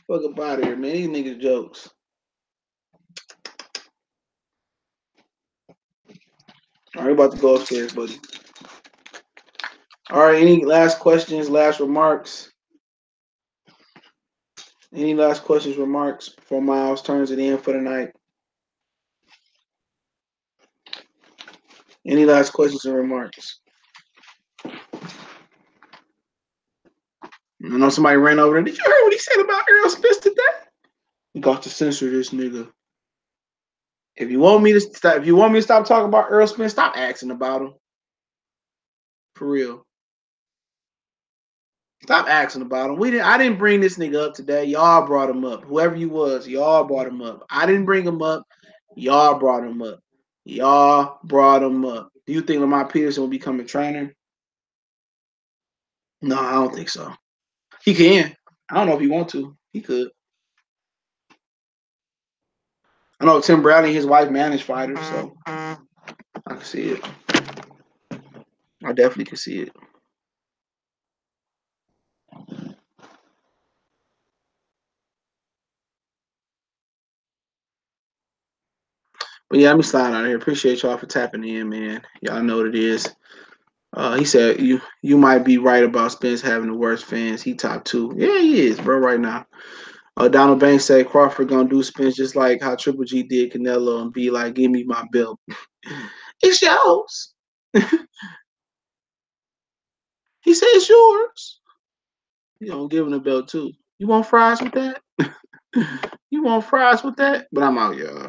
[SPEAKER 1] Fuck up out of here, man. These niggas jokes. All right, we're about to go upstairs, buddy. All right, any last questions, last remarks? Any last questions, remarks before Miles turns it in for the night? Any last questions and remarks? I know somebody ran over there. Did you hear what he said about Errol Spence today? You got to censor this nigga. If you want me to stop talking about Errol Spence, stop asking about him. For real. Stop asking about him. I didn't bring this nigga up today. Y'all brought him up. Whoever you was, y'all brought him up. I didn't bring him up. Y'all brought him up. Y'all brought him up. Do you think Lamar Peterson will become a trainer? No, I don't think so. He can. I don't know if he want to. He could. I know Tim Bradley and his wife manage fighters, so I can see it. I definitely can see it. But yeah, let me slide out of here. Appreciate y'all for tapping in, man. Y'all know what it is. He said you might be right about Spence having the worst fans. He top 2. Yeah, he is, bro, right now. Donald Banks said Crawford gonna do Spence just like how Triple G did Canelo and be like, give me my belt. It's yours. He said it's yours. You gonna give him the belt too. You want fries with that? You want fries with that? But I'm out, y'all.